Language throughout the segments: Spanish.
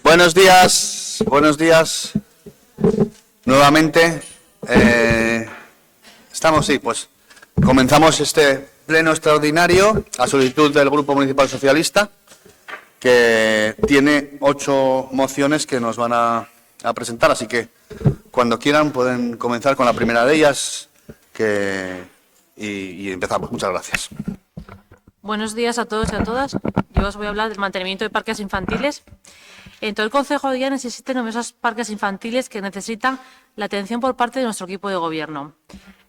Buenos días nuevamente. Comenzamos este pleno extraordinario a solicitud del Grupo Municipal Socialista, que tiene 8 mociones que nos van a presentar, así que cuando quieran pueden comenzar con la primera de ellas y empezamos. Muchas gracias. Buenos días a todos y a todas. Yo os voy a hablar del mantenimiento de parques infantiles. En todo el concejo de Llanes existen numerosos parques infantiles que necesitan la atención por parte de nuestro equipo de gobierno.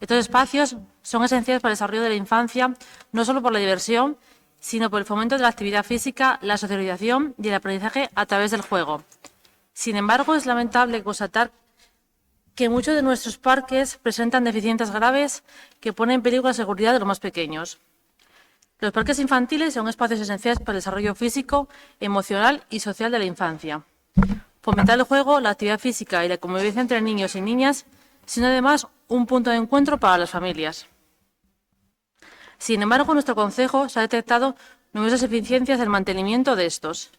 Estos espacios son esenciales para el desarrollo de la infancia, no solo por la diversión, sino por el fomento de la actividad física, la socialización y el aprendizaje a través del juego. Sin embargo, es lamentable constatar que muchos de nuestros parques presentan deficiencias graves que ponen en peligro la seguridad de los más pequeños. Los parques infantiles son espacios esenciales para el desarrollo físico, emocional y social de la infancia. Fomentar el juego, la actividad física y la convivencia entre niños y niñas, siendo además un punto de encuentro para las familias. Sin embargo, en nuestro concejo se ha detectado numerosas deficiencias en el mantenimiento de estos.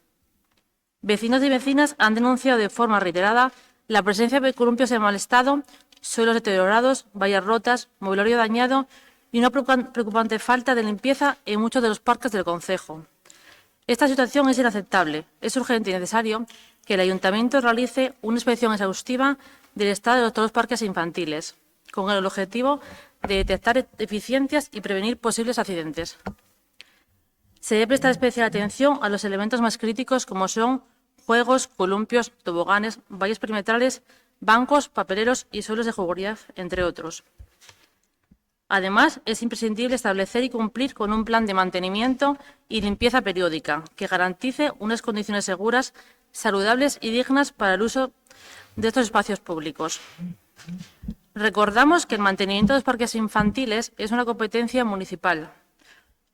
Vecinos y vecinas han denunciado de forma reiterada la presencia de columpios en mal estado, suelos deteriorados, vallas rotas, mobiliario dañado y una preocupante falta de limpieza en muchos de los parques del concejo. Esta situación es inaceptable. Es urgente y necesario que el Ayuntamiento realice una inspección exhaustiva del estado de todos los parques infantiles, con el objetivo de detectar deficiencias y prevenir posibles accidentes. Se debe prestar especial atención a los elementos más críticos, como son juegos, columpios, toboganes, vallas perimetrales, bancos, papeleros y suelos de seguridad, entre otros. Además, es imprescindible establecer y cumplir con un plan de mantenimiento y limpieza periódica que garantice unas condiciones seguras, saludables y dignas para el uso de estos espacios públicos. Recordamos que el mantenimiento de los parques infantiles es una competencia municipal.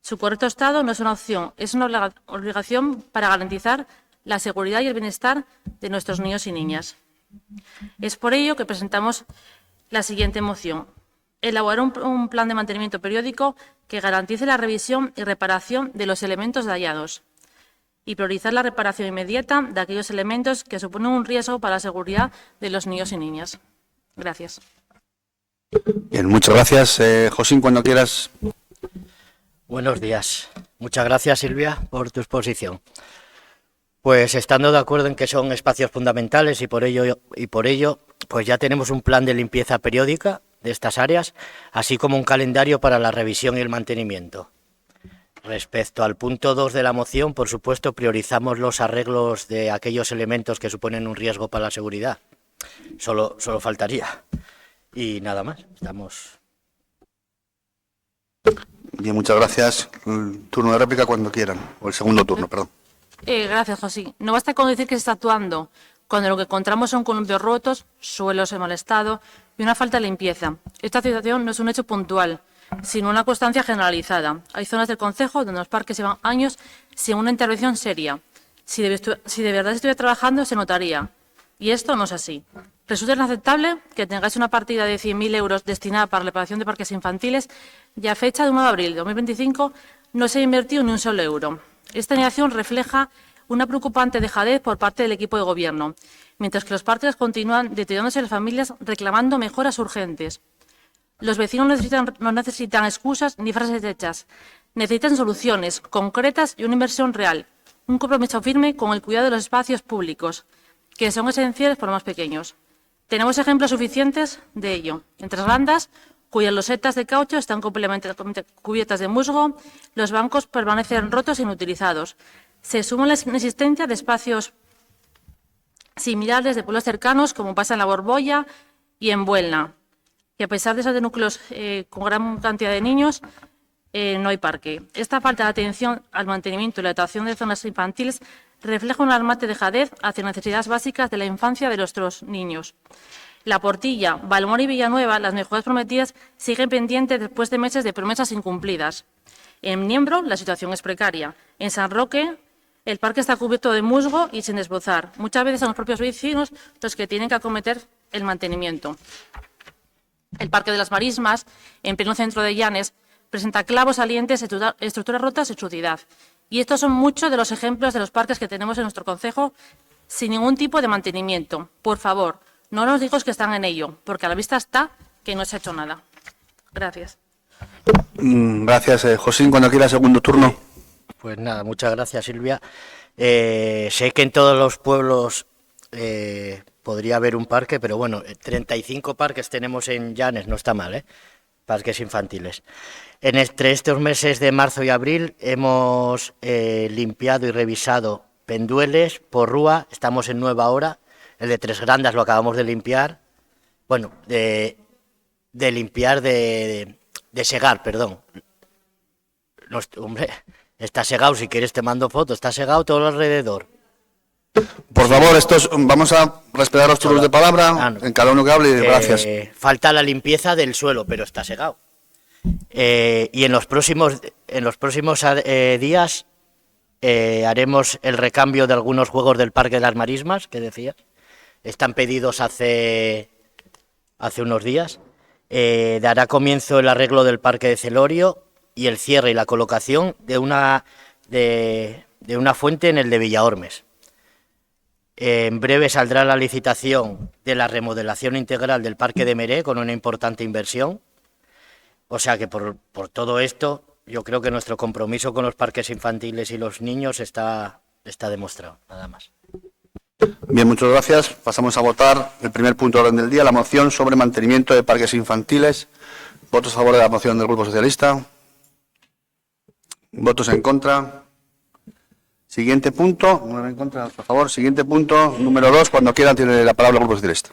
Su correcto estado no es una opción, es una obligación para garantizar la seguridad y el bienestar de nuestros niños y niñas. Es por ello que presentamos la siguiente moción: elaborar un plan de mantenimiento periódico que garantice la revisión y reparación de los elementos dañados y priorizar la reparación inmediata de aquellos elementos que suponen un riesgo para la seguridad de los niños y niñas. Gracias. Bien, muchas gracias. Josín, cuando quieras. Buenos días. Muchas gracias, Silvia, por tu exposición. Pues estando de acuerdo en que son espacios fundamentales y por ello pues ya tenemos un plan de limpieza periódica de estas áreas, así como un calendario para la revisión y el mantenimiento. Respecto al punto 2 de la moción, por supuesto, priorizamos los arreglos de aquellos elementos que suponen un riesgo para la seguridad. Solo faltaría. Y nada más, estamos... Bien, muchas gracias. El turno de réplica cuando quieran, o el segundo turno, perdón. Gracias, José. No basta con decir que se está actuando cuando lo que encontramos son columpios rotos, suelos en mal estado y una falta de limpieza. Esta situación no es un hecho puntual, sino una constancia generalizada. Hay zonas del concejo donde los parques llevan años sin una intervención seria. Si de verdad se estuviera trabajando, se notaría. Y esto no es así. Resulta inaceptable que tengáis una partida de 100.000 euros destinada para la reparación de parques infantiles y a fecha de 1 de abril de 2025 no se ha invertido ni un solo euro. Esta negación refleja una preocupante dejadez por parte del equipo de gobierno, mientras que los parques continúan deteriorándose y las familias reclamando mejoras urgentes. Los vecinos no necesitan excusas ni frases hechas, necesitan soluciones concretas y una inversión real, un compromiso firme con el cuidado de los espacios públicos, que son esenciales para los más pequeños. Tenemos ejemplos suficientes de ello. En Traslandas, cuyas losetas de caucho están completamente cubiertas de musgo, los bancos permanecen rotos e inutilizados. Se suma la inexistencia de espacios similares de pueblos cercanos, como pasa en La Borbolla y en Buelna, que a pesar de ser de núcleos con gran cantidad de niños, no hay parque. Esta falta de atención al mantenimiento y la dotación de zonas infantiles refleja una alarmante dejadez hacia necesidades básicas de la infancia de nuestros niños. La Portilla, Balmor y Villanueva, las mejoras prometidas, siguen pendientes después de meses de promesas incumplidas. En Niembro, la situación es precaria. En San Roque, el parque está cubierto de musgo y sin desbrozar. Muchas veces son los propios vecinos los que tienen que acometer el mantenimiento. El Parque de las Marismas, en pleno centro de Llanes, presenta clavos salientes, estructuras rotas y suciedad. Y estos son muchos de los ejemplos de los parques que tenemos en nuestro concejo sin ningún tipo de mantenimiento. Por favor, no nos digáis que están en ello, porque a la vista está que no se ha hecho nada. Gracias. Gracias, Josín. Cuando quiera segundo turno. Pues nada, muchas gracias, Silvia. Sé que en todos los pueblos podría haber un parque, pero bueno, 35 parques tenemos en Llanes, no está mal, parques infantiles. Entre estos meses de marzo y abril hemos limpiado y revisado Pendueles, Porrúa, estamos en Nueva Hora, el de Tres Grandas lo acabamos de limpiar, bueno, de segar, perdón. Hombre, está segado, si quieres te mando fotos, está segado todo alrededor. Por favor, vamos a respetar los turnos de palabra, en cada uno que hable, gracias. Falta la limpieza del suelo, pero está segado. Y en los próximos días haremos el recambio de algunos juegos del Parque de las Marismas, que decías. Están pedidos hace unos días. Dará comienzo el arreglo del Parque de Celorio y el cierre y la colocación de una fuente en el de Villaormes. En breve saldrá la licitación de la remodelación integral del Parque de Meré con una importante inversión. O sea que por todo esto, yo creo que nuestro compromiso con los parques infantiles y los niños está demostrado, nada más. Bien, muchas gracias. Pasamos a votar el primer punto de orden del día, la moción sobre mantenimiento de parques infantiles. ¿Votos a favor de la moción del Grupo Socialista? ¿Votos en contra? Siguiente punto, en contra, por favor. Siguiente punto, número 2, cuando quieran tiene la palabra el Grupo Socialista.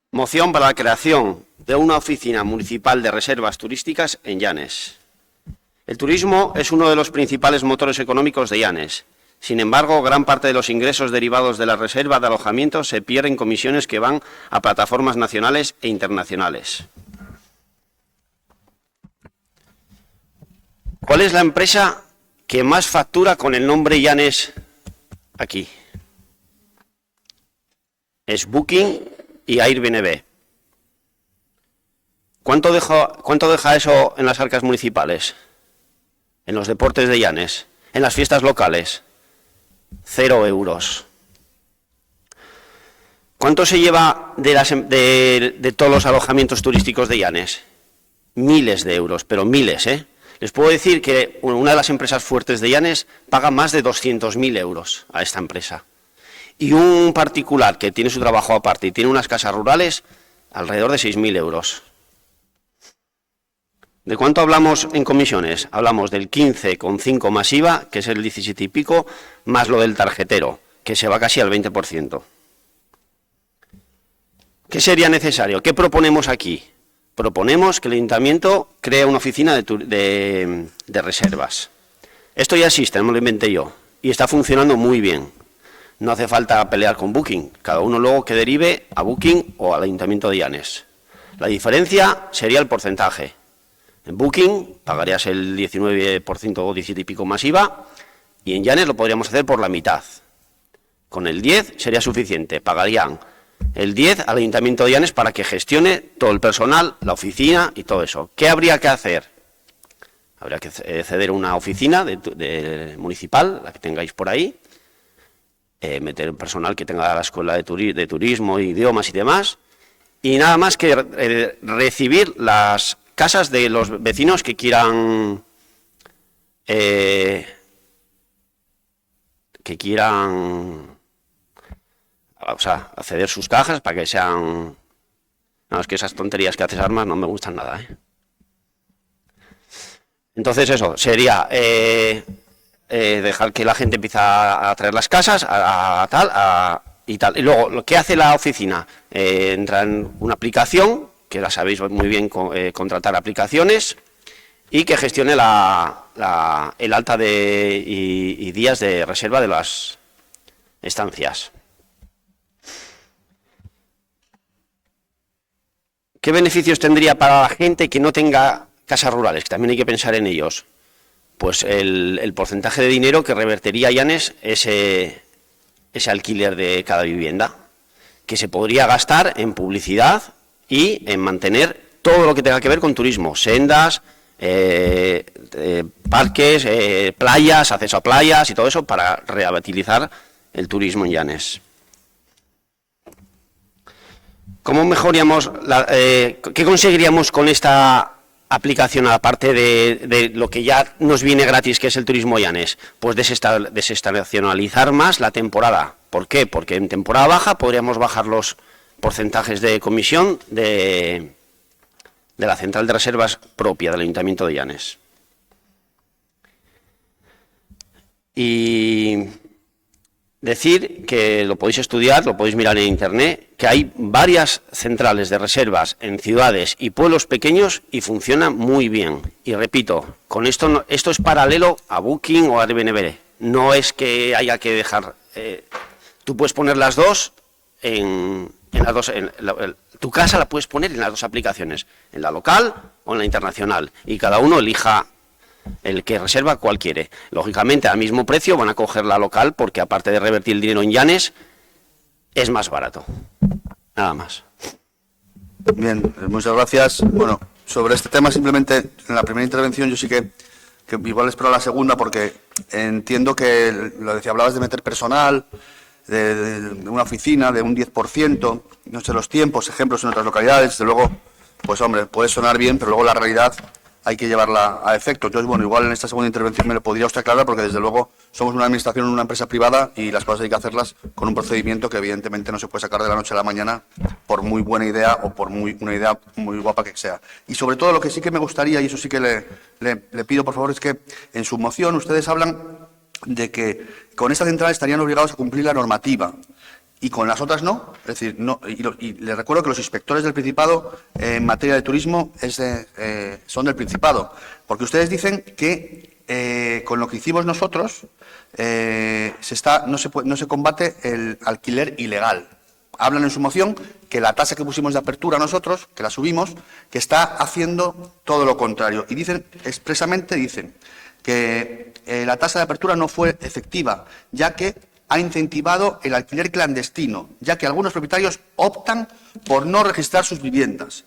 Moción para la creación de una oficina municipal de reservas turísticas en Llanes. El turismo es uno de los principales motores económicos de Llanes. Sin embargo, gran parte de los ingresos derivados de la reserva de alojamiento se pierden en comisiones que van a plataformas nacionales e internacionales. ¿Cuál es la empresa que más factura con el nombre Llanes aquí? Es Booking y Airbnb. ¿Cuánto deja eso en las arcas municipales? En los deportes de Llanes, en las fiestas locales. 0 euros. ¿Cuánto se lleva de todos los alojamientos turísticos de Llanes? Miles de euros, pero miles, ¿eh? Les puedo decir que una de las empresas fuertes de Llanes paga más de 200.000 euros a esta empresa. Y un particular que tiene su trabajo aparte y tiene unas casas rurales, alrededor de 6.000 euros. ¿De cuánto hablamos en comisiones? Hablamos del 15,5 más IVA, que es el 17 y pico, más lo del tarjetero, que se va casi al 20%. ¿Qué sería necesario? ¿Qué proponemos aquí? Proponemos que el Ayuntamiento cree una oficina de reservas. Esto ya existe, no me lo inventé yo, y está funcionando muy bien. No hace falta pelear con Booking, cada uno luego que derive a Booking o al Ayuntamiento de Llanes. La diferencia sería el porcentaje. En Booking pagarías el 19% o 17 y pico más IVA, y en Llanes lo podríamos hacer por la mitad. Con el 10 sería suficiente, pagarían el 10 al Ayuntamiento de Llanes para que gestione todo el personal, la oficina y todo eso. ¿Qué habría que hacer? Habría que ceder una oficina municipal, la que tengáis por ahí, meter personal que tenga la escuela de turismo, idiomas y demás, y nada más que recibir las casas de los vecinos que quieran acceder sus cajas para que sean... No, es que esas tonterías que haces Armas no me gustan nada, ¿eh? Entonces eso, sería dejar que la gente empiece a traer las casas y tal. Y luego, lo que hace la oficina, entra en una aplicación, que la sabéis muy bien, contratar aplicaciones, y que gestione el alta y días de reserva de las estancias. ¿Qué beneficios tendría para la gente que no tenga casas rurales? Que también hay que pensar en ellos. pues el porcentaje de dinero que revertiría Llanes ese alquiler de cada vivienda, que se podría gastar en publicidad y en mantener todo lo que tenga que ver con turismo, sendas, parques, playas, acceso a playas y todo eso para revitalizar el turismo en Llanes. ¿Cómo mejoraríamos, qué conseguiríamos con esta aplicación, aparte de lo que ya nos viene gratis, que es el turismo llanes? Pues desestacionalizar más la temporada. ¿Por qué? Porque en temporada baja podríamos bajar los porcentajes de comisión de la central de reservas propia del Ayuntamiento de Llanes. Y decir que lo podéis estudiar, lo podéis mirar en internet, que hay varias centrales de reservas en ciudades y pueblos pequeños y funcionan muy bien. Y repito, con esto esto es paralelo a Booking o a Airbnb. No es que haya que dejar. Tú puedes poner las dos en las dos. Tu casa la puedes poner en las dos aplicaciones, en la local o en la internacional, y cada uno elija el que reserva cual quiere. Lógicamente, al mismo precio van a coger la local porque, aparte de revertir el dinero en Llanes, es más barato. Nada más. Bien, muchas gracias. Bueno, sobre este tema, simplemente en la primera intervención yo sí que igual espero la segunda, porque entiendo que lo decía, hablabas de meter personal, de una oficina, de un 10%, no sé los tiempos, ejemplos en otras localidades, desde luego, pues hombre, puede sonar bien, pero luego la realidad hay que llevarla a efecto. Entonces, bueno, igual en esta segunda intervención me lo podría usted aclarar, porque desde luego somos una administración, una empresa privada, y las cosas hay que hacerlas con un procedimiento que evidentemente no se puede sacar de la noche a la mañana, por muy buena idea o por una idea muy guapa que sea. Y sobre todo lo que sí que me gustaría, y eso sí que le pido por favor, es que en su moción ustedes hablan de que con esta central estarían obligados a cumplir la normativa y con las otras no. Es decir, no, y les recuerdo que los inspectores del Principado en materia de turismo son del Principado, porque ustedes dicen que con lo que hicimos nosotros no se combate el alquiler ilegal. Hablan en su moción que la tasa que pusimos de apertura nosotros, que la subimos, que está haciendo todo lo contrario. Y dicen expresamente, que la tasa de apertura no fue efectiva, ya que ha incentivado el alquiler clandestino, ya que algunos propietarios optan por no registrar sus viviendas.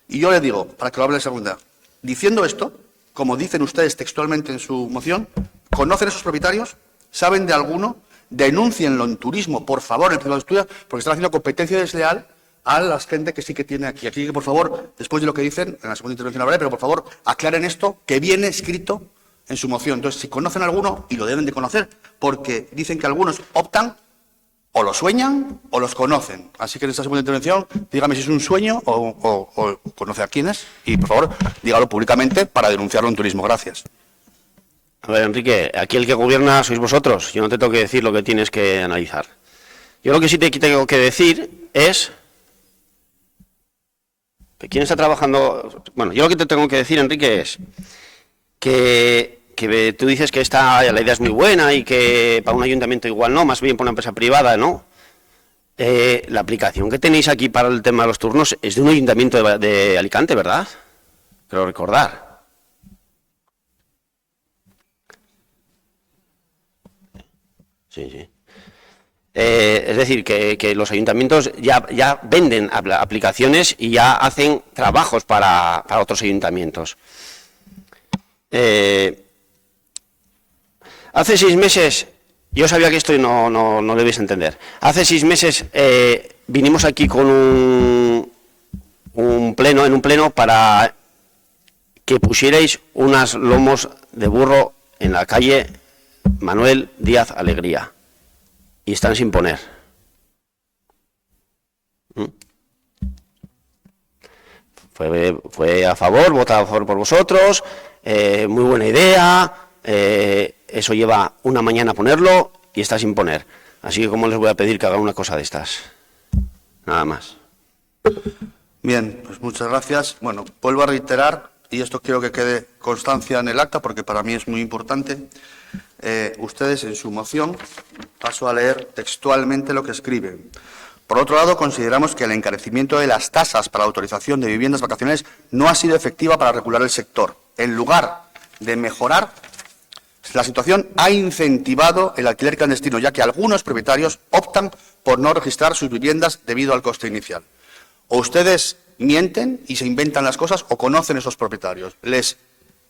Y yo le digo, para que lo hable de segunda, diciendo esto, como dicen ustedes textualmente en su moción, ¿conocen a esos propietarios? ¿Saben de alguno? Denúncienlo en turismo, por favor, en el Principado de Asturias, porque están haciendo competencia desleal a la gente que sí que tiene aquí. Aquí, por favor, después de lo que dicen, en la segunda intervención hablaré, pero por favor, aclaren esto, que viene escrito en su moción. Entonces, si conocen a alguno, y lo deben de conocer, porque dicen que algunos optan, o lo sueñan, o los conocen. Así que en esta segunda intervención, dígame si es un sueño o conoce a quiénes, y por favor, dígalo públicamente para denunciarlo en turismo. Gracias. A ver, Enrique, aquí el que gobierna sois vosotros. Yo no te tengo que decir lo que tienes que analizar. Yo lo que sí te tengo que decir es que quién está trabajando. Bueno, yo lo que te tengo que decir, Enrique, es que tú dices que la idea es muy buena y que para un ayuntamiento igual no, más bien para una empresa privada, ¿no? La aplicación que tenéis aquí para el tema de los turnos es de un ayuntamiento de Alicante, ¿verdad? Creo recordar. Sí. Es decir, que los ayuntamientos ya venden aplicaciones y ya hacen trabajos para otros ayuntamientos. Hace 6 meses, yo sabía que esto no lo debéis entender. Hace 6 meses vinimos aquí con en un pleno para que pusierais unos lomos de burro en la calle Manuel Díaz Alegría, y están sin poner. Fue a favor, votado a favor por vosotros, muy buena idea, eso lleva una mañana ponerlo y está sin poner. Así que ¿cómo les voy a pedir que hagan una cosa de estas? Nada más. Bien, pues muchas gracias. Bueno, vuelvo a reiterar, y esto quiero que quede constancia en el acta porque para mí es muy importante. Ustedes en su moción, paso a leer textualmente lo que escriben. Por otro lado, consideramos que el encarecimiento de las tasas para la autorización de viviendas vacacionales no ha sido efectiva para regular el sector. En lugar de mejorar, La situación ha incentivado el alquiler clandestino, ya que algunos propietarios optan por no registrar sus viviendas debido al coste inicial. O ustedes mienten y se inventan las cosas o conocen esos propietarios. Les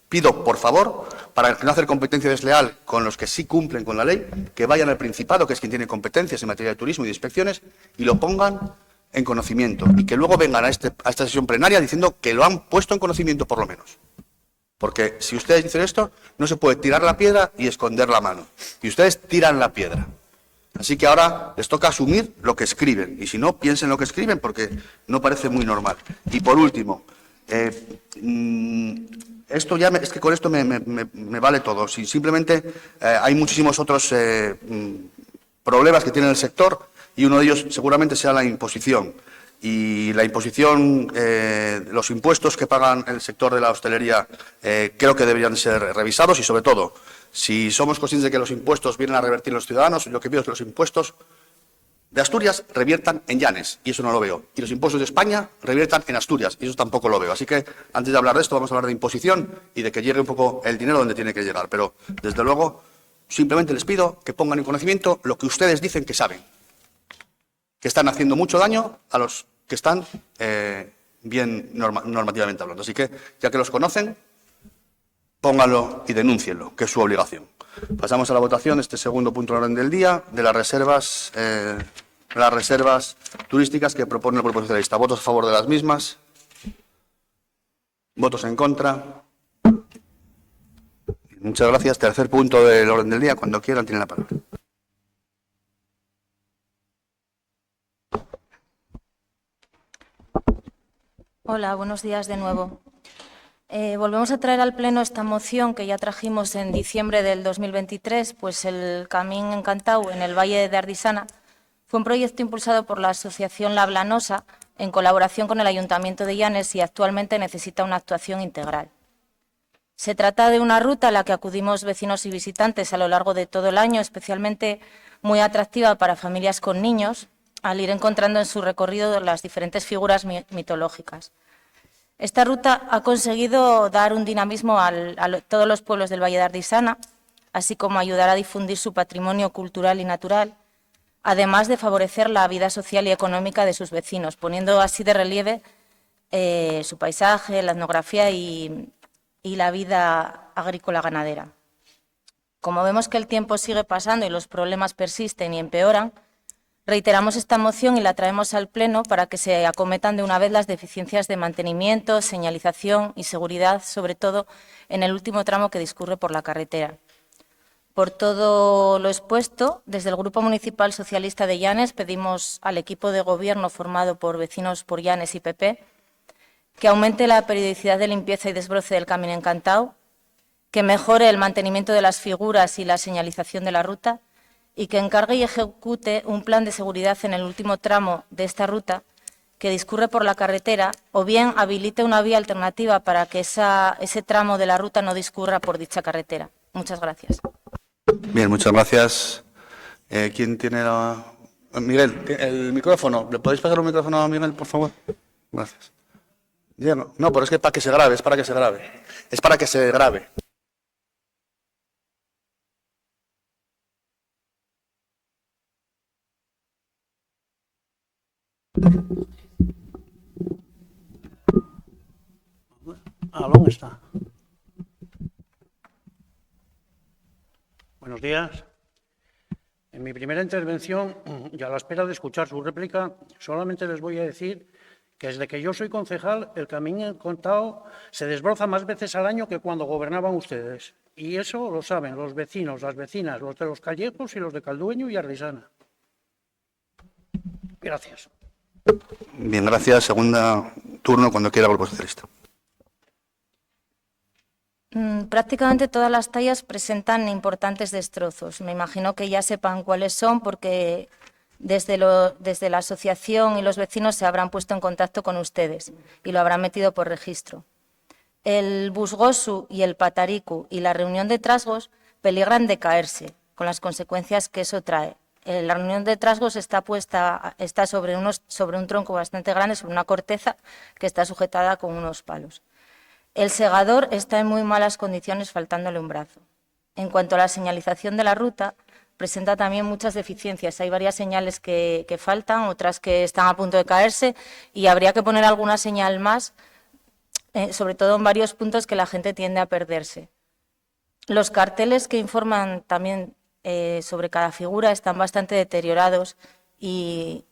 pido, por favor, para no hacer competencia desleal con los que sí cumplen con la ley, que vayan al Principado, que es quien tiene competencias en materia de turismo y de inspecciones, y lo pongan en conocimiento. Y que luego vengan a esta sesión plenaria diciendo que lo han puesto en conocimiento, por lo menos. Porque si ustedes dicen esto, no se puede tirar la piedra y esconder la mano. Y ustedes tiran la piedra. Así que ahora les toca asumir lo que escriben. Y si no, piensen lo que escriben porque no parece muy normal. Y por último, esto ya es que con esto me vale todo. Si simplemente hay muchísimos otros problemas que tiene el sector y uno de ellos seguramente sea la imposición. Y la imposición, los impuestos que pagan el sector de la hostelería creo que deberían ser revisados y, sobre todo, si somos conscientes de que los impuestos vienen a revertir en los ciudadanos, lo que pido es que los impuestos de Asturias reviertan en Llanes, y eso no lo veo. Y los impuestos de España reviertan en Asturias, y eso tampoco lo veo. Así que, antes de hablar de esto, vamos a hablar de imposición y de que llegue un poco el dinero donde tiene que llegar. Pero, desde luego, simplemente les pido que pongan en conocimiento lo que ustedes dicen que saben, que están haciendo mucho daño a los que están bien normativamente hablando. Así que, ya que los conocen, pónganlo y denúncienlo, que es su obligación. Pasamos a la votación de este segundo punto del orden del día, de las reservas turísticas que propone el Grupo Socialista. ¿Votos a favor de las mismas? ¿Votos en contra? Muchas gracias. Tercer punto del orden del día. Cuando quieran, tienen la palabra. Hola, buenos días de nuevo. Volvemos a traer al Pleno esta moción que ya trajimos en diciembre del 2023, pues el Camín Encantau en el Valle de Ardisana fue un proyecto impulsado por la Asociación La Blanosa en colaboración con el Ayuntamiento de Llanes y actualmente necesita una actuación integral. Se trata de una ruta a la que acudimos vecinos y visitantes a lo largo de todo el año, especialmente muy atractiva para familias con niños, al ir encontrando en su recorrido las diferentes figuras mitológicas. Esta ruta ha conseguido dar un dinamismo a todos los pueblos del Valle de Ardisana, así como ayudar a difundir su patrimonio cultural y natural, además de favorecer la vida social y económica de sus vecinos, poniendo así de relieve su paisaje, la etnografía y la vida agrícola ganadera. Como vemos que el tiempo sigue pasando y los problemas persisten y empeoran, reiteramos esta moción y la traemos al Pleno para que se acometan de una vez las deficiencias de mantenimiento, señalización y seguridad, sobre todo en el último tramo que discurre por la carretera. Por todo lo expuesto, desde el Grupo Municipal Socialista de Llanes pedimos al equipo de gobierno formado por Vecinos por Llanes y PP que aumente la periodicidad de limpieza y desbroce del Camín Encantau, que mejore el mantenimiento de las figuras y la señalización de la ruta y que encargue y ejecute un plan de seguridad en el último tramo de esta ruta que discurre por la carretera o bien habilite una vía alternativa para que ese tramo de la ruta no discurra por dicha carretera. Muchas gracias. Bien, muchas gracias. ¿Quién tiene la...? Miguel, el micrófono. ¿Le podéis pasar un micrófono a Miguel, por favor? Gracias. No, pero es que para que se grabe, es para que se grabe. Es para que se grabe. ¿Dónde está? Buenos días. En mi primera intervención, y a la espera de escuchar su réplica, solamente les voy a decir que desde que yo soy concejal, el Camín Encantau se desbroza más veces al año que cuando gobernaban ustedes. Y eso lo saben los vecinos, las vecinas, los de los Callejos y los de Caldueño y Ardisana. Gracias. Bien, gracias. Segunda turno, cuando quiera, Grupo Socialista. Prácticamente todas las tallas presentan importantes destrozos. Me imagino que ya sepan cuáles son porque desde la asociación y los vecinos se habrán puesto en contacto con ustedes y lo habrán metido por registro. El Busgosu y el Patariku y la reunión de trasgos peligran de caerse, con las consecuencias que eso trae. La reunión de trasgos está sobre un tronco bastante grande, sobre una corteza que está sujetada con unos palos. El segador está en muy malas condiciones, faltándole un brazo. En cuanto a la señalización de la ruta, presenta también muchas deficiencias. Hay varias señales que faltan, otras que están a punto de caerse y habría que poner alguna señal más, sobre todo en varios puntos que la gente tiende a perderse. Los carteles que informan también sobre cada figura están bastante deteriorados y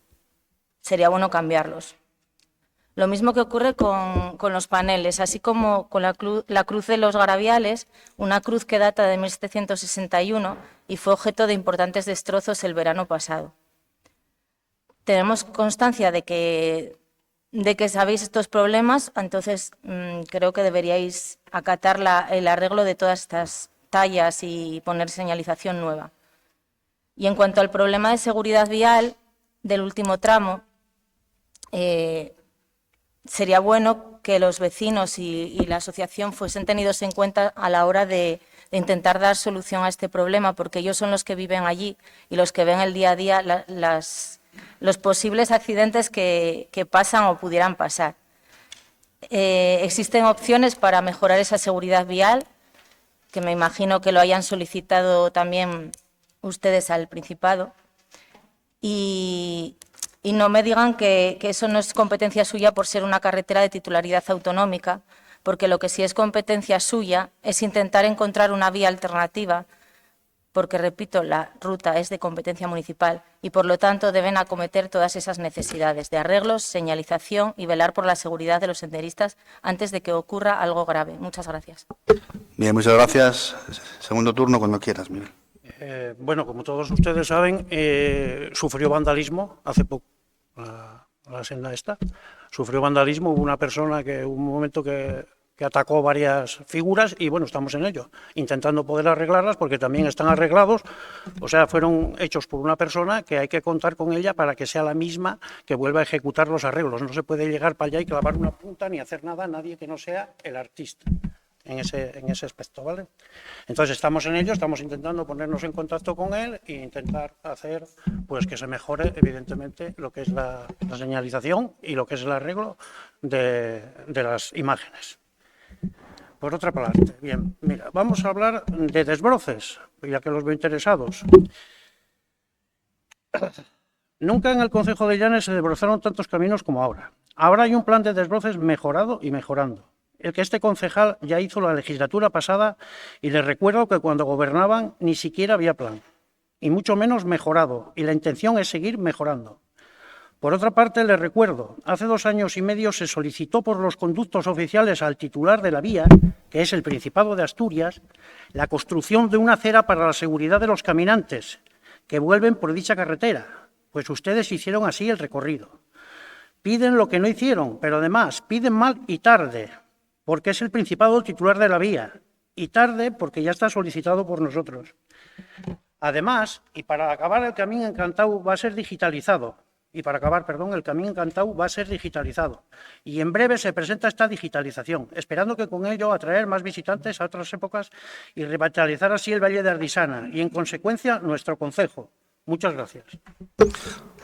sería bueno cambiarlos. Lo mismo que ocurre con los paneles, así como con la cruz de los Garaviales, una cruz que data de 1761 y fue objeto de importantes destrozos el verano pasado. Tenemos constancia de que sabéis estos problemas, entonces creo que deberíais acatar el arreglo de todas estas tallas y poner señalización nueva. Y en cuanto al problema de seguridad vial del último tramo, sería bueno que los vecinos y la asociación fuesen tenidos en cuenta a la hora de intentar dar solución a este problema, porque ellos son los que viven allí y los que ven el día a día los posibles accidentes que pasan o pudieran pasar. Existen opciones para mejorar esa seguridad vial, que me imagino que lo hayan solicitado también ustedes al Principado, y no me digan que eso no es competencia suya por ser una carretera de titularidad autonómica, porque lo que sí es competencia suya es intentar encontrar una vía alternativa, porque, repito, la ruta es de competencia municipal y, por lo tanto, deben acometer todas esas necesidades de arreglos, señalización y velar por la seguridad de los senderistas antes de que ocurra algo grave. Muchas gracias. Bien, muchas gracias. Segundo turno, cuando quieras, Miguel. Bueno, como todos ustedes saben, sufrió vandalismo hace poco, la senda esta. Sufrió vandalismo, hubo una persona que hubo un momento que atacó varias figuras y bueno, estamos en ello, intentando poder arreglarlas porque también están arreglados, o sea, fueron hechos por una persona que hay que contar con ella para que sea la misma que vuelva a ejecutar los arreglos. No se puede llegar para allá y clavar una punta ni hacer nada a nadie que no sea el artista en ese aspecto, ¿vale? Entonces estamos en ello, estamos intentando ponernos en contacto con él e intentar hacer pues que se mejore evidentemente lo que es la señalización y lo que es el arreglo de las imágenes. Por otra parte, bien, mira, vamos a hablar de desbroces, ya que los veo interesados. Nunca en el concejo de Llanes se desbrozaron tantos caminos como ahora. Ahora hay un plan de desbroces mejorado y mejorando. El que este concejal ya hizo la legislatura pasada y les recuerdo que cuando gobernaban ni siquiera había plan, y mucho menos mejorado, y la intención es seguir mejorando. Por otra parte, les recuerdo, hace 2 años y medio se solicitó por los conductos oficiales al titular de la vía, que es el Principado de Asturias, la construcción de una acera para la seguridad de los caminantes que vuelven por dicha carretera, pues ustedes hicieron así el recorrido. Piden lo que no hicieron, pero además piden mal y tarde, porque es el Principado el titular de la vía, y tarde porque ya está solicitado por nosotros. Además, y para acabar, el Camín Encantau va a ser digitalizado. El Camín Encantau va a ser digitalizado. Y en breve se presenta esta digitalización, esperando que con ello atraer más visitantes a otras épocas y revitalizar así el Valle de Ardisana y, en consecuencia, nuestro concejo. Muchas gracias.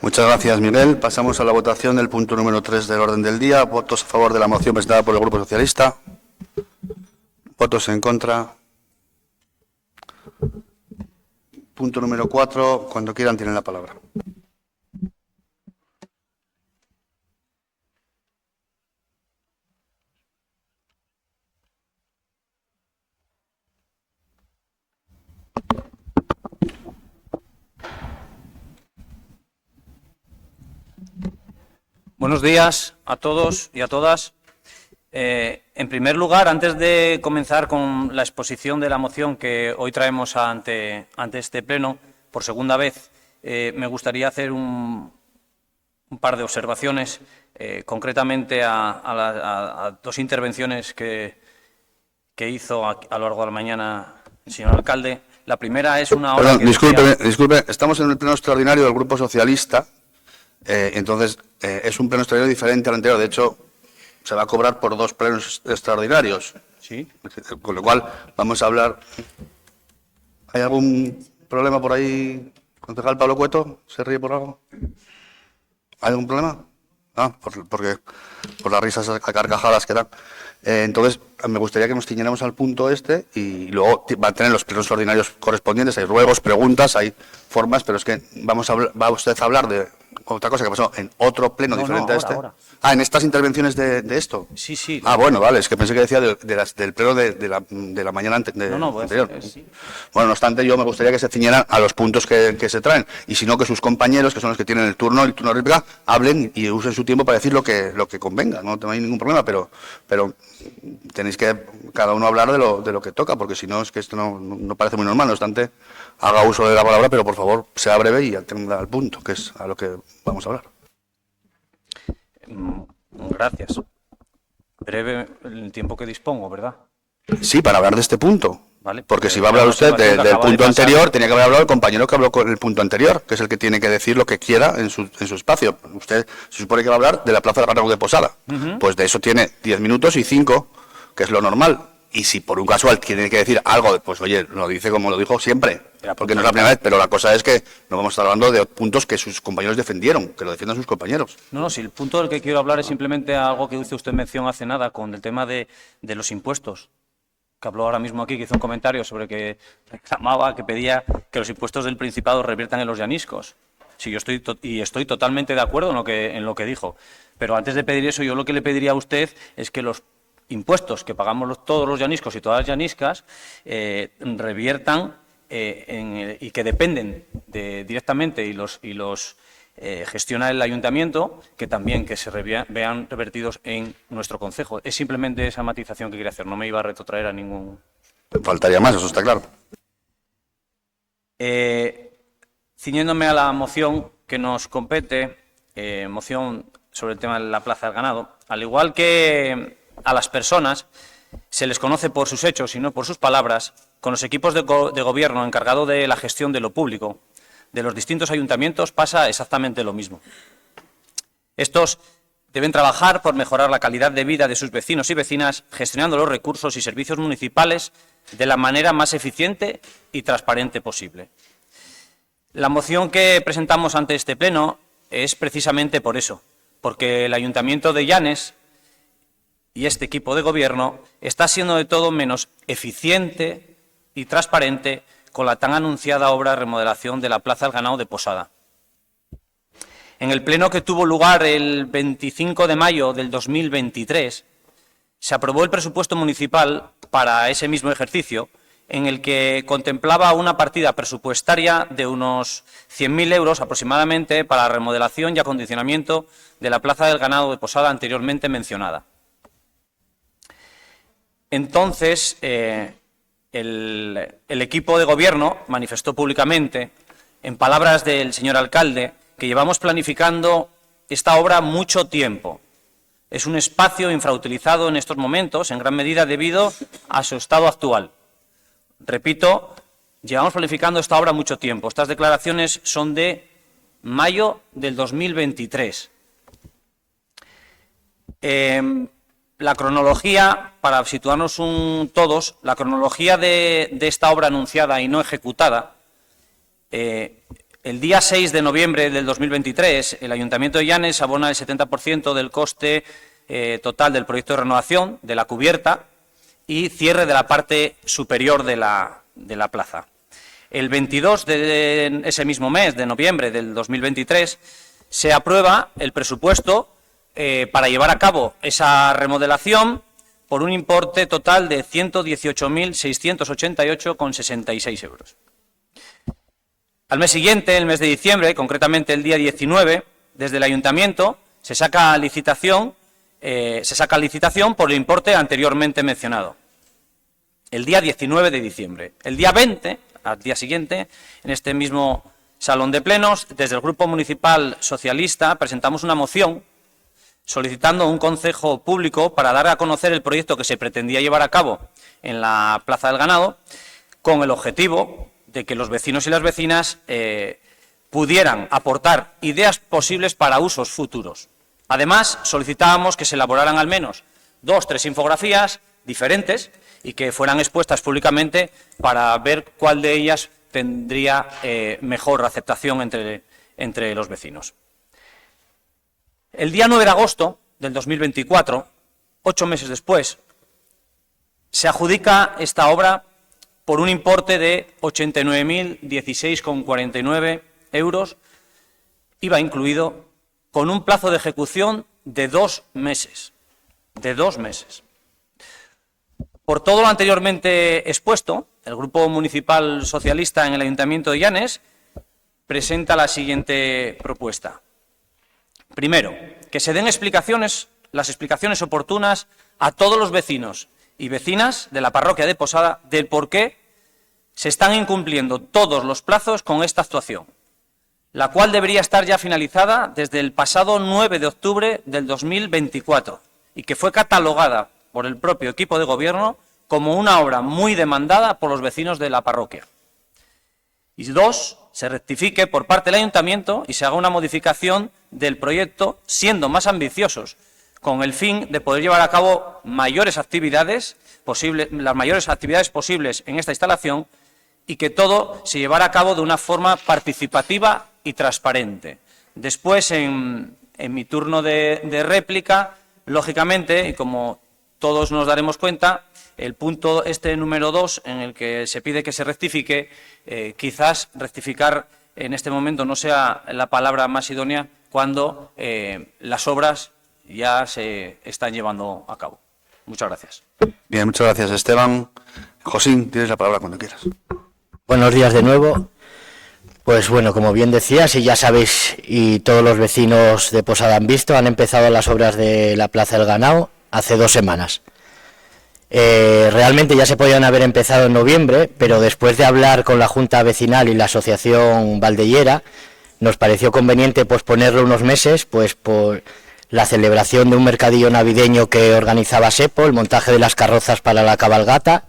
Muchas gracias, Miguel. Pasamos a la votación del punto número 3 del orden del día. Votos a favor de la moción presentada por el Grupo Socialista. Votos en contra. Punto número 4. Cuando quieran tienen la palabra. Buenos días a todos y a todas. En primer lugar, antes de comenzar con la exposición de la moción que hoy traemos ante este pleno, por segunda vez, me gustaría hacer un par de observaciones, concretamente a 2 intervenciones que hizo a lo largo de la mañana el señor alcalde. La primera es una hora... Perdón, disculpe, estamos en el pleno extraordinario del Grupo Socialista, entonces es un pleno extraordinario diferente al anterior. De hecho, se va a cobrar por 2 plenos extraordinarios. Sí. Con lo cual, vamos a hablar... ¿Hay algún problema por ahí, concejal Pablo Cueto? ¿Se ríe por algo? ¿Hay algún problema? por las risas a carcajadas que dan. Entonces, me gustaría que nos ciñéramos al punto este y luego va a tener los plenos ordinarios correspondientes. Hay ruegos, preguntas, hay formas, pero es que va usted a hablar de otra cosa que pasó en otro pleno diferente a este. Ahora. Ah, en estas intervenciones de esto. Sí, sí. Ah, bueno, vale, es que pensé que decía del pleno de la mañana anterior. Sí. Bueno, no obstante, yo me gustaría que se ciñeran a los puntos que se traen, y si no, que sus compañeros, que son los que tienen el turno de réplica, hablen y usen su tiempo para decir lo que convenga. No hay ningún problema, pero tenéis que cada uno hablar de lo que toca, porque si no, es que esto no parece muy normal. No obstante, haga uso de la palabra, pero por favor, sea breve y atienda al punto, que es a lo que vamos a hablar. Gracias. Breve el tiempo que dispongo, ¿verdad? Sí, para hablar de este punto. Vale. Porque si va a hablar usted del punto anterior, tenía que haber hablado el compañero que habló con el punto anterior, que es el que tiene que decir lo que quiera en su espacio. Usted se supone que va a hablar de la Plaza del Ganado de Posada. Pues de eso tiene 10 minutos y 5, que es lo normal. Y si por un casual tiene que decir algo, pues oye, lo dice como lo dijo siempre, porque no es la primera vez, pero la cosa es que no vamos a estar hablando de puntos que sus compañeros defendieron, que lo defiendan sus compañeros. No, si el punto del que quiero hablar es simplemente algo que hizo usted mención hace nada, con el tema de los impuestos, que habló ahora mismo aquí, que hizo un comentario sobre que reclamaba, que pedía que los impuestos del Principado reviertan en los llaniscos. Sí, yo estoy totalmente de acuerdo en lo que dijo, pero antes de pedir eso, yo lo que le pediría a usted es que los impuestos que pagamos todos los llaniscos y todas las llaniscas reviertan y que dependen directamente y los gestiona el ayuntamiento, que también que se vean revertidos en nuestro concejo. Es simplemente esa matización que quería hacer, no me iba a retrotraer a ningún... Faltaría más, eso está claro. Ciñéndome a la moción que nos compete, moción sobre el tema de la Plaza del Ganado, al igual que a las personas se les conoce por sus hechos y no por sus palabras, con los equipos de gobierno encargados de la gestión de lo público de los distintos ayuntamientos pasa exactamente lo mismo. Estos deben trabajar por mejorar la calidad de vida de sus vecinos y vecinas, gestionando los recursos y servicios municipales de la manera más eficiente y transparente posible. La moción que presentamos ante este pleno es precisamente por eso, porque el Ayuntamiento de Llanes y este equipo de gobierno está siendo de todo menos eficiente y transparente con la tan anunciada obra de remodelación de la Plaza del Ganado de Posada. En el pleno que tuvo lugar el 25 de mayo del 2023, se aprobó el presupuesto municipal para ese mismo ejercicio, en el que contemplaba una partida presupuestaria de unos 100.000 euros aproximadamente para la remodelación y acondicionamiento de la Plaza del Ganado de Posada anteriormente mencionada. Entonces, el equipo de gobierno manifestó públicamente, en palabras del señor alcalde, que llevamos planificando esta obra mucho tiempo. Es un espacio infrautilizado en estos momentos, en gran medida debido a su estado actual. Repito, llevamos planificando esta obra mucho tiempo. Estas declaraciones son de mayo del 2023. La cronología, para situarnos todos, la cronología de esta obra anunciada y no ejecutada, el día 6 de noviembre del 2023, el Ayuntamiento de Llanes abona el 70% del coste total del proyecto de renovación de la cubierta y cierre de la parte superior de la plaza. El 22 de ese mismo mes, de noviembre del 2023, se aprueba el presupuesto para llevar a cabo esa remodelación por un importe total de 118.688,66 euros. Al mes siguiente, el mes de diciembre, concretamente el día 19, desde el Ayuntamiento se saca licitación por el importe anteriormente mencionado. El día 19 de diciembre. El día 20, al día siguiente, en este mismo salón de plenos, desde el Grupo Municipal Socialista presentamos una moción solicitando un consejo público para dar a conocer el proyecto que se pretendía llevar a cabo en la Plaza del Ganado, con el objetivo de que los vecinos y las vecinas pudieran aportar ideas posibles para usos futuros. Además, solicitábamos que se elaboraran al menos 2 o 3 infografías diferentes y que fueran expuestas públicamente para ver cuál de ellas tendría mejor aceptación entre los vecinos. El día 9 de agosto del 2024, 8 meses después, se adjudica esta obra por un importe de 89.016,49 euros, IVA incluido, con un plazo de ejecución de 2 meses. De 2 meses. Por todo lo anteriormente expuesto, el Grupo Municipal Socialista en el Ayuntamiento de Llanes presenta la siguiente propuesta. Primero, que se den las explicaciones oportunas a todos los vecinos y vecinas de la parroquia de Posada del por qué se están incumpliendo todos los plazos con esta actuación, la cual debería estar ya finalizada desde el pasado 9 de octubre del 2024 y que fue catalogada por el propio equipo de gobierno como una obra muy demandada por los vecinos de la parroquia. Y 2, se rectifique por parte del ayuntamiento y se haga una modificación del proyecto siendo más ambiciosos, con el fin de poder llevar a cabo las mayores actividades posibles en esta instalación y que todo se llevara a cabo de una forma participativa y transparente. Después, en mi turno de réplica, lógicamente, y como todos nos daremos cuenta, el punto número 2, en el que se pide que se rectifique, quizás rectificar en este momento no sea la palabra más idónea cuando las obras ya se están llevando a cabo. Muchas gracias. Bien, muchas gracias, Esteban. Josín, tienes la palabra cuando quieras. Buenos días de nuevo. Pues bueno, como bien decías, y ya sabéis, y todos los vecinos de Posada han visto, han empezado las obras de la Plaza del Ganao hace 2 semanas. Realmente ya se podían haber empezado en noviembre, pero después de hablar con la Junta Vecinal y la Asociación Valdellera, nos pareció conveniente posponerlo unos meses, pues por la celebración de un mercadillo navideño que organizaba SEPO, el montaje de las carrozas para la cabalgata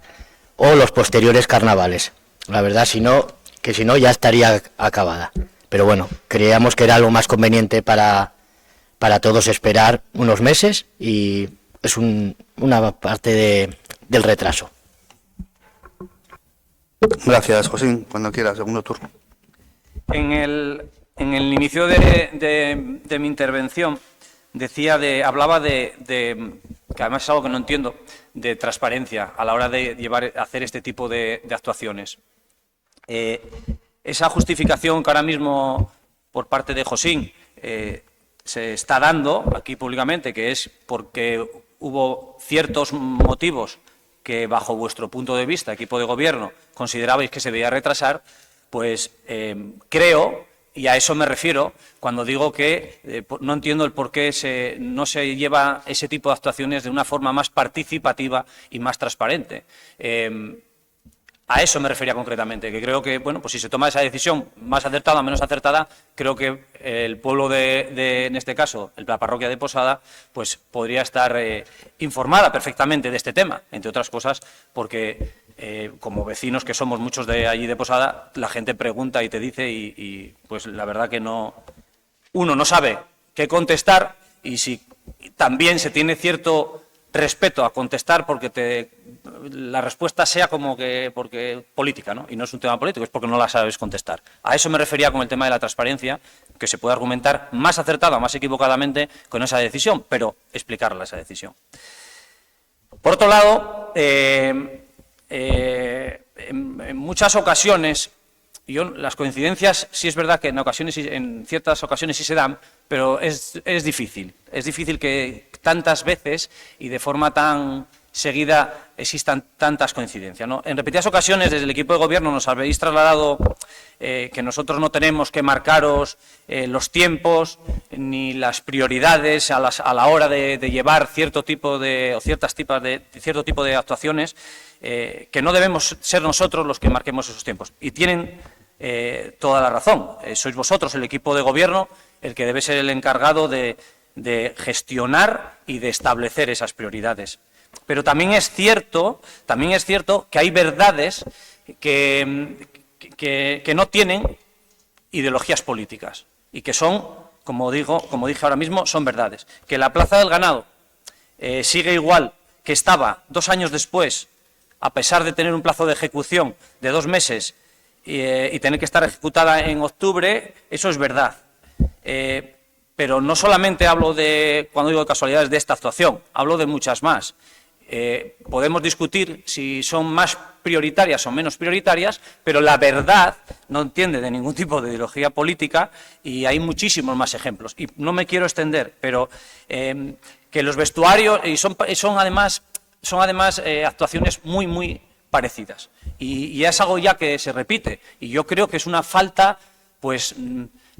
o los posteriores carnavales. La verdad, si no ya estaría acabada. Pero bueno, creíamos que era algo más conveniente para todos esperar unos meses y es una parte del retraso. Gracias, Josín. Cuando quieras, segundo turno. En el inicio de mi intervención hablaba de, que además es algo que no entiendo, de transparencia a la hora de hacer este tipo de actuaciones. Esa justificación que ahora mismo por parte de Josín se está dando aquí públicamente, que es porque hubo ciertos motivos que bajo vuestro punto de vista, equipo de gobierno, considerabais que se debía retrasar, pues creo, y a eso me refiero, cuando digo que no entiendo el por qué no se lleva ese tipo de actuaciones de una forma más participativa y más transparente. A eso me refería concretamente, que creo que, bueno, pues si se toma esa decisión más acertada o menos acertada, creo que el pueblo en este caso, la parroquia de Posada, pues podría estar informada perfectamente de este tema, entre otras cosas, porque como vecinos que somos muchos de allí de Posada, la gente pregunta y te dice y pues la verdad que uno no sabe qué contestar y si también se tiene cierto respeto a contestar porque la respuesta sea como que porque política, ¿no? Y no es un tema político, es porque no la sabes contestar. A eso me refería con el tema de la transparencia, que se puede argumentar más acertada o más equivocadamente con esa decisión, pero explicarla esa decisión. Por otro lado, en muchas ocasiones, las coincidencias sí es verdad que en ciertas ocasiones sí se dan, pero es difícil. Es difícil que tantas veces y de forma tan seguida existan tantas coincidencias, ¿no? En repetidas ocasiones desde el equipo de gobierno nos habéis trasladado que nosotros no tenemos que marcaros los tiempos ni las prioridades a la hora de llevar cierto tipo de actuaciones, que no debemos ser nosotros los que marquemos esos tiempos. Y tienen toda la razón. Sois vosotros, el equipo de gobierno, el que debe ser el encargado de gestionar y de establecer esas prioridades. Pero también es cierto que hay verdades que no tienen ideologías políticas y que son, como dije ahora mismo, son verdades. Que la Plaza del Ganado sigue igual que estaba 2 años después, a pesar de tener un plazo de ejecución de 2 meses y tener que estar ejecutada en octubre, eso es verdad. pero no solamente hablo de, cuando digo de casualidades, de esta actuación, hablo de muchas más. Podemos discutir si son más prioritarias o menos prioritarias, pero la verdad no entiende de ningún tipo de ideología política y hay muchísimos más ejemplos. Y no me quiero extender, pero que los vestuarios y son además actuaciones muy parecidas. Y es algo ya que se repite. Y yo creo que es una falta, pues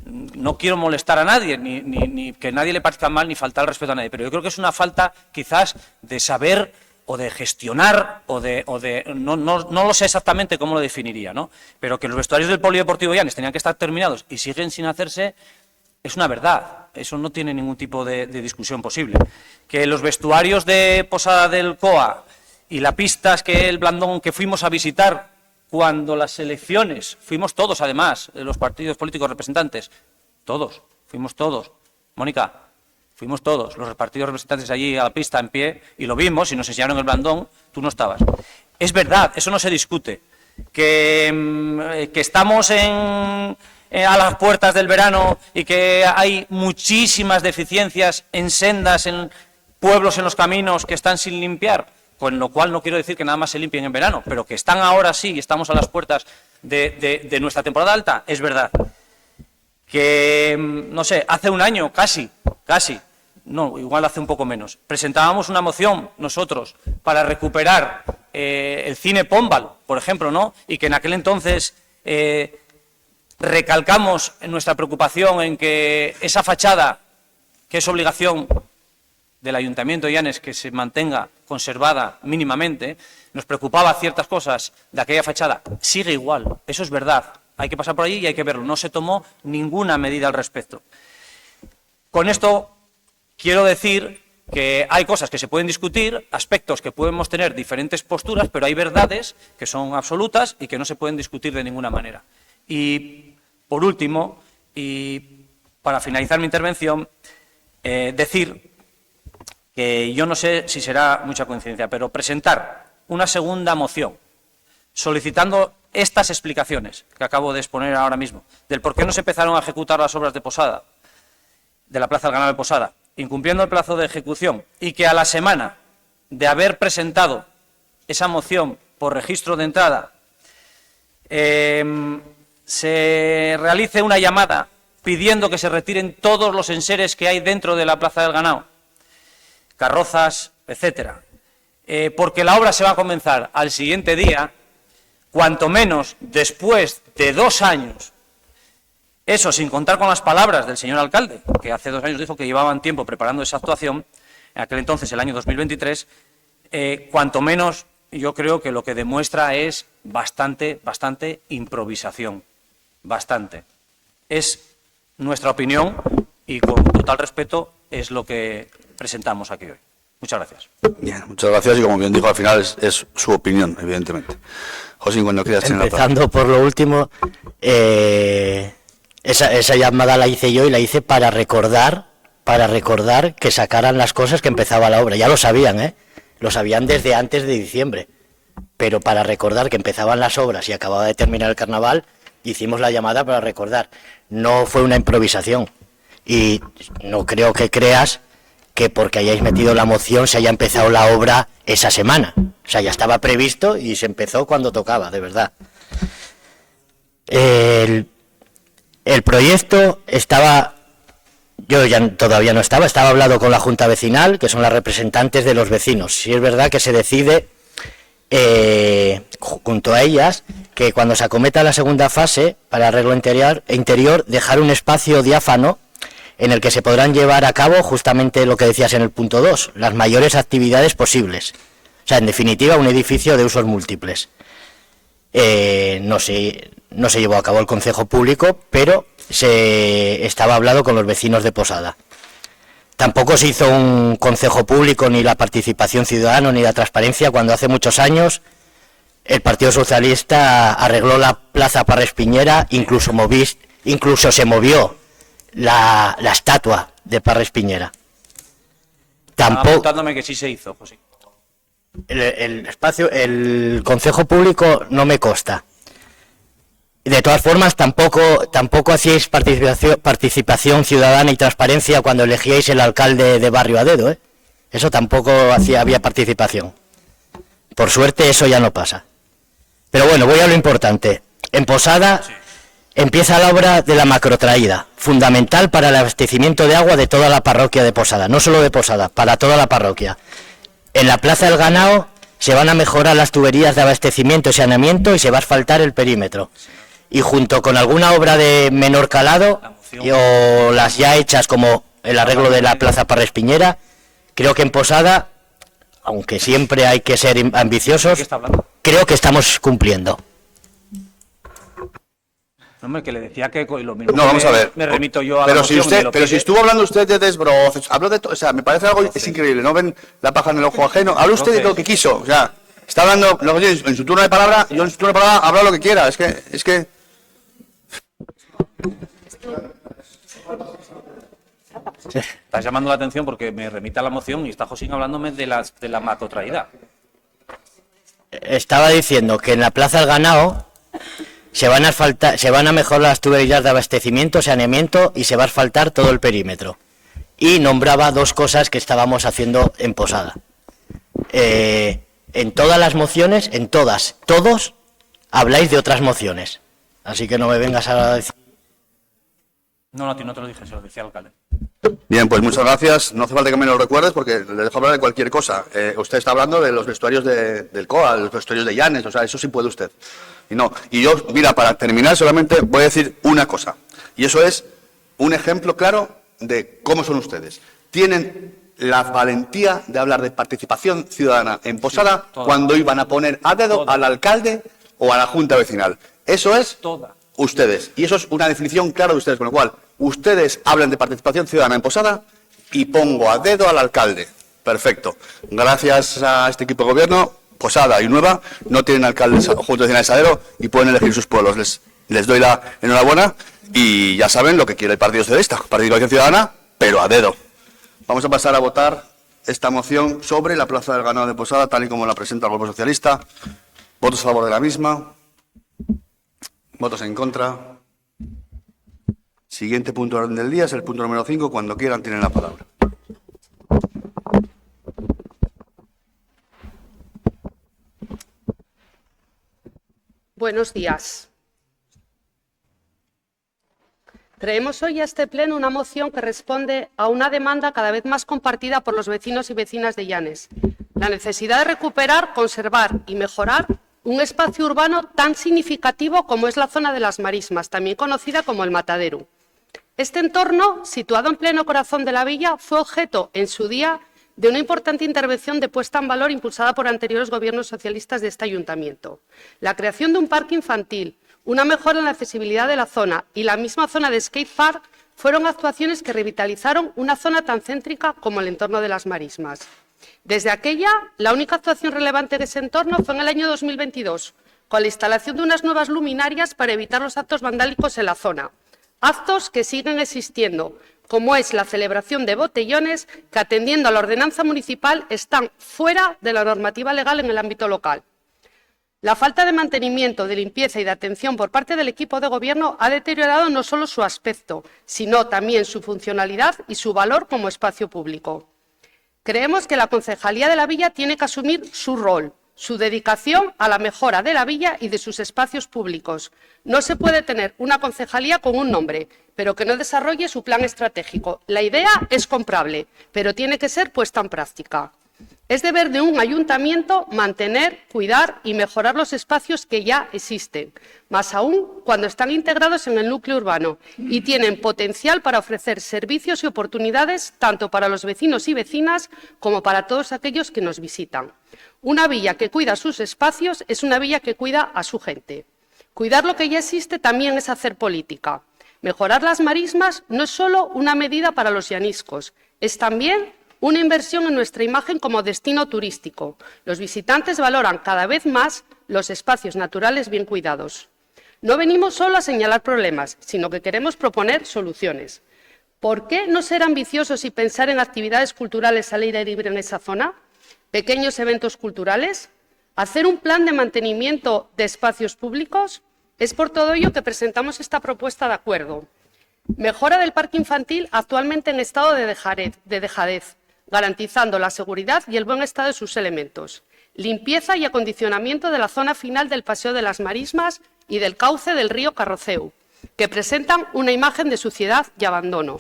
no quiero molestar a nadie, ni que nadie le parezca mal, ni faltar el respeto a nadie, pero yo creo que es una falta quizás de saber o de gestionar, no lo sé exactamente cómo lo definiría, ¿no? Pero que los vestuarios del Polideportivo Llanes tenían que estar terminados y siguen sin hacerse, es una verdad, eso no tiene ningún tipo de discusión posible. Que los vestuarios de Posada del COA y la pista el Blandón que fuimos a visitar cuando las elecciones, fuimos todos además, los partidos políticos representantes, fuimos todos, Mónica, fuimos todos, los partidos representantes allí a la pista en pie, y lo vimos, y nos enseñaron el Blandón, tú no estabas. Es verdad, eso no se discute, que estamos a las puertas del verano y que hay muchísimas deficiencias en sendas, en pueblos, en los caminos que están sin limpiar, con lo cual no quiero decir que nada más se limpien en verano, pero que están ahora sí y estamos a las puertas de nuestra temporada alta, es verdad. Que, no sé, hace un año, casi, no, igual hace un poco menos, presentábamos una moción nosotros para recuperar el cine Pombal, por ejemplo, ¿no? Y que en aquel entonces recalcamos nuestra preocupación en que esa fachada, que es obligación del Ayuntamiento de Llanes que se mantenga conservada mínimamente, nos preocupaba ciertas cosas de aquella fachada, sigue igual, eso es verdad, hay que pasar por allí y hay que verlo, no se tomó ninguna medida al respecto. Con esto quiero decir que hay cosas que se pueden discutir, aspectos que podemos tener diferentes posturas, pero hay verdades que son absolutas y que no se pueden discutir de ninguna manera. Y, por último, y para finalizar mi intervención, decir que yo no sé si será mucha coincidencia, pero presentar una segunda moción solicitando estas explicaciones que acabo de exponer ahora mismo, del por qué no se empezaron a ejecutar las obras de Posada, de la Plaza del Ganado de Posada, incumpliendo el plazo de ejecución, y que a la semana de haber presentado esa moción por registro de entrada, se realice una llamada pidiendo que se retiren todos los enseres que hay dentro de la Plaza del Ganado, carrozas, etcétera, porque la obra se va a comenzar al siguiente día, cuanto menos después de 2 años, eso sin contar con las palabras del señor alcalde, que hace 2 años dijo que llevaban tiempo preparando esa actuación, en aquel entonces, el año 2023, cuanto menos yo creo que lo que demuestra es bastante improvisación, bastante. Es nuestra opinión y con total respeto es lo que presentamos aquí hoy. Muchas gracias. Bien, muchas gracias y como bien dijo al final es su opinión, evidentemente. José, cuando quieras tener Empezando por lo último, esa llamada la hice yo y la hice para recordar que sacaran las cosas que empezaba la obra. Ya lo sabían, lo sabían desde antes de diciembre, pero para recordar que empezaban las obras y acababa de terminar el carnaval, hicimos la llamada para recordar. No fue una improvisación y no creo que creas que porque hayáis metido la moción se haya empezado la obra esa semana. O sea, ya estaba previsto y se empezó cuando tocaba, de verdad. El proyecto estaba, yo ya todavía no estaba hablado con la Junta Vecinal, que son las representantes de los vecinos. Sí es verdad que se decide, junto a ellas, que cuando se acometa la segunda fase, para arreglo interior, dejar un espacio diáfano en el que se podrán llevar a cabo justamente lo que decías en el punto 2, las mayores actividades posibles. O sea, en definitiva, un edificio de usos múltiples. No se llevó a cabo el Concejo Público, pero se estaba hablado con los vecinos de Posada. Tampoco se hizo un Concejo Público, ni la participación ciudadana, ni la transparencia, cuando hace muchos años el Partido Socialista arregló la Plaza Parra Espiñera, incluso se movió la estatua de Parra Espiñera. Tampoco. Apuntándome que sí se hizo, José. El espacio, el Concejo Público no me consta. De todas formas, tampoco hacíais participación ciudadana y transparencia cuando elegíais el alcalde de barrio a dedo, ¿eh? Eso tampoco había participación. Por suerte eso ya no pasa. Pero bueno, voy a lo importante. En Posada empieza la obra de la macrotraída, fundamental para el abastecimiento de agua de toda la parroquia de Posada, no solo de Posada, para toda la parroquia. En la Plaza del Ganao se van a mejorar las tuberías de abastecimiento y saneamiento y se va a asfaltar el perímetro. Y junto con alguna obra de menor calado, o las ya hechas como el arreglo de la Plaza Parra Espiñera, creo que en Posada, aunque siempre hay que ser ambiciosos, creo que estamos cumpliendo. Hombre, que le decía que lo mismo. No, vamos a ver. Me remito yo a pero la si moción, usted, pero si estuvo hablando usted de desbrozos, habló de todo, o sea, me parece algo es increíble, no ven la paja en el ojo ajeno, habla usted de lo que quiso, o sea, está hablando en su turno de palabra, yo en su turno de palabra hablo lo que quiera, es que Estás llamando la atención porque me remite a la moción y está Josín hablándome de la macrotraída. Estaba diciendo que en la Plaza del Ganao se van a mejorar las tuberías de abastecimiento, saneamiento y se va a asfaltar todo el perímetro. Y nombraba dos cosas que estábamos haciendo en Posada. En todas las mociones, en todos habláis de otras mociones. Así que no me vengas a decir... No, a ti no te lo dije, se lo decía el alcalde. Bien, pues muchas gracias. No hace falta que me lo recuerdes porque le dejo hablar de cualquier cosa. Usted está hablando de los vestuarios del COA, los vestuarios de Llanes, o sea, eso sí puede usted. Y yo, mira, para terminar solamente voy a decir una cosa. Y eso es un ejemplo claro de cómo son ustedes. Tienen la valentía de hablar de participación ciudadana en Posada cuando iban a poner a dedo al alcalde o a la junta vecinal. Eso es ustedes. Y eso es una definición clara de ustedes, con lo cual ustedes hablan de participación ciudadana en Posada y pongo a dedo al alcalde. Perfecto. Gracias a este equipo de gobierno, Posada y Nueva no tienen alcaldes o juntas vecinales a dedo y pueden elegir sus pueblos. Les doy la enhorabuena y ya saben lo que quiere el Partido Socialista. Participación ciudadana, pero a dedo. Vamos a pasar a votar esta moción sobre la Plaza del Ganao de Posada, tal y como la presenta el Grupo Socialista. ¿Votos a favor de la misma? ¿Votos en contra? Siguiente punto de orden del día es el punto número 5. Cuando quieran tienen la palabra. Buenos días. Traemos hoy a este pleno una moción que responde a una demanda cada vez más compartida por los vecinos y vecinas de Llanes. La necesidad de recuperar, conservar y mejorar un espacio urbano tan significativo como es la zona de las Marismas, también conocida como el Matadero. Este entorno, situado en pleno corazón de la villa, fue objeto en su día de una importante intervención de puesta en valor impulsada por anteriores gobiernos socialistas de este ayuntamiento. La creación de un parque infantil, una mejora en la accesibilidad de la zona y la misma zona de skatepark fueron actuaciones que revitalizaron una zona tan céntrica como el entorno de las Marismas. Desde aquella, la única actuación relevante de ese entorno fue en el año 2022, con la instalación de unas nuevas luminarias para evitar los actos vandálicos en la zona. Actos que siguen existiendo, como es la celebración de botellones que, atendiendo a la ordenanza municipal, están fuera de la normativa legal en el ámbito local. La falta de mantenimiento, de limpieza y de atención por parte del equipo de gobierno ha deteriorado no solo su aspecto, sino también su funcionalidad y su valor como espacio público. Creemos que la Concejalía de la Villa tiene que asumir su rol, su dedicación a la mejora de la villa y de sus espacios públicos. No se puede tener una concejalía con un nombre, pero que no desarrolle su plan estratégico. La idea es comprable, pero tiene que ser puesta en práctica. Es deber de un ayuntamiento mantener, cuidar y mejorar los espacios que ya existen, más aún cuando están integrados en el núcleo urbano y tienen potencial para ofrecer servicios y oportunidades tanto para los vecinos y vecinas como para todos aquellos que nos visitan. Una villa que cuida sus espacios es una villa que cuida a su gente. Cuidar lo que ya existe también es hacer política. Mejorar las Marismas no es solo una medida para los llaniscos, es también una inversión en nuestra imagen como destino turístico. Los visitantes valoran cada vez más los espacios naturales bien cuidados. No venimos solo a señalar problemas, sino que queremos proponer soluciones. ¿Por qué no ser ambiciosos y pensar en actividades culturales al aire libre en esa zona? ¿Pequeños eventos culturales? ¿Hacer un plan de mantenimiento de espacios públicos? Es por todo ello que presentamos esta propuesta de acuerdo. Mejora del parque infantil actualmente en estado de dejadez, garantizando la seguridad y el buen estado de sus elementos. Limpieza y acondicionamiento de la zona final del Paseo de las Marismas y del cauce del río Carroceu, que presentan una imagen de suciedad y abandono.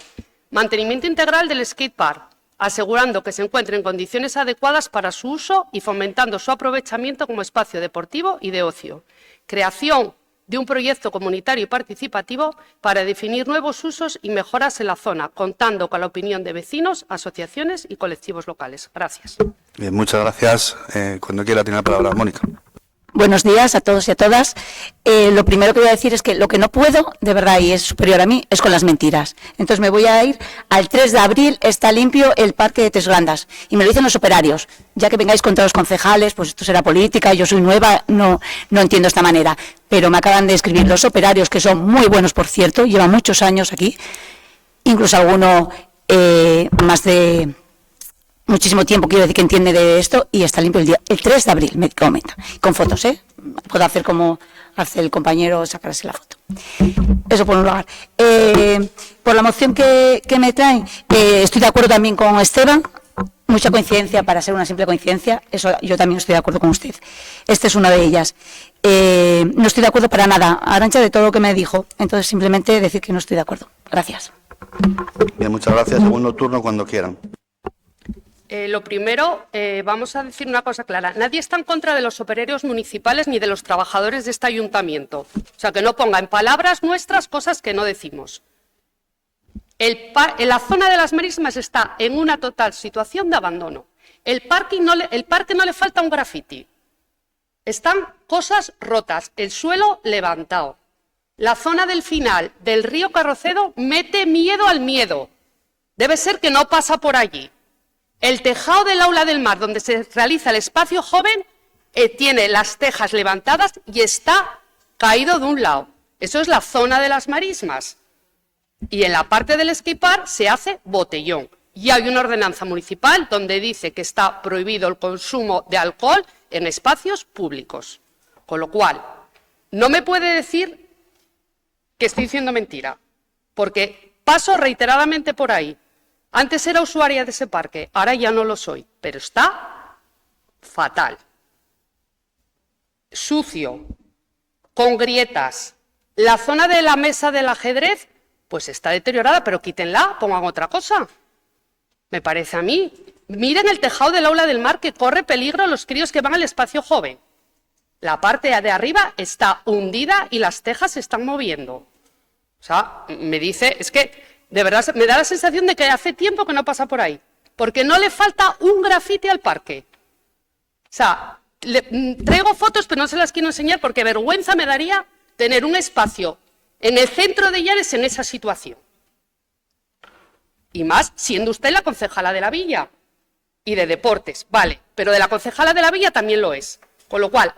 Mantenimiento integral del skatepark, asegurando que se encuentre en condiciones adecuadas para su uso y fomentando su aprovechamiento como espacio deportivo y de ocio. Creación de un proyecto comunitario y participativo para definir nuevos usos y mejoras en la zona, contando con la opinión de vecinos, asociaciones y colectivos locales. Gracias. Bien, muchas gracias. Cuando quiera tiene la palabra Mónica. Buenos días a todos y a todas. Lo primero que voy a decir es que lo que no puedo, de verdad, y es superior a mí, es con las mentiras. Entonces me voy a ir al 3 de abril, está limpio el parque de Tesgrandas. Y me lo dicen los operarios. Ya que vengáis contra los concejales, pues esto será política, yo soy nueva, no entiendo esta manera. Pero me acaban de escribir los operarios, que son muy buenos, por cierto, llevan muchos años aquí, incluso alguno más de muchísimo tiempo, quiero decir, que entiende de esto, y está limpio el 3 de abril, me comenta, con fotos, puedo hacer como hace el compañero, sacarse la foto. Eso por un lugar. Por la moción que me traen, estoy de acuerdo también con Esteban, mucha coincidencia para ser una simple coincidencia, eso yo también estoy de acuerdo con usted. Esta es una de ellas. No estoy de acuerdo para nada, Arantxa, de todo lo que me dijo, entonces simplemente decir que no estoy de acuerdo. Gracias. Bien, muchas gracias. Segundo turno cuando quieran. Lo primero, vamos a decir una cosa clara. Nadie está en contra de los operarios municipales ni de los trabajadores de este ayuntamiento. O sea, que no ponga en palabras nuestras cosas que no decimos. La zona de las Marismas está en una total situación de abandono. El parque no le falta un graffiti. Están cosas rotas, el suelo levantado. La zona del final del río Carrocedo mete miedo al miedo. Debe ser que no pasa por allí. El tejado del aula del mar, donde se realiza el espacio joven, tiene las tejas levantadas y está caído de un lado. Eso es la zona de las Marismas. Y en la parte del skatepark se hace botellón. Y hay una ordenanza municipal donde dice que está prohibido el consumo de alcohol en espacios públicos. Con lo cual, no me puede decir que estoy diciendo mentira, porque paso reiteradamente por ahí. Antes era usuaria de ese parque, ahora ya no lo soy, pero está fatal. Sucio, con grietas. La zona de la mesa del ajedrez, pues está deteriorada, pero quítenla, pongan otra cosa. Me parece a mí. Miren el tejado del aula del mar, que corre peligro a los críos que van al espacio joven. La parte de arriba está hundida y las tejas se están moviendo. O sea, me dice, es que de verdad me da la sensación de que hace tiempo que no pasa por ahí, porque no le falta un grafiti al parque. O sea, traigo fotos, pero no se las quiero enseñar porque vergüenza me daría tener un espacio en el centro de Llanes en esa situación. Y más siendo usted la concejala de la Villa y de deportes, vale, pero de la concejala de la Villa también lo es. Con lo cual,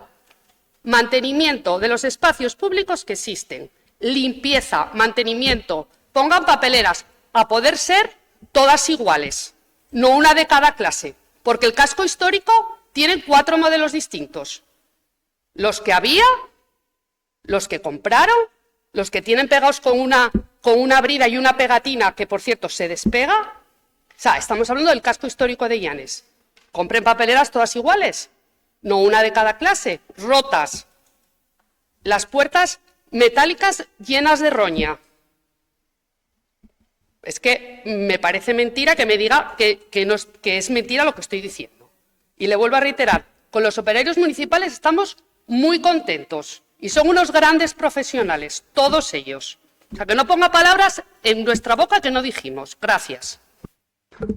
mantenimiento de los espacios públicos que existen, limpieza, mantenimiento. Pongan papeleras, a poder ser todas iguales, no una de cada clase, porque el casco histórico tiene 4 modelos distintos. Los que había, los que compraron, los que tienen pegados con una brida y una pegatina, que por cierto se despega. O sea, estamos hablando del casco histórico de Llanes. Compren papeleras todas iguales, no una de cada clase, rotas. Las puertas metálicas llenas de roña. Es que me parece mentira que me diga que es mentira lo que estoy diciendo. Y le vuelvo a reiterar, con los operarios municipales estamos muy contentos y son unos grandes profesionales, todos ellos. O sea, que no ponga palabras en nuestra boca que no dijimos. Gracias.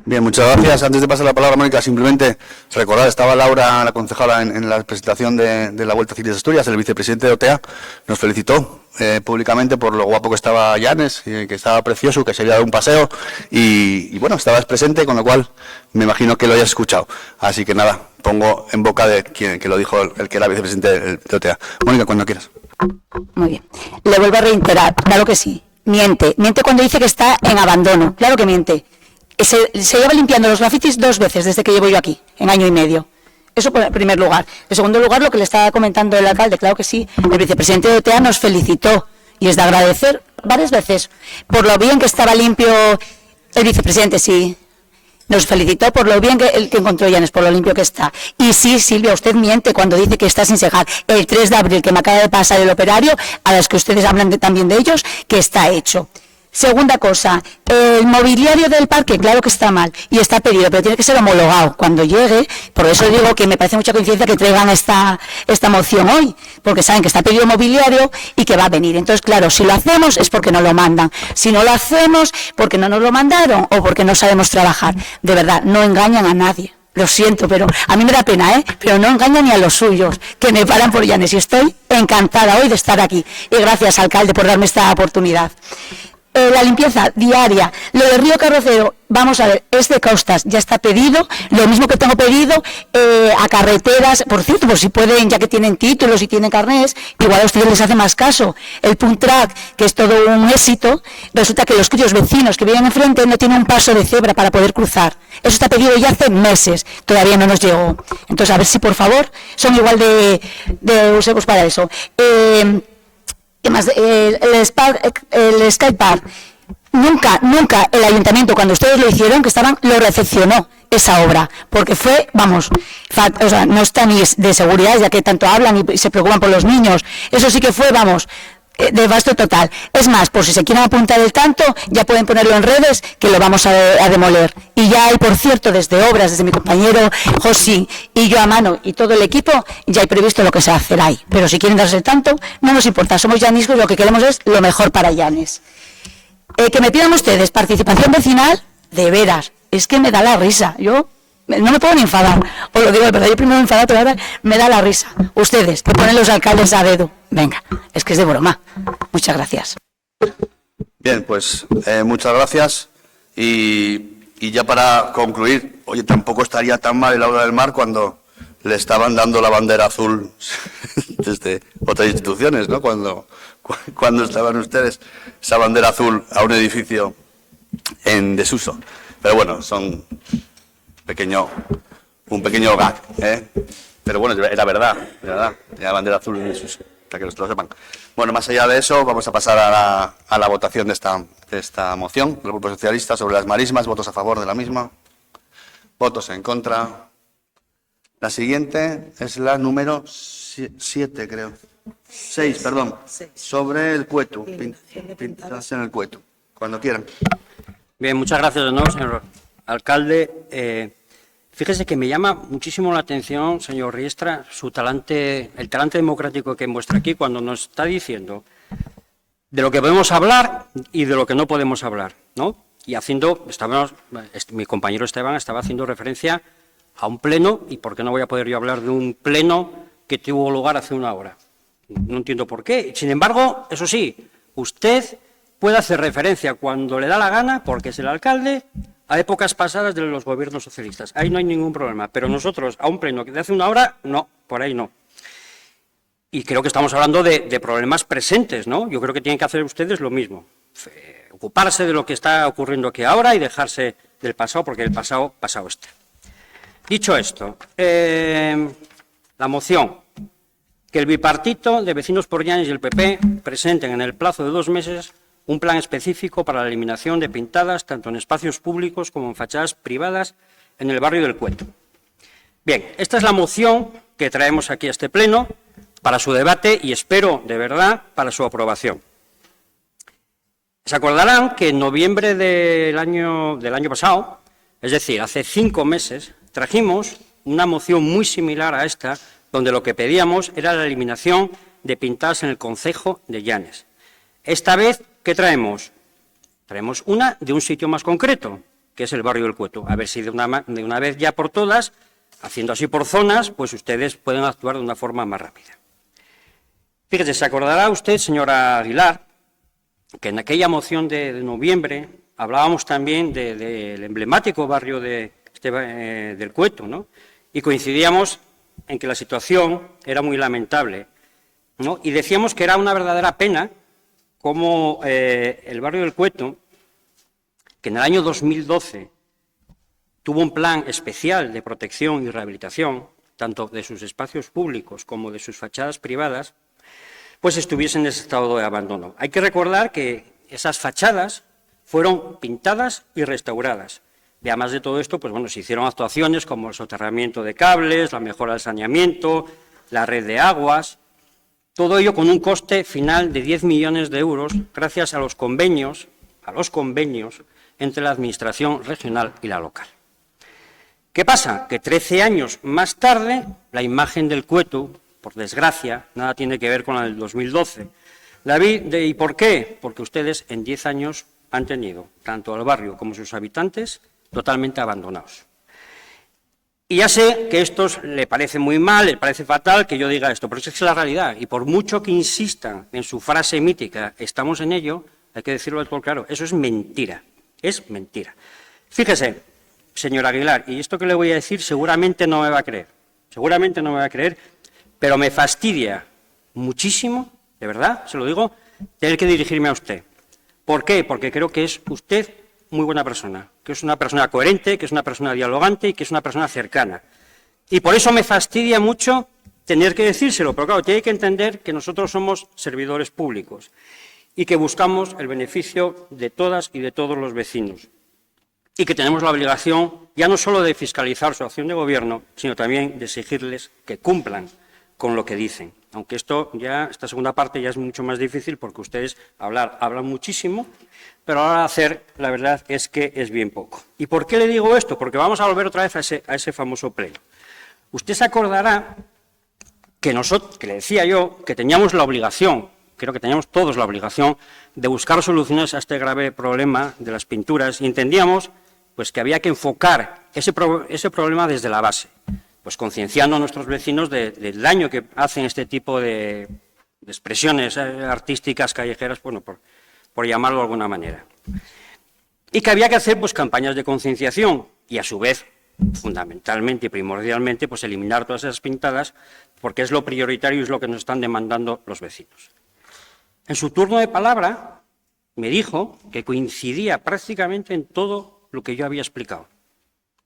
Bien, muchas gracias. Antes de pasar la palabra a Mónica, simplemente recordar, estaba Laura, la concejala, en la presentación de la Vuelta Ciclista de Asturias, el vicepresidente de OTEA nos felicitó públicamente por lo guapo que estaba Llanes, que estaba precioso, que se había dado un paseo y bueno, estabas presente, con lo cual me imagino que lo hayas escuchado. Así que nada, pongo en boca de quien que lo dijo el que era vicepresidente de OTEA. Mónica, cuando quieras. Muy bien. Le vuelvo a reiterar, claro que sí. Miente cuando dice que está en abandono, claro que miente. Se lleva limpiando los grafitis 2 veces desde que llevo yo aquí, en año y medio. Eso en primer lugar. En segundo lugar, lo que le estaba comentando el alcalde, claro que sí, el vicepresidente de OTEA nos felicitó y es de agradecer varias veces por lo bien que estaba limpio. El vicepresidente, sí, nos felicitó por lo bien que encontró Llanes, por lo limpio que está. Y sí, Silvia, usted miente cuando dice que está sin cejar. El 3 de abril, que me acaba de pasar el operario, a los que ustedes hablan también de ellos, que está hecho. Segunda cosa, el mobiliario del parque, claro que está mal y está pedido, pero tiene que ser homologado cuando llegue. Por eso digo que me parece mucha coincidencia que traigan esta moción hoy, porque saben que está pedido mobiliario y que va a venir. Entonces, claro, si lo hacemos es porque no lo mandan. Si no lo hacemos, porque no nos lo mandaron o porque no sabemos trabajar. De verdad, no engañan a nadie. Lo siento, pero a mí me da pena, pero no engañan ni a los suyos, que me paran por Llanes. Y estoy encantada hoy de estar aquí. Y gracias, alcalde, por darme esta oportunidad. La limpieza diaria, lo del río Carrocero, vamos a ver, es de costas, ya está pedido, lo mismo que tengo pedido a carreteras, por cierto, por si pueden, ya que tienen títulos y tienen carnés, igual a ustedes les hace más caso. El Punt Track, que es todo un éxito, resulta que los críos vecinos que viven enfrente no tienen un paso de cebra para poder cruzar. Eso está pedido ya hace meses, todavía no nos llegó. Entonces, a ver si por favor son igual de useros para eso. Más, el Skypark, nunca el ayuntamiento, cuando ustedes lo hicieron, que estaban, lo recepcionó esa obra, porque fue, vamos, o sea, no está ni de seguridad, ya que tanto hablan y se preocupan por los niños, eso sí que fue, vamos, de vasto total. Es más, por si se quieren apuntar el tanto, ya pueden ponerlo en redes, que lo vamos a demoler. Y ya hay, por cierto, desde obras, desde mi compañero José y yo a mano y todo el equipo, ya hay previsto lo que se va a hacer ahí. Pero si quieren darse el tanto, no nos importa, somos llaniscos y lo que queremos es lo mejor para Llanes. Que me pidan ustedes participación vecinal, de veras, es que me da la risa. Yo no me puedo ni enfadar, os lo digo de verdad, yo primero me enfadaba, pero ahora me da la risa. Ustedes, que ponen los alcaldes a dedo. Venga, es que es de broma. Muchas gracias. Bien, pues muchas gracias. Y ya para concluir, oye, tampoco estaría tan mal el Aula del Mar cuando le estaban dando la bandera azul desde otras instituciones, ¿no? Cuando estaban ustedes esa bandera azul a un edificio en desuso. Pero bueno, son un pequeño gag, pero bueno, era verdad, la bandera azul en desuso, para que lo sepan. Bueno, más allá de eso, vamos a pasar a la votación de esta moción del Grupo Socialista sobre las marismas. Votos a favor de la misma, votos en contra. La siguiente es la número 7, creo. 6, perdón. Sobre el Cueto. Pintadas en el Cueto. Cuando quieran. Bien, muchas gracias de nuevo, señor alcalde. Fíjese que me llama muchísimo la atención, señor Riestra, el talante democrático que muestra aquí cuando nos está diciendo de lo que podemos hablar y de lo que no podemos hablar, ¿no? Y mi compañero Esteban estaba haciendo referencia a un pleno, y ¿por qué no voy a poder yo hablar de un pleno que tuvo lugar hace una hora? No entiendo por qué. Sin embargo, eso sí, usted puede hacer referencia cuando le da la gana, porque es el alcalde, a épocas pasadas de los gobiernos socialistas. Ahí no hay ningún problema. Pero nosotros, a un pleno que de hace una hora, no, por ahí no. Y creo que estamos hablando de problemas presentes, ¿no? Yo creo que tienen que hacer ustedes lo mismo. Ocuparse de lo que está ocurriendo aquí ahora y dejarse del pasado, porque el pasado está. Dicho esto, la moción, que el bipartito de Vecinos por Llanes y el PP presenten en el plazo de 2 meses un plan específico para la eliminación de pintadas tanto en espacios públicos como en fachadas privadas en el barrio del Cueto. Bien, esta es la moción que traemos aquí a este pleno para su debate y espero, de verdad, para su aprobación. Se acordarán que en noviembre del año pasado, es decir, hace 5 meses, trajimos una moción muy similar a esta, donde lo que pedíamos era la eliminación de pintadas en el concejo de Llanes. Esta vez, ¿qué traemos? Traemos una de un sitio más concreto, que es el barrio del Cueto. A ver si de una vez ya por todas, haciendo así por zonas, pues ustedes pueden actuar de una forma más rápida. Fíjese, se acordará usted, señora Aguilar, que en aquella moción de noviembre hablábamos también del emblemático barrio del Cueto, ¿no? Y coincidíamos en que la situación era muy lamentable, ¿no? Y decíamos que era una verdadera pena cómo el barrio del Cueto, que en el año 2012 tuvo un plan especial de protección y rehabilitación, tanto de sus espacios públicos como de sus fachadas privadas, pues estuviesen en ese estado de abandono. Hay que recordar que esas fachadas fueron pintadas y restauradas. Y además de todo esto, pues bueno, se hicieron actuaciones como el soterramiento de cables, la mejora del saneamiento, la red de aguas, todo ello con un coste final de 10 millones de euros gracias a los convenios entre la Administración regional y la local. ¿Qué pasa? Que 13 años más tarde, la imagen del Cueto, por desgracia, nada tiene que ver con la del 2012. ¿Y por qué? Porque ustedes en 10 años han tenido tanto al barrio como sus habitantes totalmente abandonados. Y ya sé que esto le parece muy mal, le parece fatal que yo diga esto, pero es la realidad. Y por mucho que insistan en su frase mítica, estamos en ello, hay que decirlo del todo claro, eso es mentira, es mentira. Fíjese, señor Aguilar, y esto que le voy a decir seguramente no me va a creer, pero me fastidia muchísimo, de verdad, se lo digo, tener que dirigirme a usted. ¿Por qué? Porque creo que es usted muy buena persona, que es una persona coherente, que es una persona dialogante y que es una persona cercana. Y por eso me fastidia mucho tener que decírselo, pero claro, tiene que entender que nosotros somos servidores públicos y que buscamos el beneficio de todas y de todos los vecinos. Y que tenemos la obligación ya no solo de fiscalizar su acción de gobierno, sino también de exigirles que cumplan con lo que dicen. Aunque esta segunda parte ya es mucho más difícil porque ustedes hablan muchísimo, pero ahora hacer, la verdad es que es bien poco. ¿Y por qué le digo esto? Porque vamos a volver otra vez a ese famoso pleno. Usted se acordará que le decía yo que teníamos la obligación, creo que teníamos todos la obligación, de buscar soluciones a este grave problema de las pinturas y entendíamos pues, que había que enfocar ese problema desde la base, pues concienciando a nuestros vecinos del daño que hacen este tipo de expresiones artísticas callejeras, bueno, por llamarlo de alguna manera. Y que había que hacer pues, campañas de concienciación y, a su vez, fundamentalmente y primordialmente, pues eliminar todas esas pintadas, porque es lo prioritario y es lo que nos están demandando los vecinos. En su turno de palabra me dijo que coincidía prácticamente en todo lo que yo había explicado.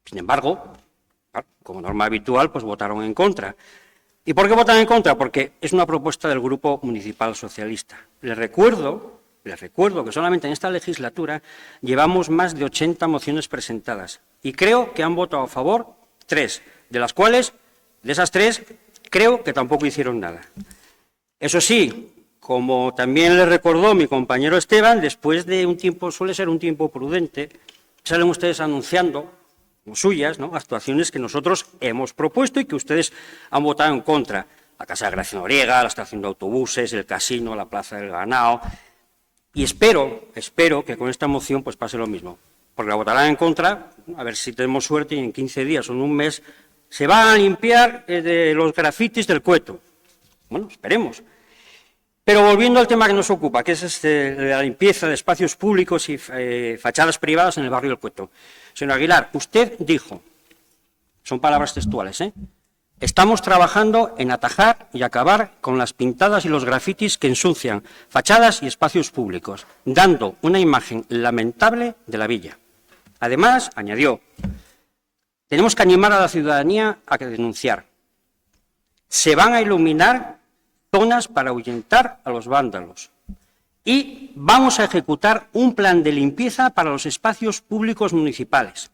Sin embargo, como norma habitual, pues votaron en contra. ¿Y por qué votan en contra? Porque es una propuesta del Grupo Municipal Socialista. Les recuerdo que solamente en esta legislatura llevamos más de 80 mociones presentadas y creo que han votado a favor 3, de las cuales, de esas 3, creo que tampoco hicieron nada. Eso sí, como también le recordó mi compañero Esteban, después de un tiempo, suele ser un tiempo prudente, salen ustedes anunciando, como suyas, ¿no?, actuaciones que nosotros hemos propuesto y que ustedes han votado en contra. La Casa de Gracia Noriega, la estación de autobuses, el casino, la Plaza del Ganao. Y espero que con esta moción pues pase lo mismo, porque la votarán en contra, a ver si tenemos suerte y en 15 días o en un mes se van a limpiar de los grafitis del Cueto. Bueno, esperemos. Pero volviendo al tema que nos ocupa, que es la limpieza de espacios públicos y fachadas privadas en el barrio del Cueto. Señor Aguilar, usted dijo, son palabras textuales, estamos trabajando en atajar y acabar con las pintadas y los grafitis que ensucian fachadas y espacios públicos, dando una imagen lamentable de la villa. Además, añadió, tenemos que animar a la ciudadanía a denunciar. Se van a iluminar zonas para ahuyentar a los vándalos. Y vamos a ejecutar un plan de limpieza para los espacios públicos municipales.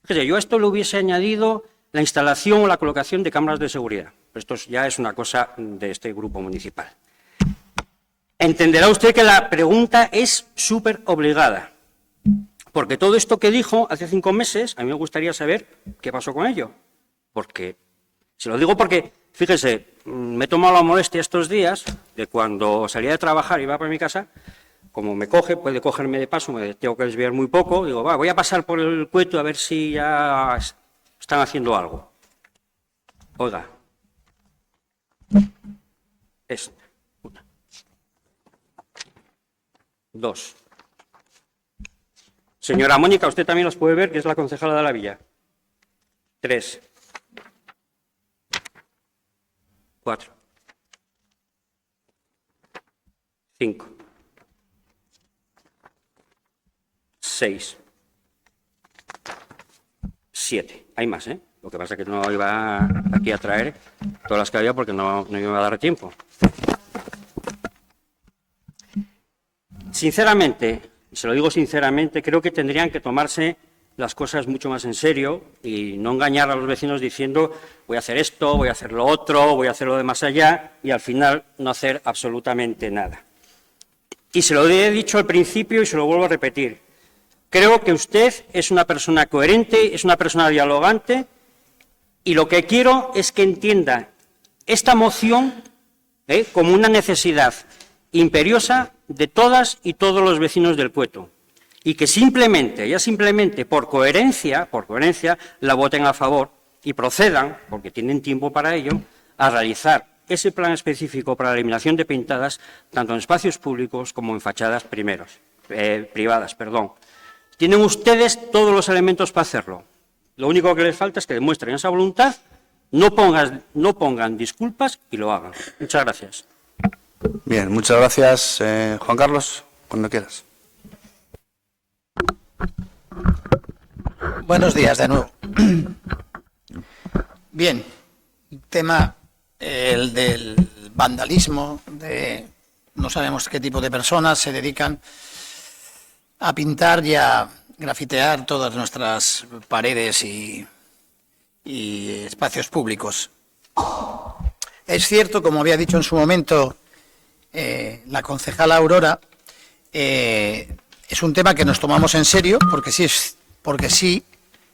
Fíjese, yo a esto le hubiese añadido la instalación o la colocación de cámaras de seguridad. Pero esto ya es una cosa de este grupo municipal. Entenderá usted que la pregunta es súper obligada, porque todo esto que dijo hace 5 meses, a mí me gustaría saber qué pasó con ello. Porque, se lo digo porque, fíjese, me he tomado la molestia estos días de cuando salía de trabajar y iba para mi casa, como me coge, puede cogerme de paso, me tengo que desviar muy poco, digo, voy a pasar por el Cueto a ver si ya están haciendo algo. Oiga, una, 2. Señora Mónica, usted también los puede ver, que es la concejala de la villa. 3. 4. 5. 6. 7. Hay más, Lo que pasa es que no iba aquí a traer todas las que había porque no iba a dar tiempo. Sinceramente, y se lo digo sinceramente, creo que tendrían que tomarse las cosas mucho más en serio y no engañar a los vecinos diciendo voy a hacer esto, voy a hacer lo otro, voy a hacer lo de más allá y al final no hacer absolutamente nada. Y se lo he dicho al principio y se lo vuelvo a repetir. Creo que usted es una persona coherente, es una persona dialogante y lo que quiero es que entienda esta moción como una necesidad imperiosa de todas y todos los vecinos del Cueto y que simplemente por coherencia, la voten a favor y procedan, porque tienen tiempo para ello, a realizar ese plan específico para la eliminación de pintadas tanto en espacios públicos como en fachadas privadas. Tienen ustedes todos los elementos para hacerlo. Lo único que les falta es que demuestren esa voluntad, no pongan disculpas y lo hagan. Muchas gracias. Bien, muchas gracias, Juan Carlos, cuando quieras. Buenos días de nuevo. Bien, tema el del vandalismo, no sabemos qué tipo de personas se dedican a pintar y a grafitear todas nuestras paredes y espacios públicos. Es cierto, como había dicho en su momento la concejala Aurora, es un tema que nos tomamos en serio porque sí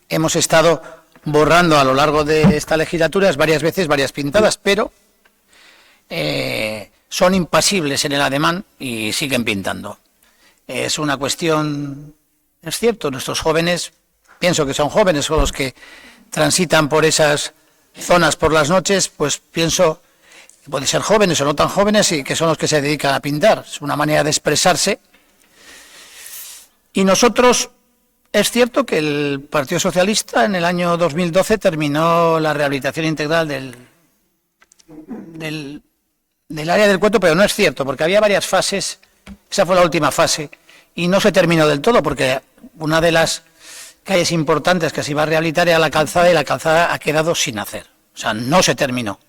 hemos estado borrando a lo largo de esta legislatura varias veces varias pintadas, pero son impasibles en el ademán y siguen pintando. Es una cuestión, es cierto, nuestros jóvenes, pienso que son jóvenes, son los que transitan por esas zonas por las noches, pues pienso que pueden ser jóvenes o no tan jóvenes y que son los que se dedican a pintar. Es una manera de expresarse. Y nosotros, es cierto que el Partido Socialista en el año 2012 terminó la rehabilitación integral del área del Cueto, pero no es cierto, porque había varias fases, esa fue la última fase, y no se terminó del todo, porque una de las calles importantes que se iba a rehabilitar era la calzada, y la calzada ha quedado sin hacer, o sea, no se terminó.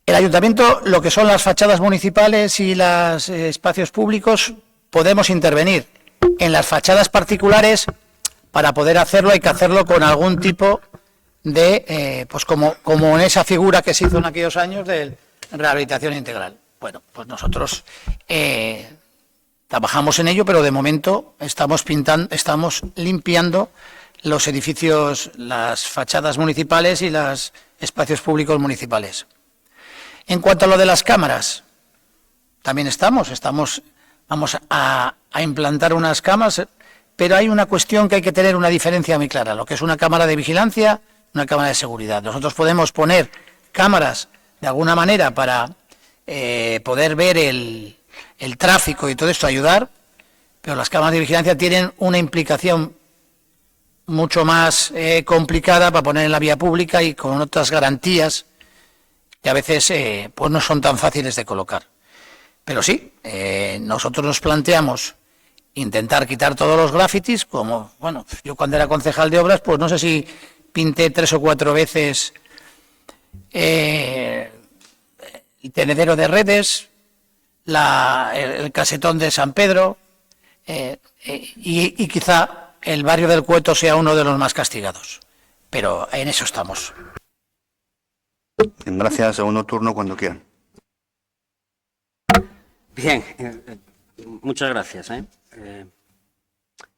El Ayuntamiento, lo que son las fachadas municipales y los espacios públicos, podemos intervenir. En las fachadas particulares, para poder hacerlo, hay que hacerlo con algún tipo de, pues como en esa figura que se hizo en aquellos años de rehabilitación integral. Bueno, pues nosotros trabajamos en ello, pero de momento estamos limpiando los edificios, las fachadas municipales y los espacios públicos municipales. En cuanto a lo de las cámaras, también vamos a implantar unas cámaras, pero hay una cuestión que hay que tener una diferencia muy clara, lo que es una cámara de vigilancia, una cámara de seguridad. Nosotros podemos poner cámaras de alguna manera para poder ver el tráfico y todo esto, ayudar, pero las cámaras de vigilancia tienen una implicación mucho más complicada para poner en la vía pública y con otras garantías que a veces pues no son tan fáciles de colocar. Pero sí, nosotros nos planteamos intentar quitar todos los grafitis, como, bueno, yo cuando era concejal de obras, pues no sé si pinté 3 o 4 veces el tendedero de redes, el casetón de San Pedro, y quizá el barrio del Cueto sea uno de los más castigados. Pero en eso estamos. Gracias, segundo turno, cuando quieran. Bien, muchas gracias.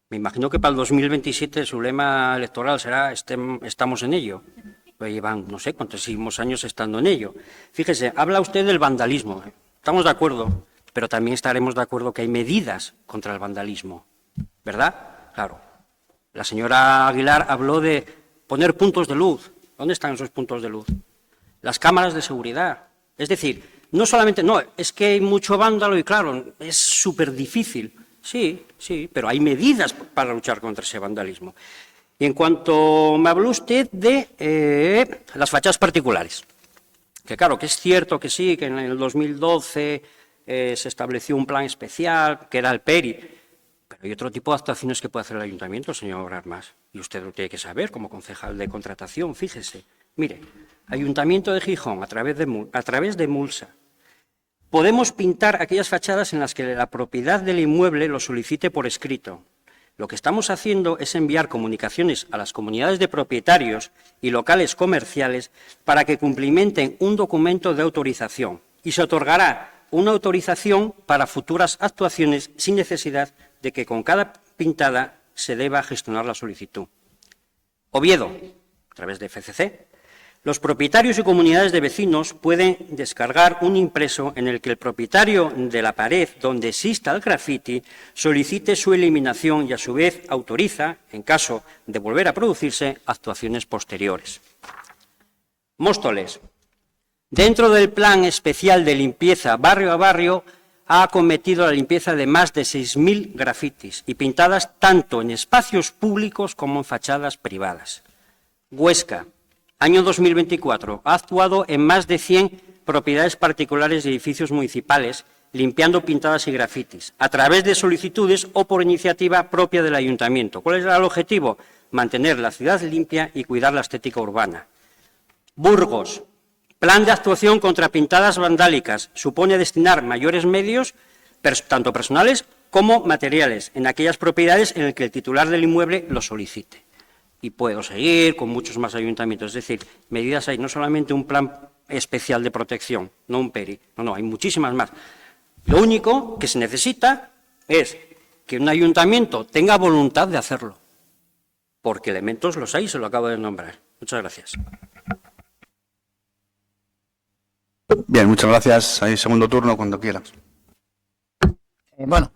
Me imagino que para el 2027 su lema electoral será estamos en ello. Pues llevan no sé cuántos años estando en ello. Fíjese, habla usted del vandalismo. Estamos de acuerdo, pero también estaremos de acuerdo que hay medidas contra el vandalismo, ¿verdad? Claro. La señora Aguilar habló de poner puntos de luz. ¿Dónde están esos puntos de luz? Las cámaras de seguridad. Es decir, no solamente, no, es que hay mucho vándalo y claro, es súper difícil. Sí, pero hay medidas para luchar contra ese vandalismo. Y en cuanto me habló usted de las fachadas particulares, que claro, que es cierto que sí, que en el 2012 se estableció un plan especial, que era el PERI, Pero hay otro tipo de actuaciones que puede hacer el ayuntamiento, señor Armas, y usted lo tiene que saber como concejal de contratación, fíjese. Mire, Ayuntamiento de Gijón, a través de Mulsa, podemos pintar aquellas fachadas en las que la propiedad del inmueble lo solicite por escrito. Lo que estamos haciendo es enviar comunicaciones a las comunidades de propietarios y locales comerciales para que cumplimenten un documento de autorización y se otorgará una autorización para futuras actuaciones sin necesidad de que con cada pintada se deba gestionar la solicitud. Oviedo, a través de FCC, los propietarios y comunidades de vecinos pueden descargar un impreso en el que el propietario de la pared donde exista el graffiti solicite su eliminación y a su vez autoriza, en caso de volver a producirse, actuaciones posteriores. Móstoles. Dentro del plan especial de limpieza barrio a barrio ha acometido la limpieza de más de 6.000 grafitis y pintadas tanto en espacios públicos como en fachadas privadas. Huesca. Año 2024, ha actuado en más de 100 propiedades particulares de edificios municipales, limpiando pintadas y grafitis, a través de solicitudes o por iniciativa propia del ayuntamiento. ¿Cuál es el objetivo? Mantener la ciudad limpia y cuidar la estética urbana. Burgos, plan de actuación contra pintadas vandálicas. Supone destinar mayores medios, tanto personales como materiales, en aquellas propiedades en las que el titular del inmueble lo solicite. Y puedo seguir con muchos más ayuntamientos. Es decir, medidas hay, no solamente un plan especial de protección, no un PERI, no, hay muchísimas más. Lo único que se necesita es que un ayuntamiento tenga voluntad de hacerlo, porque elementos los hay, se lo acabo de nombrar. Muchas gracias. Bien, muchas gracias. Hay segundo turno cuando quieras. Bueno,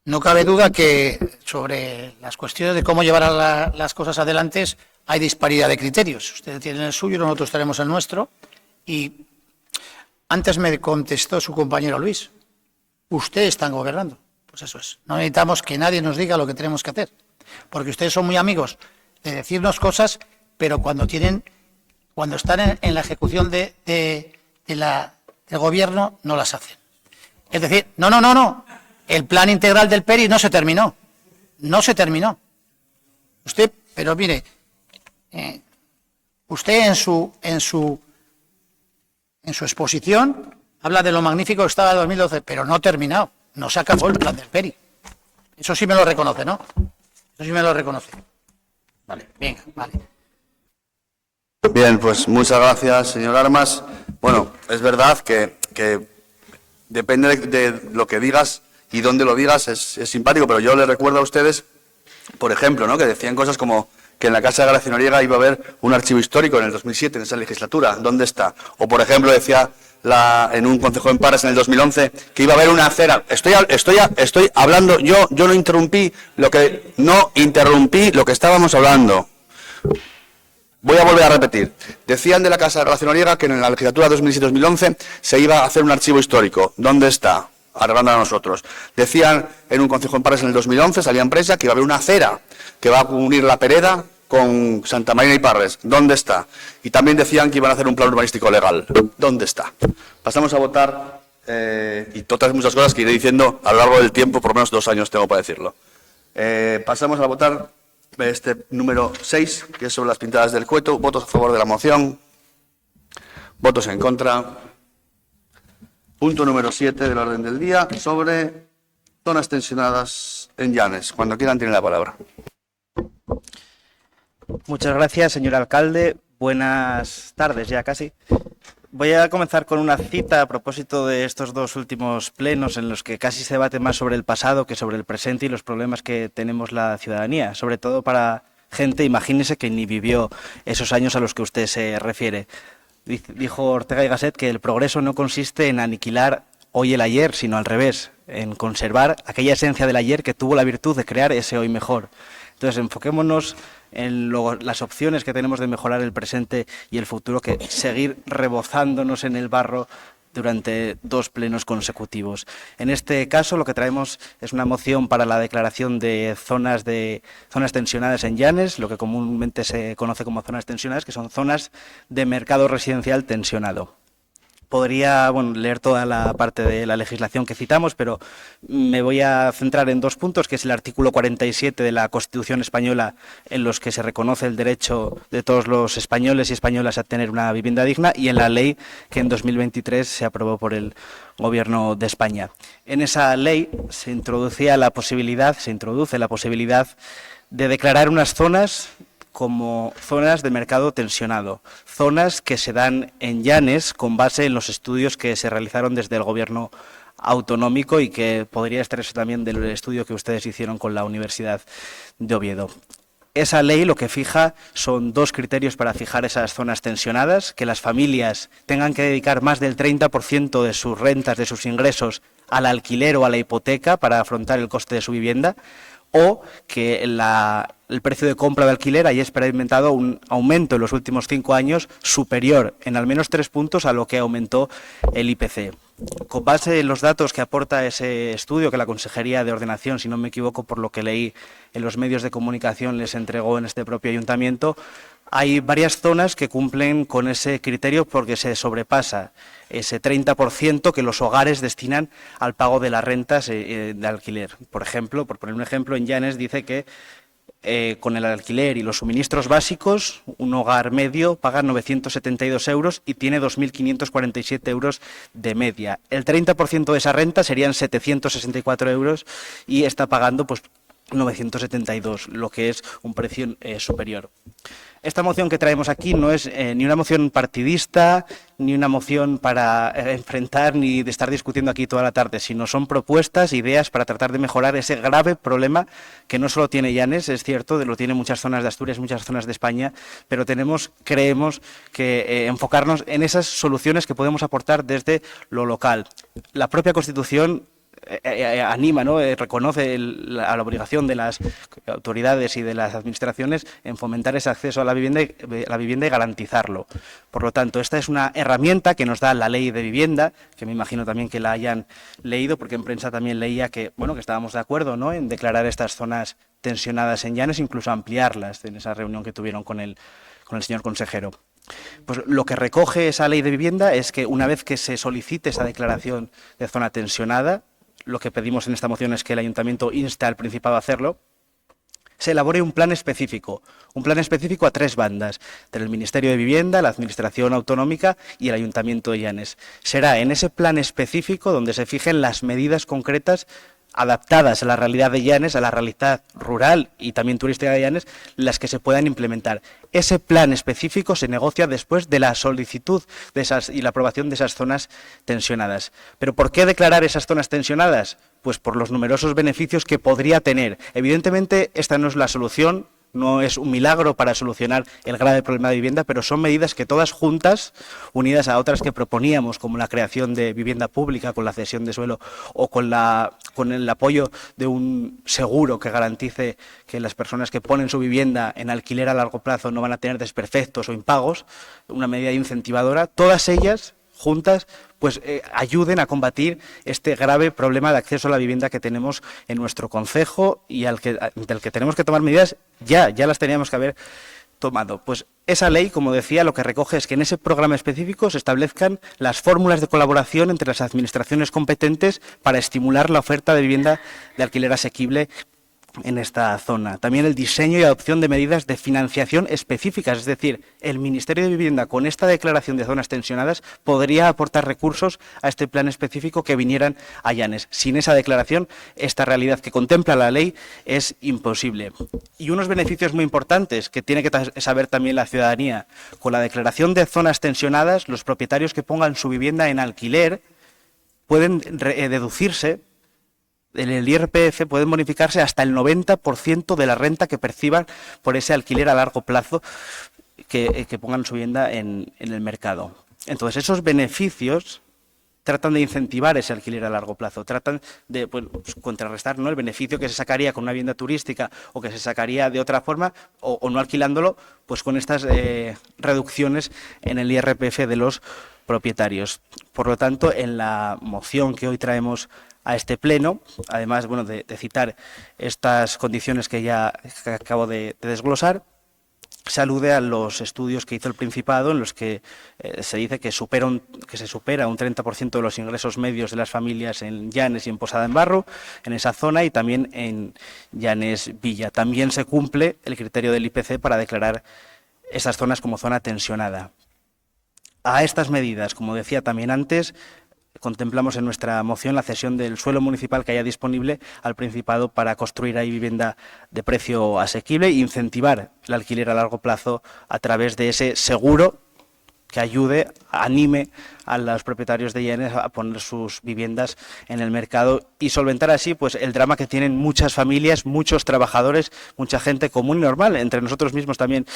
no cabe duda que sobre las cuestiones de cómo llevar las cosas adelante hay disparidad de criterios. Ustedes tienen el suyo, nosotros tenemos el nuestro. Y antes me contestó su compañero Luis, ustedes están gobernando. Pues eso es. No necesitamos que nadie nos diga lo que tenemos que hacer. Porque ustedes son muy amigos de decirnos cosas, pero cuando están en la ejecución del gobierno, no las hacen. Es decir, no. El plan integral del PERI no se terminó. No se terminó. Usted, pero mire, usted en su exposición habla de lo magnífico que estaba el 2012, pero no ha terminado. No se acabó el plan del PERI. Eso sí me lo reconoce, ¿no? Eso sí me lo reconoce. Vale, venga, vale. Bien, pues muchas gracias, señor Armas. Bueno, es verdad que depende de lo que digas y dónde lo digas, es simpático, pero yo les recuerdo a ustedes, por ejemplo, ¿no?, que decían cosas como que en la Casa de Gracia Noriega iba a haber un archivo histórico en el 2007, en esa legislatura. ¿Dónde está? O, por ejemplo, decía en un concejo en Paras en el 2011 que iba a haber una acera. Estoy hablando, yo no interrumpí lo que estábamos hablando. Voy a volver a repetir. Decían de la Casa de Gracia Noriega que en la legislatura 2007-2011 se iba a hacer un archivo histórico. ¿Dónde está? Arreglando a nosotros. Decían en un concejo en Paras en el 2011, salía en prensa, que iba a haber una acera que va a unir la Pereda con Santa Marina y Parres. ¿Dónde está? Y también decían que iban a hacer un plan urbanístico legal. ¿Dónde está? Pasamos a votar y otras muchas cosas que iré diciendo a lo largo del tiempo, por lo menos 2 años tengo para decirlo. Pasamos a votar este número 6, que es sobre las pintadas del Cueto. Votos a favor de la moción. Votos en contra. Punto número 7 del orden del día, sobre zonas tensionadas en Llanes. Cuando quieran tienen la palabra. Muchas gracias, señor alcalde. Buenas tardes ya casi. Voy a comenzar con una cita a propósito de estos 2 últimos plenos en los que casi se debate más sobre el pasado que sobre el presente y los problemas que tenemos la ciudadanía, sobre todo para gente, imagínese, que ni vivió esos años a los que usted se refiere. Dijo Ortega y Gasset que el progreso no consiste en aniquilar hoy el ayer, sino al revés, en conservar aquella esencia del ayer que tuvo la virtud de crear ese hoy mejor. Entonces, enfoquémonos en las opciones que tenemos de mejorar el presente y el futuro, que seguir rebozándonos en el barro durante 2 plenos consecutivos. En este caso, lo que traemos es una moción para la declaración de zonas tensionadas en Llanes, lo que comúnmente se conoce como zonas tensionadas, que son zonas de mercado residencial tensionado. podría leer toda la parte de la legislación que citamos, pero me voy a centrar en 2 puntos, que es el artículo 47 de la Constitución española, en los que se reconoce el derecho de todos los españoles y españolas a tener una vivienda digna, y en la ley que en 2023 se aprobó por el Gobierno de España. En esa ley se introduce la posibilidad de declarar unas zonas como zonas de mercado tensionado, zonas que se dan en Llanes con base en los estudios que se realizaron desde el Gobierno autonómico y que podría extraerse también del estudio que ustedes hicieron con la Universidad de Oviedo. Esa ley lo que fija son 2 criterios para fijar esas zonas tensionadas: que las familias tengan que dedicar más del 30% de sus rentas, de sus ingresos, al alquiler o a la hipoteca para afrontar el coste de su vivienda, o que el precio de compra de alquiler haya experimentado un aumento en los últimos 5 años superior en al menos 3 puntos a lo que aumentó el IPC. Con base en los datos que aporta ese estudio que la Consejería de Ordenación, si no me equivoco, por lo que leí en los medios de comunicación, les entregó en este propio ayuntamiento, hay varias zonas que cumplen con ese criterio porque se sobrepasa ese 30% que los hogares destinan al pago de las rentas de alquiler. Por ejemplo, por poner un ejemplo, en Llanes dice que con el alquiler y los suministros básicos, un hogar medio paga 972 euros y tiene 2.547 euros de media. El 30% de esa renta serían 764 euros y está pagando 972, lo que es un precio superior. Esta moción que traemos aquí no es ni una moción partidista, ni una moción para enfrentar, ni de estar discutiendo aquí toda la tarde, sino son propuestas, ideas para tratar de mejorar ese grave problema que no solo tiene Llanes, es cierto, lo tiene muchas zonas de Asturias, muchas zonas de España, pero creemos que enfocarnos en esas soluciones que podemos aportar desde lo local. La propia Constitución anima, reconoce la obligación de las autoridades y de las administraciones en fomentar ese acceso a la vivienda y garantizarlo. Por lo tanto, esta es una herramienta que nos da la Ley de Vivienda, que me imagino también que la hayan leído, porque en prensa también leía que estábamos de acuerdo, en declarar estas zonas tensionadas en Llanes, incluso ampliarlas en esa reunión que tuvieron con el señor consejero. Pues lo que recoge esa Ley de Vivienda es que una vez que se solicite esa declaración de zona tensionada, lo que pedimos en esta moción es que el Ayuntamiento inste al Principado a hacerlo, se elabore un plan específico a 3 bandas, del Ministerio de Vivienda, la Administración Autonómica y el Ayuntamiento de Llanes. Será en ese plan específico donde se fijen las medidas concretas adaptadas a la realidad de Llanes, a la realidad rural y también turística de Llanes, las que se puedan implementar. Ese plan específico se negocia después de la solicitud y la aprobación de esas zonas tensionadas. ¿Pero por qué declarar esas zonas tensionadas? Pues por los numerosos beneficios que podría tener. Evidentemente, esta no es la solución, no es un milagro para solucionar el grave problema de vivienda, pero son medidas que todas juntas, unidas a otras que proponíamos, como la creación de vivienda pública con la cesión de suelo o con el apoyo de un seguro que garantice que las personas que ponen su vivienda en alquiler a largo plazo no van a tener desperfectos o impagos, una medida incentivadora, todas ellas juntas ayuden a combatir este grave problema de acceso a la vivienda que tenemos en nuestro concejo y del que tenemos que tomar medidas ya las teníamos que haber tomado. Pues esa ley, como decía, lo que recoge es que en ese programa específico se establezcan las fórmulas de colaboración entre las administraciones competentes para estimular la oferta de vivienda de alquiler asequible en esta zona. También el diseño y adopción de medidas de financiación específicas, es decir, el Ministerio de Vivienda con esta declaración de zonas tensionadas podría aportar recursos a este plan específico que vinieran a Llanes. Sin esa declaración, esta realidad que contempla la ley es imposible. Y unos beneficios muy importantes que tiene que saber también la ciudadanía. Con la declaración de zonas tensionadas, los propietarios que pongan su vivienda en alquiler pueden deducirse en el IRPF, pueden bonificarse hasta el 90% de la renta que perciban por ese alquiler a largo plazo que pongan su vivienda en el mercado. Entonces, esos beneficios tratan de incentivar ese alquiler a largo plazo, tratan de contrarrestar, ¿no?, el beneficio que se sacaría con una vivienda turística o que se sacaría de otra forma o no alquilándolo, pues con estas reducciones en el IRPF de los propietarios. Por lo tanto, en la moción que hoy traemos a este pleno, además de citar estas condiciones que acabo de desglosar, se alude a los estudios que hizo el Principado en los que se dice que se supera un 30% de los ingresos medios de las familias en Llanes y en Posada en Barro, en esa zona, y también en Llanes Villa. También se cumple el criterio del IPC para declarar esas zonas como zona tensionada. A estas medidas, como decía también antes, contemplamos en nuestra moción la cesión del suelo municipal que haya disponible al Principado para construir ahí vivienda de precio asequible e incentivar el alquiler a largo plazo a través de ese seguro que ayude, anime a los propietarios de Llanes a poner sus viviendas en el mercado y solventar así pues el drama que tienen muchas familias, muchos trabajadores, mucha gente común y normal. Entre nosotros mismos también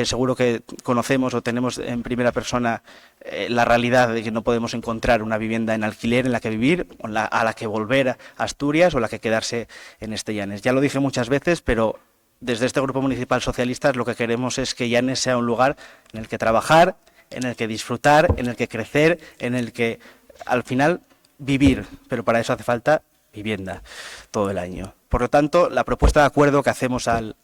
seguro que conocemos o tenemos en primera persona la realidad de que no podemos encontrar una vivienda en alquiler en la que vivir, o a la que volver a Asturias o la que quedarse en este Llanes. Ya lo dije muchas veces, pero desde este Grupo Municipal Socialista lo que queremos es que Llanes sea un lugar en el que trabajar, en el que disfrutar, en el que crecer, en el que al final vivir, pero para eso hace falta vivienda todo el año. Por lo tanto, la propuesta de acuerdo que hacemos al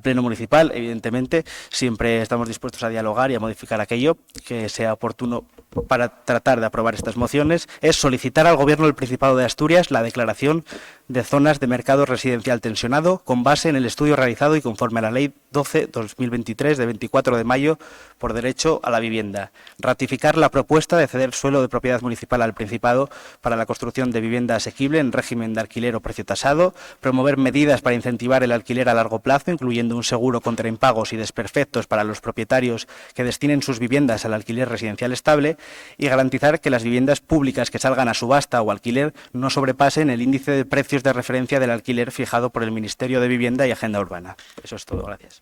Pleno Municipal, evidentemente, siempre estamos dispuestos a dialogar y a modificar aquello que sea oportuno para tratar de aprobar estas mociones, es solicitar al Gobierno del Principado de Asturias la declaración de zonas de mercado residencial tensionado con base en el estudio realizado y conforme a la Ley 12/2023 de 24 de mayo por derecho a la vivienda. Ratificar la propuesta de ceder suelo de propiedad municipal al Principado para la construcción de vivienda asequible en régimen de alquiler o precio tasado. Promover medidas para incentivar el alquiler a largo plazo, incluyendo un seguro contra impagos y desperfectos para los propietarios que destinen sus viviendas al alquiler residencial estable, y garantizar que las viviendas públicas que salgan a subasta o alquiler no sobrepasen el índice de precios de referencia del alquiler fijado por el Ministerio de Vivienda y Agenda Urbana. Eso es todo. Gracias.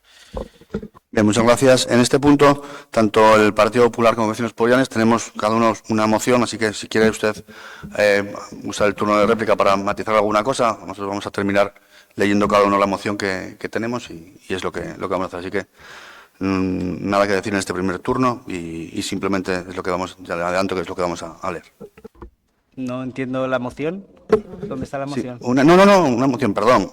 Bien, muchas gracias. En este punto, tanto el Partido Popular como Vecinos por Llanes tenemos cada uno una moción, así que si quiere usted usar el turno de réplica para matizar alguna cosa, nosotros vamos a terminar leyendo cada uno la moción que tenemos y es lo que vamos a hacer. Así que nada que decir en este primer turno y simplemente es lo que vamos, ya le adelanto que es lo que vamos a leer. No entiendo la moción. ¿Dónde está la moción? Sí, una moción, perdón.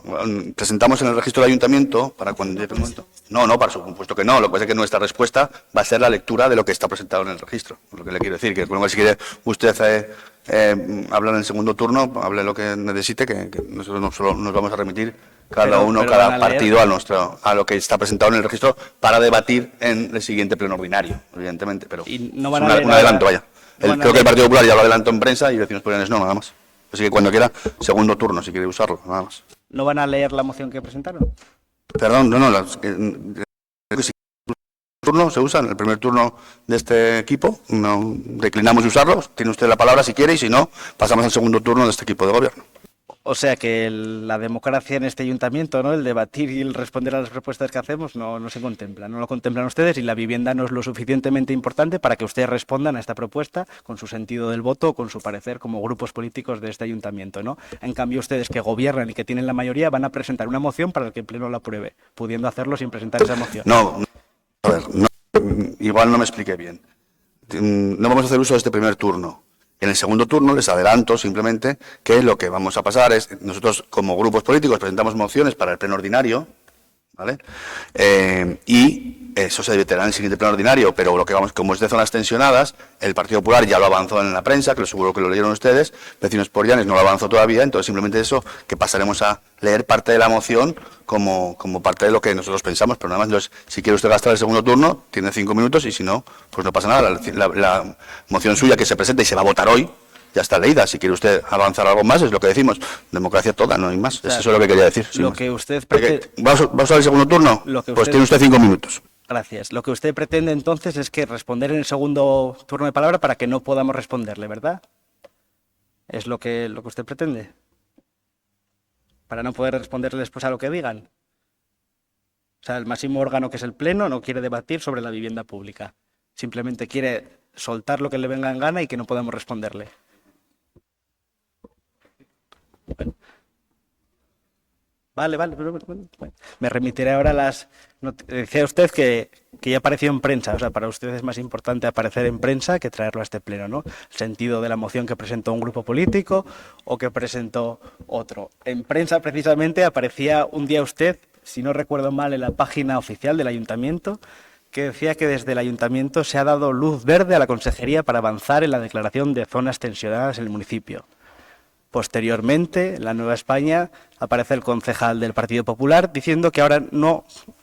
Presentamos en el registro del ayuntamiento para cuando llegue el momento. No, para supuesto que no. Lo que pasa es que nuestra respuesta va a ser la lectura de lo que está presentado en el registro. Lo que le quiero decir, que si quiere usted hablar en el segundo turno, hable lo que necesite, que nosotros no solo nos vamos a remitir cada partido a lo que está presentado en el registro para debatir en el siguiente pleno ordinario, evidentemente. Pero y no van un adelanto, vaya. Creo que el Partido Popular ya lo adelantó en prensa y Vecinos por Llanes no, nada más. Así que cuando quiera, segundo turno, si quiere usarlo, nada más. ¿No van a leer la moción que presentaron? Perdón, turno se usa en el primer turno de este equipo, no declinamos de usarlo, tiene usted la palabra si quiere y si no, pasamos al segundo turno de este equipo de gobierno. O sea que la democracia en este ayuntamiento, ¿no?, el debatir y el responder a las propuestas que hacemos no se contempla, no lo contemplan ustedes y la vivienda no es lo suficientemente importante para que ustedes respondan a esta propuesta con su sentido del voto, con su parecer como grupos políticos de este ayuntamiento, ¿no? En cambio ustedes que gobiernan y que tienen la mayoría van a presentar una moción para que el Pleno la apruebe, pudiendo hacerlo sin presentar esa moción. Igual no me expliqué bien. No vamos a hacer uso de este primer turno. En el segundo turno les adelanto simplemente que lo que vamos a pasar es, nosotros como grupos políticos presentamos mociones para el pleno ordinario, ¿vale? Y eso se debatirá en el siguiente pleno ordinario, pero lo que vamos, como es de zonas tensionadas, el Partido Popular ya lo avanzó en la prensa, que seguro que lo leyeron ustedes, Vecinos por Llanes no lo avanzó todavía, entonces simplemente eso, que pasaremos a leer parte de la moción como parte de lo que nosotros pensamos, pero nada más, entonces, si quiere usted gastar el segundo turno, tiene 5 minutos y si no, pues no pasa nada, la moción suya que se presenta y se va a votar hoy, ya está leída. Si quiere usted avanzar algo más, es lo que decimos. Democracia toda, no hay más. O sea, eso es lo que quería decir. Lo que usted pretende... ¿Vamos al segundo turno? Pues tiene usted 5 minutos. Gracias. Lo que usted pretende entonces es que responder en el segundo turno de palabra para que no podamos responderle, ¿verdad? ¿Es lo que usted pretende? Para no poder responderle después a lo que digan. O sea, el máximo órgano que es el Pleno no quiere debatir sobre la vivienda pública. Simplemente quiere soltar lo que le venga en gana y que no podamos responderle. Bueno. Vale. Me remitiré ahora a las... Decía usted que ya apareció en prensa. O sea, para usted es más importante aparecer en prensa que traerlo a este pleno, ¿no? El sentido de la moción que presentó un grupo político o que presentó otro. En prensa, precisamente, aparecía un día usted si no recuerdo mal, en la página oficial del Ayuntamiento, que decía que desde el Ayuntamiento se ha dado luz verde a la Consejería para avanzar en la declaración de zonas tensionadas en el municipio. Posteriormente, en la Nueva España, aparece el concejal del Partido Popular diciendo que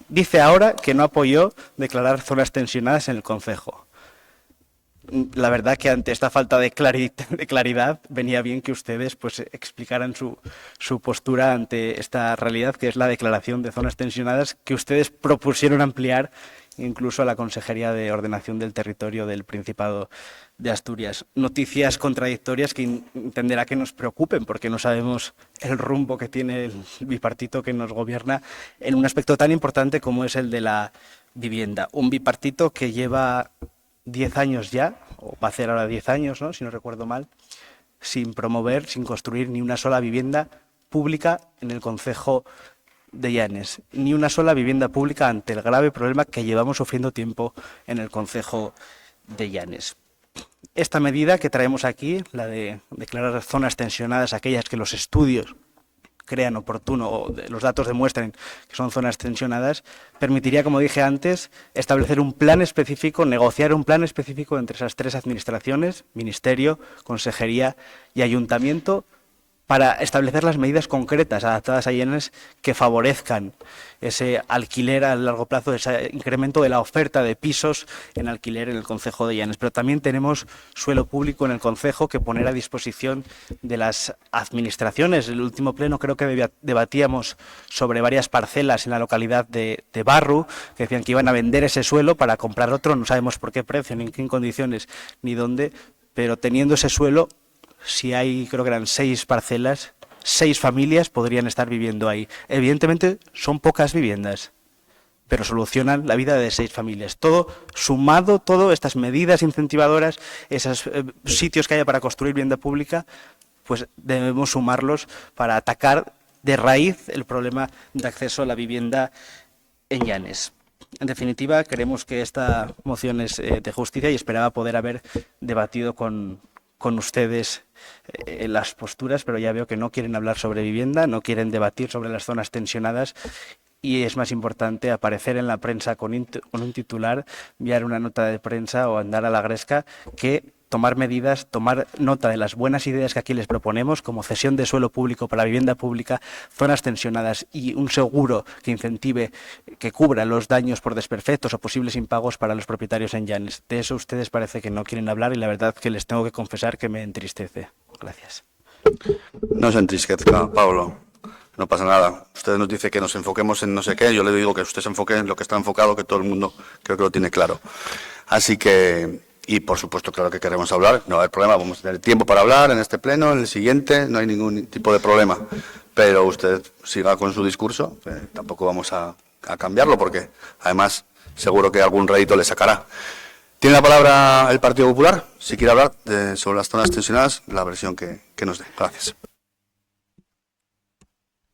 dice ahora que no apoyó declarar zonas tensionadas en el concejo. La verdad que ante esta falta de claridad venía bien que ustedes pues explicaran su postura ante esta realidad, que es la declaración de zonas tensionadas, que ustedes propusieron ampliar incluso a la Consejería de Ordenación del Territorio del Principado de Asturias. Noticias contradictorias que entenderá que nos preocupen, porque no sabemos el rumbo que tiene el bipartito que nos gobierna en un aspecto tan importante como es el de la vivienda. Un bipartito que lleva 10 años ya, o va a hacer ahora 10 años, ¿no?, si no recuerdo mal, sin promover, sin construir ni una sola vivienda pública en el concejo de Llanes, ni una sola vivienda pública ante el grave problema que llevamos sufriendo tiempo en el concejo de Llanes. Esta medida que traemos aquí, la de declarar zonas tensionadas, aquellas que los estudios crean oportuno o los datos demuestren que son zonas tensionadas, permitiría, como dije antes, establecer un plan específico, negociar un plan específico entre esas tres administraciones, Ministerio, Consejería y Ayuntamiento, para establecer las medidas concretas adaptadas a Llanes que favorezcan ese alquiler a largo plazo, ese incremento de la oferta de pisos en alquiler en el concejo de Llanes. Pero también tenemos suelo público en el concejo que poner a disposición de las administraciones. En el último pleno creo que debatíamos sobre varias parcelas en la localidad de Barru, que decían que iban a vender ese suelo para comprar otro, no sabemos por qué precio, ni en qué condiciones, ni dónde, pero teniendo ese suelo, si hay, creo que eran 6 parcelas, 6 familias podrían estar viviendo ahí. Evidentemente son pocas viviendas, pero solucionan la vida de 6 familias. Todo sumado, todas estas medidas incentivadoras, esos sitios que haya para construir vivienda pública, pues debemos sumarlos para atacar de raíz el problema de acceso a la vivienda en Llanes. En definitiva, creemos que esta moción es de justicia y esperaba poder haber debatido con ustedes las posturas, pero ya veo que no quieren hablar sobre vivienda, no quieren debatir sobre las zonas tensionadas y es más importante aparecer en la prensa con un titular, enviar una nota de prensa o andar a la gresca que tomar medidas, tomar nota de las buenas ideas que aquí les proponemos, como cesión de suelo público para vivienda pública, zonas tensionadas y un seguro que incentive, que cubra los daños por desperfectos o posibles impagos para los propietarios en Llanes. De eso ustedes parece que no quieren hablar y la verdad que les tengo que confesar que me entristece. Gracias. No se entristezca, Pablo. No pasa nada. Usted nos dice que nos enfoquemos en no sé qué. Yo le digo que usted se enfoque en lo que está enfocado, que todo el mundo creo que lo tiene claro. Así que... Y, por supuesto, claro que queremos hablar, no hay problema, vamos a tener tiempo para hablar en este pleno, en el siguiente, no hay ningún tipo de problema. Pero usted siga con su discurso, tampoco vamos a cambiarlo, porque además seguro que algún rédito le sacará. Tiene la palabra el Partido Popular, si quiere hablar sobre las zonas tensionadas, la versión que nos dé. Gracias.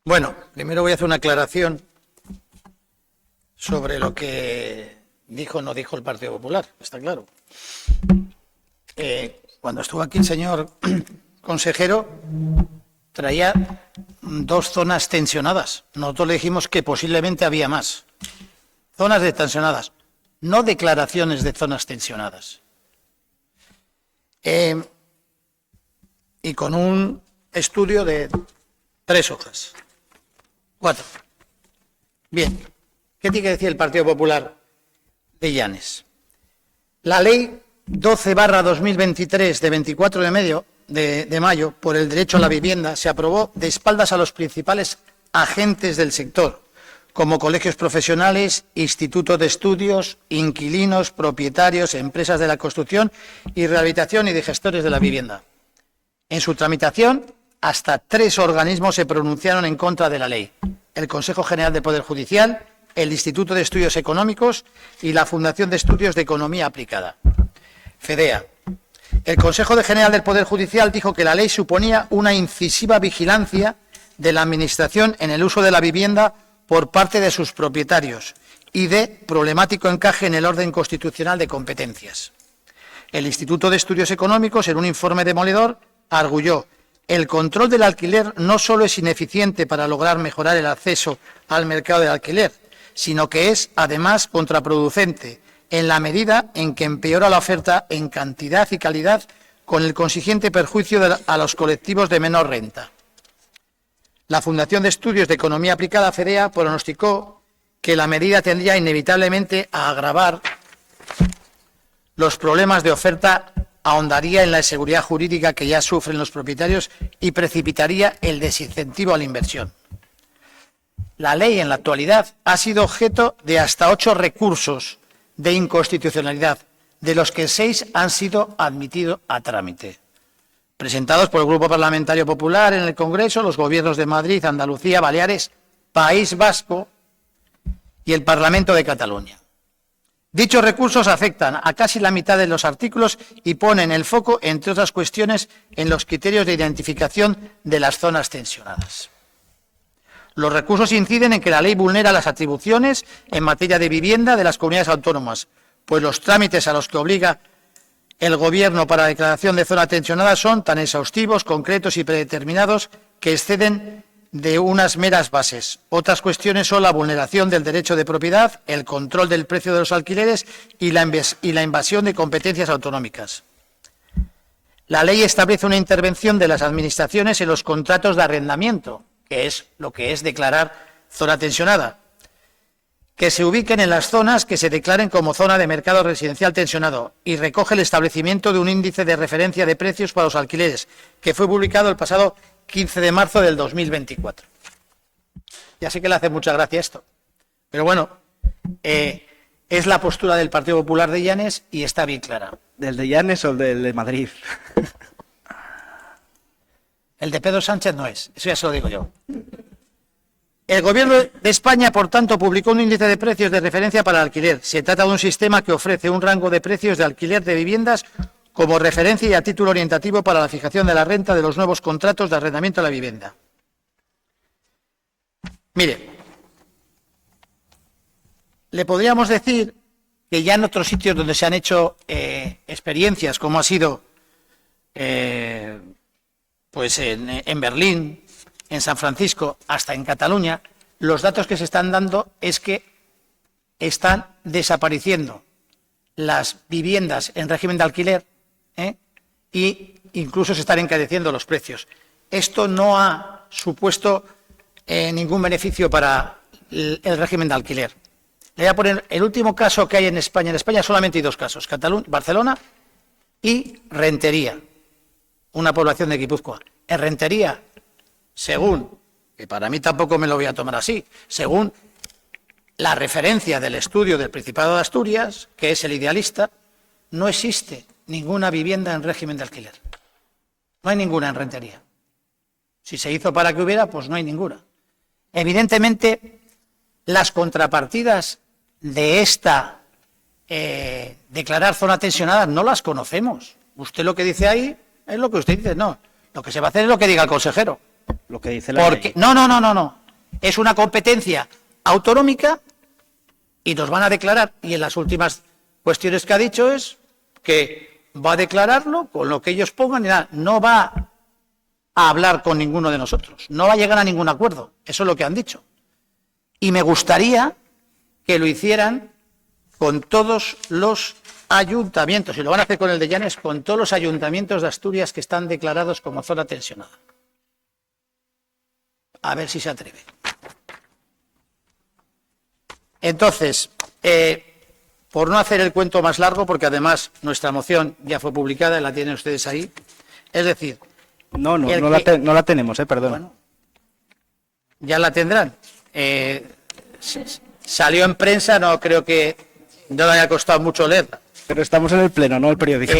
Bueno, primero voy a hacer una aclaración sobre lo que dijo o no dijo el Partido Popular, está claro. Cuando estuvo aquí el señor consejero, traía 2 zonas tensionadas. Nosotros le dijimos que posiblemente había más. Zonas tensionadas, no declaraciones de zonas tensionadas. Y con un estudio de 3 hojas. 4. Bien, ¿qué tiene que decir el Partido Popular de Llanes? La ley 12/2023 de 24 de mayo por el derecho a la vivienda se aprobó de espaldas a los principales agentes del sector, como colegios profesionales, institutos de estudios, inquilinos, propietarios, empresas de la construcción y rehabilitación y de gestores de la vivienda. En su tramitación, hasta 3 organismos se pronunciaron en contra de la ley: el Consejo General del Poder Judicial, el Instituto de Estudios Económicos y la Fundación de Estudios de Economía Aplicada, FEDEA. El Consejo General del Poder Judicial dijo que la ley suponía una incisiva vigilancia de la Administración en el uso de la vivienda por parte de sus propietarios y de problemático encaje en el orden constitucional de competencias. El Instituto de Estudios Económicos, en un informe demoledor, arguyó: el control del alquiler no solo es ineficiente para lograr mejorar el acceso al mercado del alquiler, sino que es, además, contraproducente en la medida en que empeora la oferta en cantidad y calidad, con el consiguiente perjuicio a los colectivos de menor renta. La Fundación de Estudios de Economía Aplicada, FEDEA, pronosticó que la medida tendría inevitablemente a agravar los problemas de oferta, ahondaría en la inseguridad jurídica que ya sufren los propietarios y precipitaría el desincentivo a la inversión. La ley, en la actualidad, ha sido objeto de hasta 8 recursos de inconstitucionalidad, de los que 6 han sido admitidos a trámite, presentados por el Grupo Parlamentario Popular en el Congreso, los gobiernos de Madrid, Andalucía, Baleares, País Vasco y el Parlamento de Cataluña. Dichos recursos afectan a casi la mitad de los artículos y ponen el foco, entre otras cuestiones, en los criterios de identificación de las zonas tensionadas. Los recursos inciden en que la ley vulnera las atribuciones en materia de vivienda de las comunidades autónomas, pues los trámites a los que obliga el Gobierno para la declaración de zona tensionada son tan exhaustivos, concretos y predeterminados que exceden de unas meras bases. Otras cuestiones son la vulneración del derecho de propiedad, el control del precio de los alquileres y la invasión de competencias autonómicas. La ley establece una intervención de las administraciones en los contratos de arrendamiento, que es lo que es declarar zona tensionada, que se ubiquen en las zonas que se declaren como zona de mercado residencial tensionado, y recoge el establecimiento de un índice de referencia de precios para los alquileres, que fue publicado el pasado 15 de marzo del 2024. Ya sé que le hace mucha gracia esto, pero bueno, es la postura del Partido Popular de Llanes y está bien clara. ¿Del de Llanes o el del de Madrid? El de Pedro Sánchez no es, eso ya se lo digo yo. El Gobierno de España, por tanto, publicó un índice de precios de referencia para el alquiler. Se trata de un sistema que ofrece un rango de precios de alquiler de viviendas como referencia y a título orientativo para la fijación de la renta de los nuevos contratos de arrendamiento de la vivienda. Mire, le podríamos decir que ya en otros sitios donde se han hecho experiencias, como ha sido pues en Berlín, en San Francisco, hasta en Cataluña, los datos que se están dando es que están desapareciendo las viviendas en régimen de alquiler y incluso se están encareciendo los precios. Esto no ha supuesto ningún beneficio para el régimen de alquiler. Le voy a poner el último caso que hay en España. En España solamente hay 2 casos, Barcelona y Rentería, una población de Guipúzcoa. En Rentería, según, que para mí tampoco me lo voy a tomar así, según la referencia del estudio del Principado de Asturias, que es el idealista, no existe ninguna vivienda en régimen de alquiler. No hay ninguna en Rentería. Si se hizo para que hubiera, pues no hay ninguna. Evidentemente, las contrapartidas de esta declarar zona tensionada no las conocemos. Usted lo que dice ahí es lo que usted dice, no. Lo que se va a hacer es lo que diga el consejero. Lo que dice la ley. No. Es una competencia autonómica y nos van a declarar, y en las últimas cuestiones que ha dicho es que va a declararlo con lo que ellos pongan y nada, no va a hablar con ninguno de nosotros, no va a llegar a ningún acuerdo, eso es lo que han dicho. Y me gustaría que lo hicieran con todos los ayuntamientos, y lo van a hacer con el de Llanes, con todos los ayuntamientos de Asturias que están declarados como zona tensionada. A ver si se atreve. Entonces, por no hacer el cuento más largo, porque además nuestra moción ya fue publicada y la tienen ustedes ahí, es decir... No la tenemos, perdón. Bueno, ya la tendrán. Salió en prensa, no creo que no le haya costado mucho leerla. Pero estamos en el pleno, no el periódico.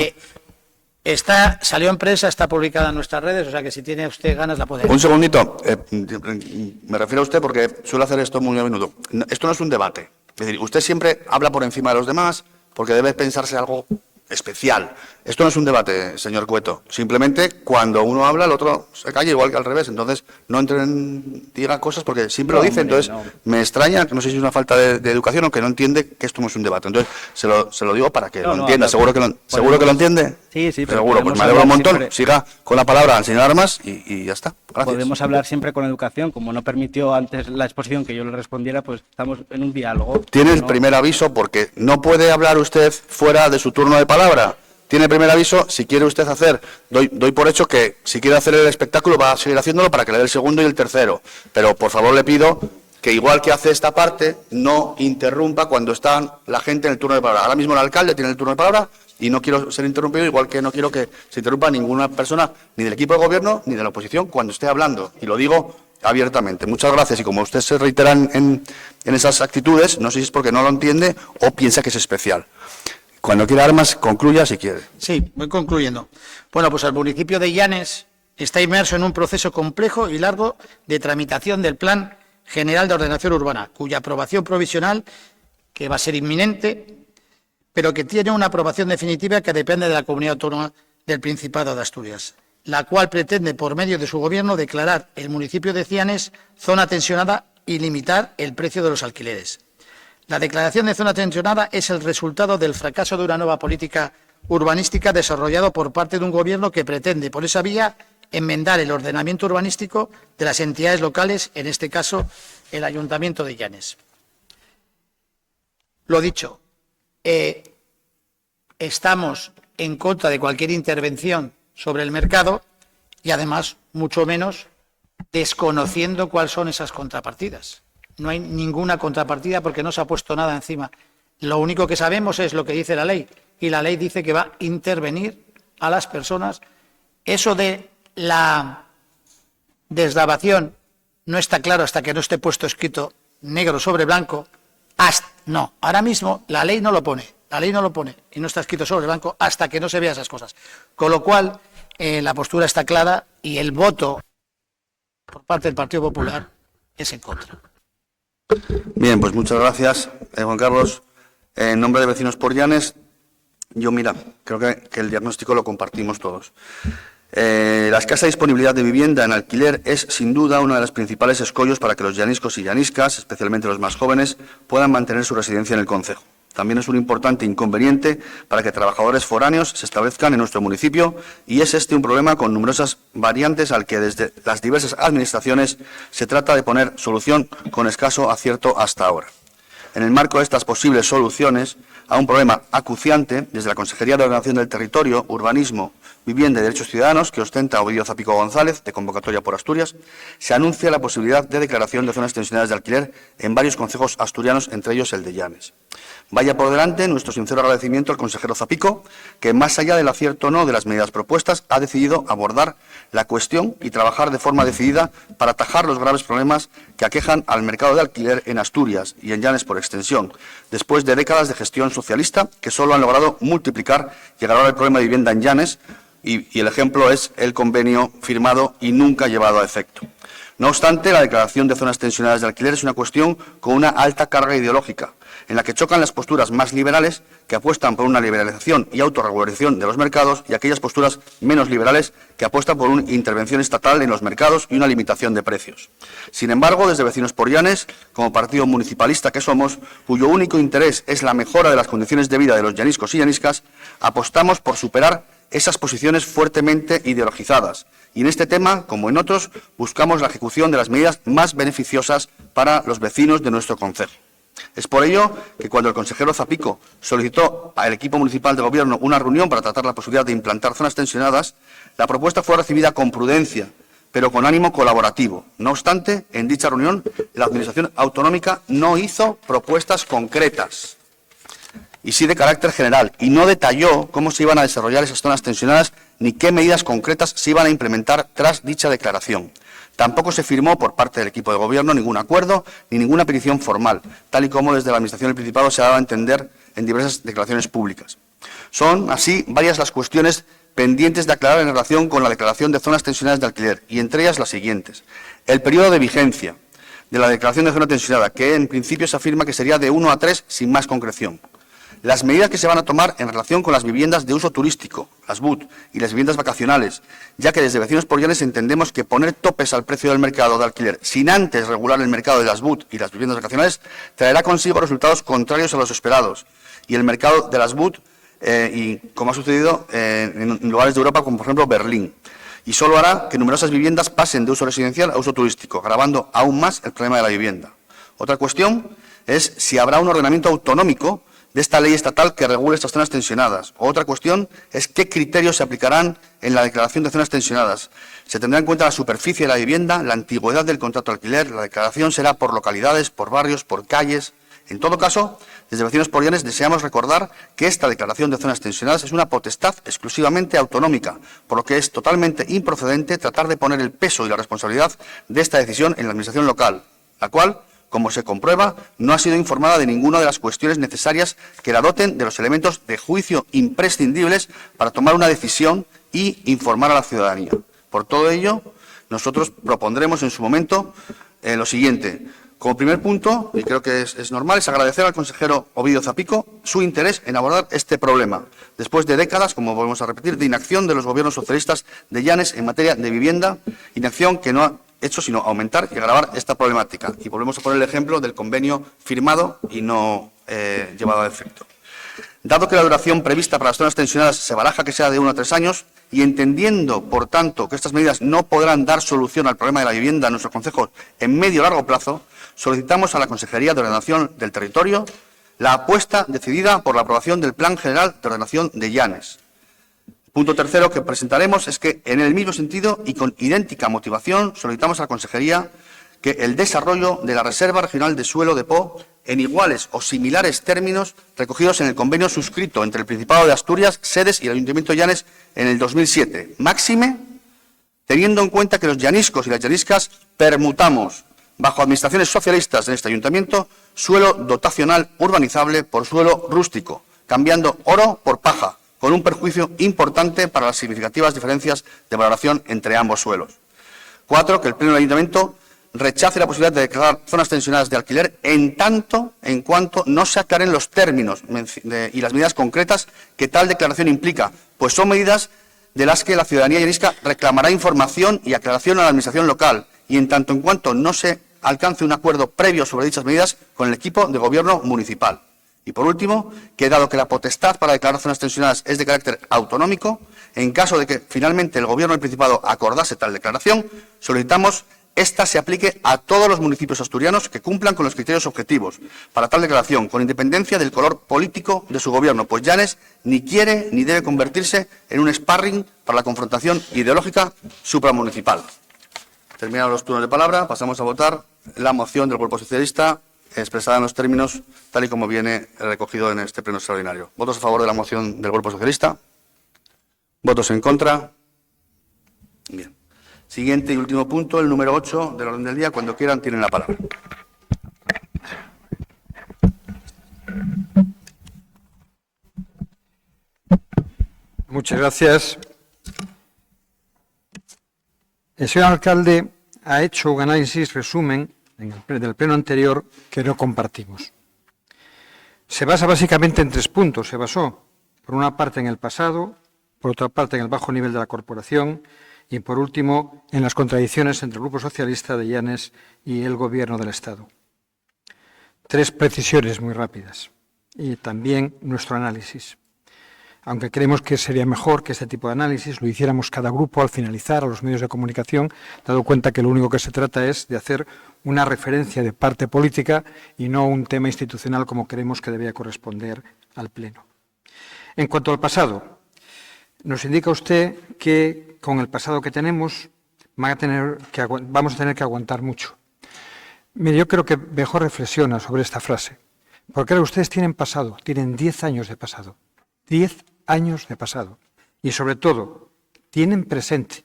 Salió en prensa, está publicada en nuestras redes, o sea que si tiene usted ganas la puede ver. Un segundito, me refiero a usted porque suelo hacer esto muy a menudo. Esto no es un debate, es decir, usted siempre habla por encima de los demás porque debe pensarse algo especial. Esto no es un debate, señor Cueto. Simplemente cuando uno habla, el otro se calla, igual que al revés. Entonces, no diga cosas porque siempre lo dice. Entonces, me extraña, que no sé si es una falta de educación o que no entiende que esto no es un debate. Entonces, se lo digo para que lo entienda. ¿Seguro que lo entiende? Sí, pero seguro, pues podemos me alegro un hablar montón. siempre- Siga con la palabra al señor Armas y ya está. Gracias. Podemos hablar siempre con educación, como no permitió antes la exposición que yo le respondiera, pues estamos en un diálogo. Tiene el ¿no? primer aviso porque no puede hablar usted fuera de su turno de palabra. Tiene el primer aviso, si quiere usted hacer, doy por hecho que si quiere hacer el espectáculo va a seguir haciéndolo para que le dé el segundo y el tercero. Pero por favor le pido que igual que hace esta parte, no interrumpa cuando está la gente en el turno de palabra. Ahora mismo el alcalde tiene el turno de palabra y no quiero ser interrumpido, igual que no quiero que se interrumpa ninguna persona, ni del equipo de gobierno, ni de la oposición, cuando esté hablando. Y lo digo abiertamente. Muchas gracias. Y como usted se reitera en esas actitudes, no sé si es porque no lo entiende o piensa que es especial. Cuando quiera Armas, concluya si quiere. Sí, voy concluyendo. Bueno, pues el municipio de Llanes está inmerso en un proceso complejo y largo de tramitación del Plan General de Ordenación Urbana, cuya aprobación provisional, que va a ser inminente, pero que tiene una aprobación definitiva que depende de la Comunidad Autónoma del Principado de Asturias, la cual pretende, por medio de su gobierno, declarar el municipio de Llanes zona tensionada y limitar el precio de los alquileres. La declaración de zona tensionada es el resultado del fracaso de una nueva política urbanística desarrollado por parte de un gobierno que pretende, por esa vía, enmendar el ordenamiento urbanístico de las entidades locales, en este caso, el Ayuntamiento de Llanes. Lo dicho, estamos en contra de cualquier intervención sobre el mercado y, además, mucho menos desconociendo cuáles son esas contrapartidas. No hay ninguna contrapartida porque no se ha puesto nada encima. Lo único que sabemos es lo que dice la ley, y la ley dice que va a intervenir a las personas. Eso de la deslavación no está claro hasta que no esté puesto escrito negro sobre blanco. No, ahora mismo la ley no lo pone, y no está escrito sobre blanco hasta que no se vea esas cosas. Con lo cual, la postura está clara y el voto por parte del Partido Popular es en contra. Bien, pues muchas gracias, Juan Carlos. En nombre de Vecinos por Llanes, creo que el diagnóstico lo compartimos todos. La escasa disponibilidad de vivienda en alquiler es, sin duda, uno de los principales escollos para que los llaniscos y llaniscas, especialmente los más jóvenes, puedan mantener su residencia en el concejo. También es un importante inconveniente para que trabajadores foráneos se establezcan en nuestro municipio y es un problema con numerosas variantes al que desde las diversas administraciones se trata de poner solución con escaso acierto hasta ahora. En el marco de estas posibles soluciones a un problema acuciante, desde la Consejería de Ordenación del Territorio, Urbanismo, Vivienda y Derechos Ciudadanos, que ostenta Ovidio Zapico González, de convocatoria por Asturias, se anuncia la posibilidad de declaración de zonas tensionadas de alquiler en varios concejos asturianos, entre ellos el de Llanes. Vaya por delante nuestro sincero agradecimiento al consejero Zapico, que más allá del acierto o no de las medidas propuestas, ha decidido abordar la cuestión y trabajar de forma decidida para atajar los graves problemas que aquejan al mercado de alquiler en Asturias y en Llanes por extensión, después de décadas de gestión socialista que solo han logrado multiplicar y agravar el problema de vivienda en Llanes, y el ejemplo es el convenio firmado y nunca llevado a efecto. No obstante, la declaración de zonas tensionadas de alquiler es una cuestión con una alta carga ideológica, en la que chocan las posturas más liberales, que apuestan por una liberalización y autorregulación de los mercados, y aquellas posturas menos liberales, que apuestan por una intervención estatal en los mercados y una limitación de precios. Sin embargo, desde Vecinos por Llanes, como partido municipalista que somos, cuyo único interés es la mejora de las condiciones de vida de los llaniscos y llaniscas, apostamos por superar esas posiciones fuertemente ideologizadas. Y en este tema, como en otros, buscamos la ejecución de las medidas más beneficiosas para los vecinos de nuestro concejo. Es por ello que cuando el consejero Zapico solicitó al equipo municipal de gobierno una reunión para tratar la posibilidad de implantar zonas tensionadas, la propuesta fue recibida con prudencia, pero con ánimo colaborativo. No obstante, en dicha reunión, la Administración autonómica no hizo propuestas concretas, y sí de carácter general, y no detalló cómo se iban a desarrollar esas zonas tensionadas ni qué medidas concretas se iban a implementar tras dicha declaración. Tampoco se firmó por parte del equipo de gobierno ningún acuerdo ni ninguna petición formal, tal y como desde la Administración del Principado se ha dado a entender en diversas declaraciones públicas. Son, así, varias las cuestiones pendientes de aclarar en relación con la declaración de zonas tensionadas de alquiler, y entre ellas las siguientes. El periodo de vigencia de la declaración de zona tensionada, que en principio se afirma que sería de 1 a 3 sin más concreción. Las medidas que se van a tomar en relación con las viviendas de uso turístico, las BUT, y las viviendas vacacionales, ya que desde Vecinos por Llanes entendemos que poner topes al precio del mercado de alquiler sin antes regular el mercado de las BUT y las viviendas vacacionales traerá consigo resultados contrarios a los esperados, y el mercado de las BUT y como ha sucedido en lugares de Europa como por ejemplo Berlín. Y solo hará que numerosas viviendas pasen de uso residencial a uso turístico, agravando aún más el problema de la vivienda. Otra cuestión es si habrá un ordenamiento autonómico de esta ley estatal que regule estas zonas tensionadas. Otra cuestión es qué criterios se aplicarán en la declaración de zonas tensionadas. Se tendrá en cuenta la superficie de la vivienda, la antigüedad del contrato de alquiler, la declaración será por localidades, por barrios, por calles. En todo caso, desde Vecinos por Llanes deseamos recordar que esta declaración de zonas tensionadas es una potestad exclusivamente autonómica, por lo que es totalmente improcedente tratar de poner el peso y la responsabilidad de esta decisión en la Administración local, la cual, como se comprueba, no ha sido informada de ninguna de las cuestiones necesarias que la doten de los elementos de juicio imprescindibles para tomar una decisión y informar a la ciudadanía. Por todo ello, nosotros propondremos en su momento lo siguiente. Como primer punto, y creo que es normal, es agradecer al consejero Ovidio Zapico su interés en abordar este problema, después de décadas, como volvemos a repetir, de inacción de los gobiernos socialistas de Llanes en materia de vivienda, inacción que no ha hecho sino aumentar y agravar esta problemática. Y volvemos a poner el ejemplo del convenio firmado y no llevado a efecto. Dado que la duración prevista para las zonas tensionadas se baraja que sea de 1 a 3 años, y entendiendo, por tanto, que estas medidas no podrán dar solución al problema de la vivienda en nuestro concejo en medio o largo plazo, solicitamos a la Consejería de Ordenación del Territorio la apuesta decidida por la aprobación del Plan General de Ordenación de Llanes. Punto tercero que presentaremos es que, en el mismo sentido y con idéntica motivación, solicitamos a la Consejería que el desarrollo de la Reserva Regional de Suelo de Po en iguales o similares términos recogidos en el convenio suscrito entre el Principado de Asturias, Sedes y el Ayuntamiento de Llanes en el 2007. Máxime, teniendo en cuenta que los llaniscos y las llaniscas permutamos, bajo administraciones socialistas en este ayuntamiento, suelo dotacional urbanizable por suelo rústico, cambiando oro por paja, con un perjuicio importante para las significativas diferencias de valoración entre ambos suelos. 4. Que el Pleno del Ayuntamiento rechace la posibilidad de declarar zonas tensionadas de alquiler en tanto en cuanto no se aclaren los términos y las medidas concretas que tal declaración implica, pues son medidas de las que la ciudadanía llanisca reclamará información y aclaración a la Administración local, y en tanto en cuanto no se alcance un acuerdo previo sobre dichas medidas con el equipo de gobierno municipal. Y por último, que dado que la potestad para declarar zonas tensionadas es de carácter autonómico, en caso de que finalmente el Gobierno del Principado acordase tal declaración, solicitamos esta se aplique a todos los municipios asturianos que cumplan con los criterios objetivos para tal declaración, con independencia del color político de su Gobierno, pues Llanes ni quiere ni debe convertirse en un sparring para la confrontación ideológica supramunicipal. Terminados los turnos de palabra, pasamos a votar la moción del Grupo Socialista expresada en los términos tal y como viene recogido en este pleno extraordinario. ¿Votos a favor de la moción del Grupo Socialista? ¿Votos en contra? Bien. Siguiente y último punto, el número 8 del orden del día. Cuando quieran, tienen la palabra. Muchas gracias. El señor alcalde ha hecho un análisis resumen del pleno anterior que no compartimos. Se basa básicamente en 3 puntos. Se basó, por una parte, en el pasado, por otra parte, en el bajo nivel de la corporación y, por último, en las contradicciones entre el Grupo Socialista de Llanes y el Gobierno del Estado. 3 precisiones muy rápidas y también nuestro análisis. Aunque creemos que sería mejor que este tipo de análisis lo hiciéramos cada grupo al finalizar a los medios de comunicación, dado cuenta que lo único que se trata es de hacer una referencia de parte política y no un tema institucional como creemos que debía corresponder al Pleno. En cuanto al pasado, nos indica usted que con el pasado que tenemos vamos a tener que aguantar mucho. Mire, yo creo que mejor reflexiona sobre esta frase, porque ahora ustedes tienen pasado, tienen 10 años de pasado. 10 años de pasado. Y sobre todo, tienen presente.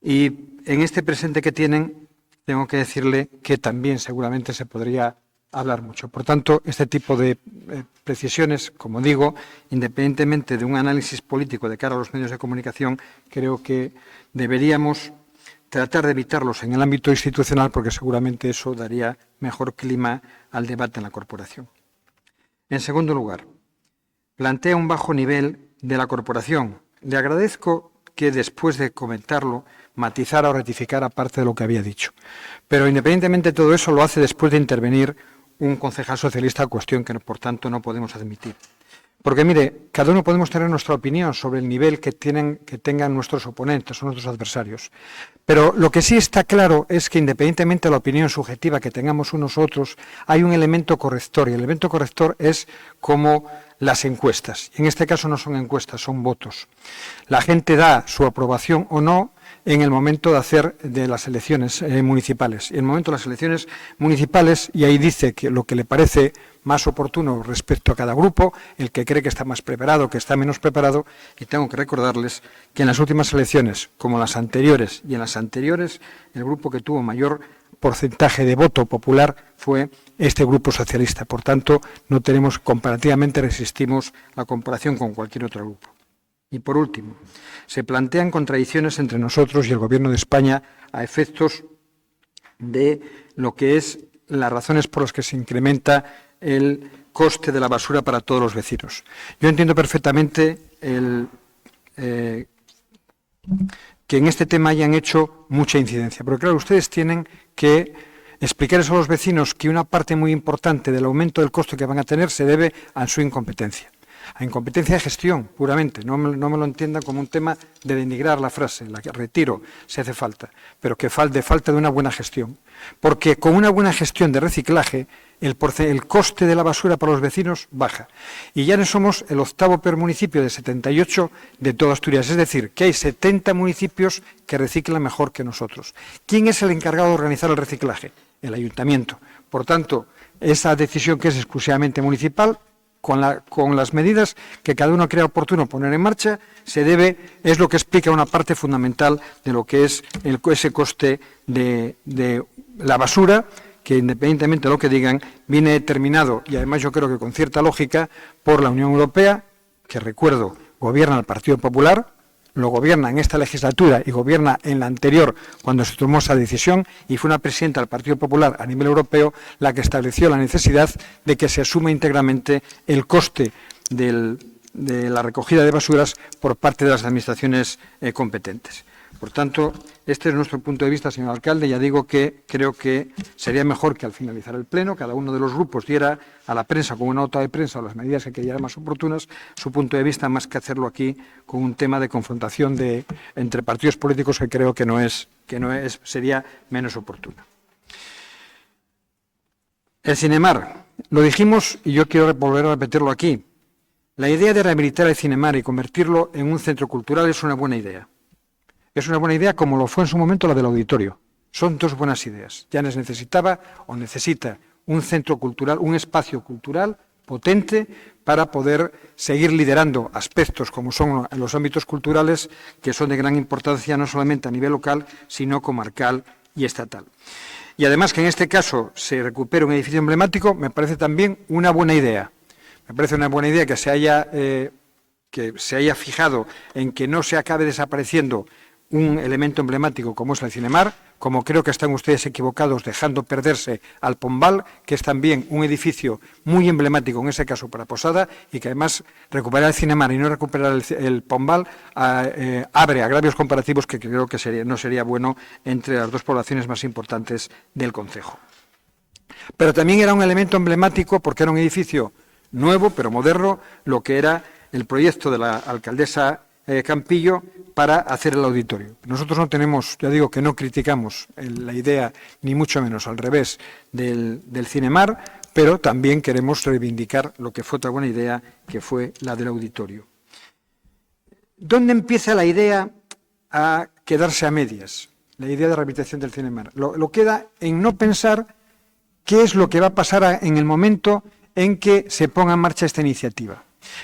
Y en este presente que tienen, tengo que decirle que también seguramente se podría hablar mucho. Por tanto, este tipo de precisiones, como digo, independientemente de un análisis político de cara a los medios de comunicación, creo que deberíamos tratar de evitarlos en el ámbito institucional porque seguramente eso daría mejor clima al debate en la corporación. En segundo lugar, plantea un bajo nivel de la corporación. Le agradezco que después de comentarlo matizara o ratificara parte de lo que había dicho. Pero independientemente de todo eso lo hace después de intervenir un concejal socialista, cuestión que por tanto no podemos admitir. Porque, mire, cada uno podemos tener nuestra opinión sobre el nivel que tengan nuestros oponentes o nuestros adversarios. Pero lo que sí está claro es que, independientemente de la opinión subjetiva que tengamos unos u otros, hay un elemento corrector, y el elemento corrector es como las encuestas. En este caso no son encuestas, son votos. La gente da su aprobación o no en el momento de hacer de las elecciones municipales. Y en el momento de las elecciones municipales, y ahí dice que lo que le parece más oportuno respecto a cada grupo, el que cree que está más preparado, que está menos preparado, y tengo que recordarles que en las últimas elecciones, como las anteriores y en las anteriores, el grupo que tuvo mayor porcentaje de voto popular fue este grupo socialista. Por tanto, no tenemos, comparativamente resistimos la comparación con cualquier otro grupo. Y por último, se plantean contradicciones entre nosotros y el Gobierno de España a efectos de lo que es las razones por las que se incrementa el coste de la basura para todos los vecinos. Yo entiendo perfectamente que en este tema hayan hecho mucha incidencia, pero claro, ustedes tienen que explicarles a los vecinos que una parte muy importante del aumento del coste que van a tener se debe a su incompetencia. A incompetencia de gestión, puramente. No me lo entiendan como un tema de denigrar la frase, la que retiro si hace falta, pero que falta de una buena gestión. Porque con una buena gestión de reciclaje, el coste de la basura para los vecinos baja. Y ya no somos el 8º peor municipio de 78 de toda Asturias. Es decir, que hay 70 municipios que reciclan mejor que nosotros. ¿Quién es el encargado de organizar el reciclaje? El ayuntamiento. Por tanto, esa decisión que es exclusivamente municipal, con las medidas que cada uno crea oportuno poner en marcha, es lo que explica una parte fundamental de lo que es ese coste de la basura, que independientemente de lo que digan, viene determinado, y además yo creo que con cierta lógica, por la Unión Europea, que recuerdo, gobierna el Partido Popular, lo gobierna en esta legislatura y gobierna en la anterior cuando se tomó esa decisión, y fue una presidenta del Partido Popular a nivel europeo la que estableció la necesidad de que se asuma íntegramente el coste de la recogida de basuras por parte de las administraciones competentes. Por tanto, este es nuestro punto de vista, señor alcalde. Ya digo que creo que sería mejor que al finalizar el pleno cada uno de los grupos diera a la prensa con una nota de prensa o las medidas que creyera más oportunas su punto de vista, más que hacerlo aquí con un tema de confrontación entre partidos políticos que creo que sería menos oportuno. El Cinemar, lo dijimos y yo quiero volver a repetirlo aquí. La idea de rehabilitar el Cinemar y convertirlo en un centro cultural es una buena idea. Es una buena idea como lo fue en su momento la del auditorio. Son dos buenas ideas. Llanes necesitaba o necesita un centro cultural, un espacio cultural potente para poder seguir liderando aspectos como son los ámbitos culturales que son de gran importancia no solamente a nivel local, sino comarcal y estatal. Y además que en este caso se recupere un edificio emblemático, me parece también una buena idea. Me parece una buena idea que se haya fijado en que no se acabe desapareciendo un elemento emblemático como es el Cinemar, como creo que están ustedes equivocados dejando perderse al Pombal, que es también un edificio muy emblemático en ese caso para Posada, y que además recuperar el Cinemar y no recuperar el Pombal abre agravios comparativos que creo que no sería bueno entre las dos poblaciones más importantes del concejo. Pero también era un elemento emblemático porque era un edificio nuevo pero moderno, lo que era el proyecto de la alcaldesa Campillo para hacer el auditorio. Nosotros no tenemos, ya digo que no criticamos la idea, ni mucho menos al revés, del Cinemar, pero también queremos reivindicar lo que fue otra buena idea, que fue la del auditorio. ¿Dónde empieza la idea a quedarse a medias? La idea de rehabilitación del Cinemar. Lo queda en no pensar qué es lo que va a pasar en el momento en que se ponga en marcha esta iniciativa.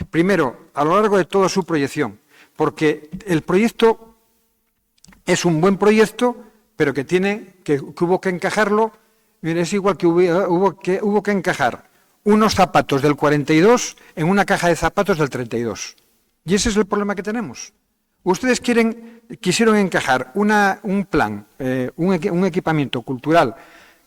Primero, a lo largo de toda su proyección, porque el proyecto es un buen proyecto, pero que hubo que encajarlo. Mire, es igual que hubo que encajar unos zapatos del 42 en una caja de zapatos del 32. Y ese es el problema que tenemos. Ustedes quisieron encajar un plan, un equipamiento cultural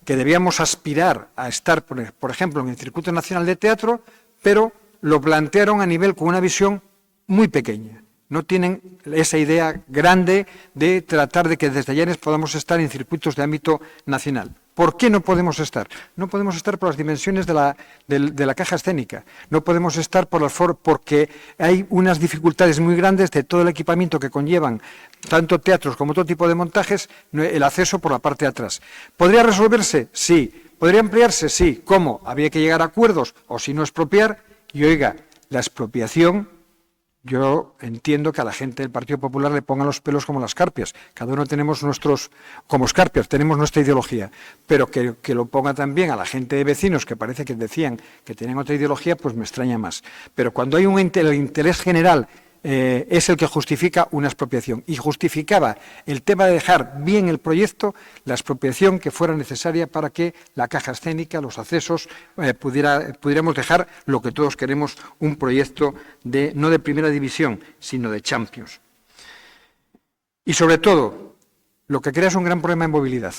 que debíamos aspirar a estar, por ejemplo, en el Circuito Nacional de Teatro, pero lo plantearon a nivel con una visión muy pequeña. No tienen esa idea grande de tratar de que desde Llanes podamos estar en circuitos de ámbito nacional. ¿Por qué no podemos estar? No podemos estar por las dimensiones de la caja escénica, no podemos estar porque hay unas dificultades muy grandes de todo el equipamiento que conllevan tanto teatros como otro tipo de montajes, el acceso por la parte de atrás. ¿Podría resolverse? Sí. ¿Podría ampliarse? Sí. ¿Cómo? Habría que llegar a acuerdos, o si no expropiar, y oiga, la expropiación, yo entiendo que a la gente del Partido Popular le pongan los pelos como las escarpias. Cada uno tenemos como escarpias, tenemos nuestra ideología. Pero que lo ponga también a la gente de vecinos, que parece que decían que tenían otra ideología, pues me extraña más. Pero cuando hay el interés general es el que justifica una expropiación. Y justificaba el tema de dejar bien el proyecto, la expropiación que fuera necesaria para que la caja escénica, los accesos, pudiéramos dejar lo que todos queremos, un proyecto no de primera división, sino de Champions. Y sobre todo, lo que crea es un gran problema en movilidad.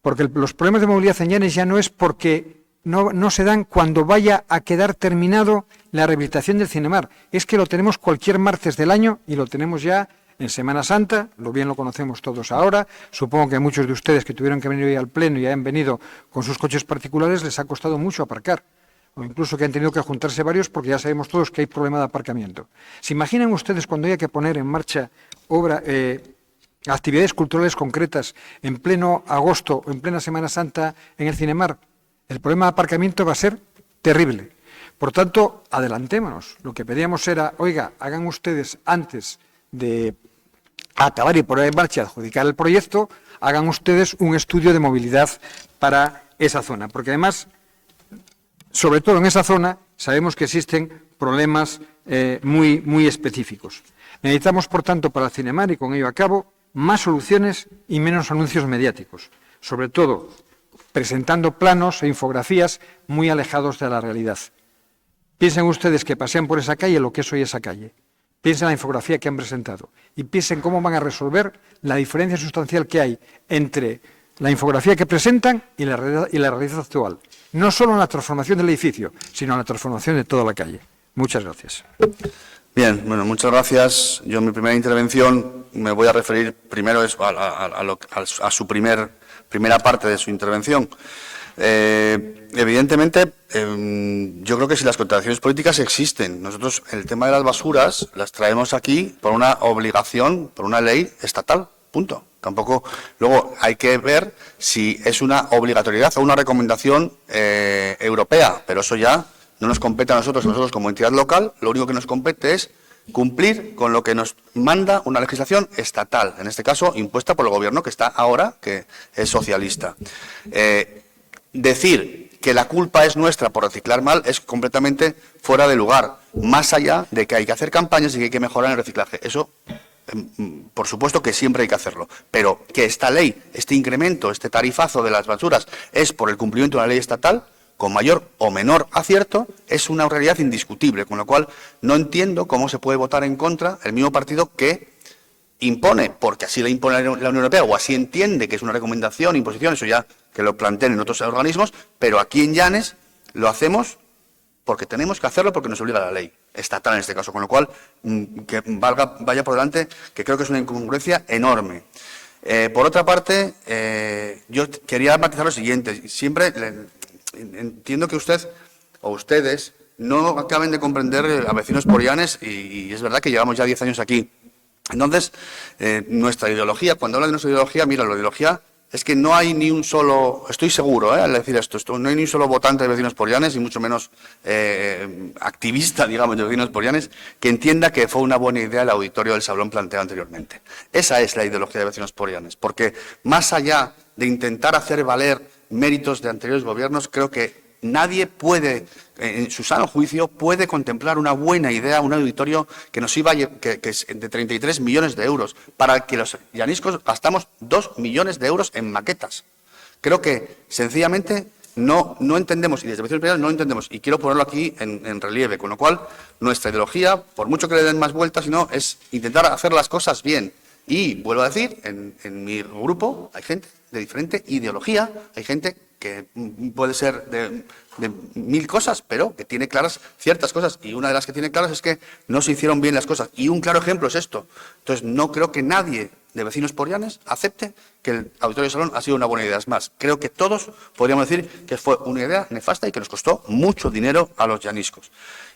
Porque los problemas de movilidad en Llanes ya no es porque no se dan cuando vaya a quedar terminado la rehabilitación del Cinemar. Es que lo tenemos cualquier martes del año y lo tenemos ya en Semana Santa, lo conocemos todos ahora. Supongo que a muchos de ustedes que tuvieron que venir hoy al Pleno y han venido con sus coches particulares les ha costado mucho aparcar, o incluso que han tenido que juntarse varios porque ya sabemos todos que hay problema de aparcamiento. ¿Se imaginan ustedes cuando haya que poner en marcha actividades culturales concretas en pleno agosto o en plena Semana Santa en el Cinemar? El problema de aparcamiento va a ser terrible. Por tanto, adelantémonos. Lo que pedíamos era, oiga, hagan ustedes antes de acabar y poner en marcha, adjudicar el proyecto, hagan ustedes un estudio de movilidad para esa zona. Porque además, sobre todo en esa zona, sabemos que existen problemas muy específicos. Necesitamos, por tanto, para el Cinemar, y con ello acabo, más soluciones y menos anuncios mediáticos. Sobre todo, presentando planos e infografías muy alejados de la realidad. Piensen ustedes que pasean por esa calle lo que es hoy esa calle. Piensen en la infografía que han presentado y piensen cómo van a resolver la diferencia sustancial que hay entre la infografía que presentan y la realidad actual. No solo en la transformación del edificio, sino en la transformación de toda la calle. Muchas gracias. Bien, bueno, muchas gracias. Yo en mi primera intervención me voy a referir primero a su primera parte de su intervención. Evidentemente, yo creo que si las contradicciones políticas existen, nosotros el tema de las basuras las traemos aquí por una obligación, por una ley estatal, punto. Tampoco, luego hay que ver si es una obligatoriedad o una recomendación europea, pero eso ya no nos compete a nosotros como entidad local, lo único que nos compete es cumplir con lo que nos manda una legislación estatal, en este caso impuesta por el gobierno que está ahora, que es socialista. Decir que la culpa es nuestra por reciclar mal es completamente fuera de lugar, más allá de que hay que hacer campañas y que hay que mejorar el reciclaje. Eso, por supuesto que siempre hay que hacerlo, pero que esta ley, este incremento, este tarifazo de las basuras es por el cumplimiento de una ley estatal, con mayor o menor acierto, es una realidad indiscutible, con lo cual no entiendo cómo se puede votar en contra el mismo partido que impone, porque así le impone la Unión Europea, o así entiende que es una recomendación, imposición, eso ya que lo planteen en otros organismos, pero aquí en Llanes lo hacemos porque tenemos que hacerlo, porque nos obliga la ley estatal en este caso, con lo cual que vaya por delante, que creo que es una incongruencia enorme. Por otra parte, yo quería matizar lo siguiente. Siempre entiendo que usted o ustedes no acaben de comprender a Vecinos por Llanes, y es verdad que llevamos ya 10 años aquí. Entonces, nuestra ideología, cuando habla de nuestra ideología, mira, la ideología es que no hay ni un solo, estoy seguro al decir esto, no hay ni un solo votante de Vecinos por Llanes, y mucho menos activista, digamos, de Vecinos por Llanes, que entienda que fue una buena idea el auditorio del Sablón planteado anteriormente. Esa es la ideología de Vecinos por Llanes, porque más allá de intentar hacer valer méritos de anteriores gobiernos, creo que nadie puede, en su sano juicio, puede contemplar una buena idea, un auditorio que nos iba que es de 33 millones de euros, para que los llaniscos gastamos 2 millones de euros en maquetas. Creo que, sencillamente, no entendemos, y desde Vecinos por Llanes no entendemos, y quiero ponerlo aquí en relieve, con lo cual, nuestra ideología, por mucho que le den más vueltas, sino es intentar hacer las cosas bien. Y, vuelvo a decir, en mi grupo hay gente de diferente ideología, hay gente que puede ser de 1000 cosas, pero que tiene claras ciertas cosas, y una de las que tiene claras es que no se hicieron bien las cosas, y un claro ejemplo es esto. Entonces, no creo que nadie de vecinos por Llanes acepte que el Auditorio Salón ha sido una buena idea. Es más, creo que todos podríamos decir que fue una idea nefasta y que nos costó mucho dinero a los llaniscos.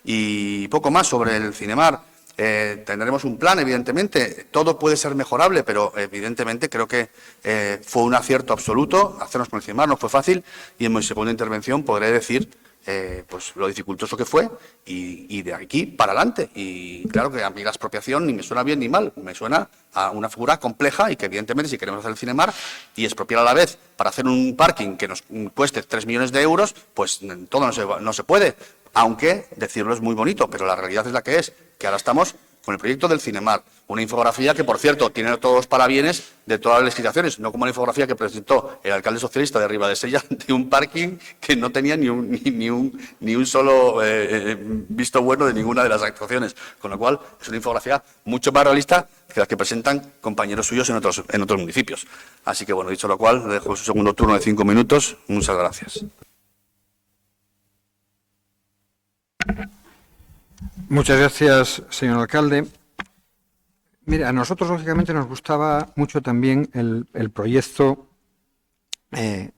Y poco más sobre el Cinemar. Tendremos un plan, evidentemente. Todo puede ser mejorable, pero evidentemente creo que fue un acierto absoluto hacernos con el Cinemar. No fue fácil y en mi segunda intervención podré decir pues lo dificultoso que fue y de aquí para adelante. Y claro que a mí la expropiación ni me suena bien ni mal, me suena a una figura compleja y que evidentemente si queremos hacer el Cinemar y expropiar a la vez para hacer un parking que nos cueste 3 millones de euros, pues todo no se puede. Aunque decirlo es muy bonito, pero la realidad es la que es, que ahora estamos con el proyecto del Cinemar, una infografía que, por cierto, tiene todos los parabienes de todas las legislaciones, no como la infografía que presentó el alcalde socialista de Ribadesella de un parking que no tenía ni un solo visto bueno de ninguna de las actuaciones, con lo cual es una infografía mucho más realista que las que presentan compañeros suyos en otros municipios. Así que, bueno, dicho lo cual, le dejo su segundo turno de 5 minutos. Muchas gracias. Muchas gracias, señor alcalde. Mire, a nosotros, lógicamente, nos gustaba mucho también el proyecto que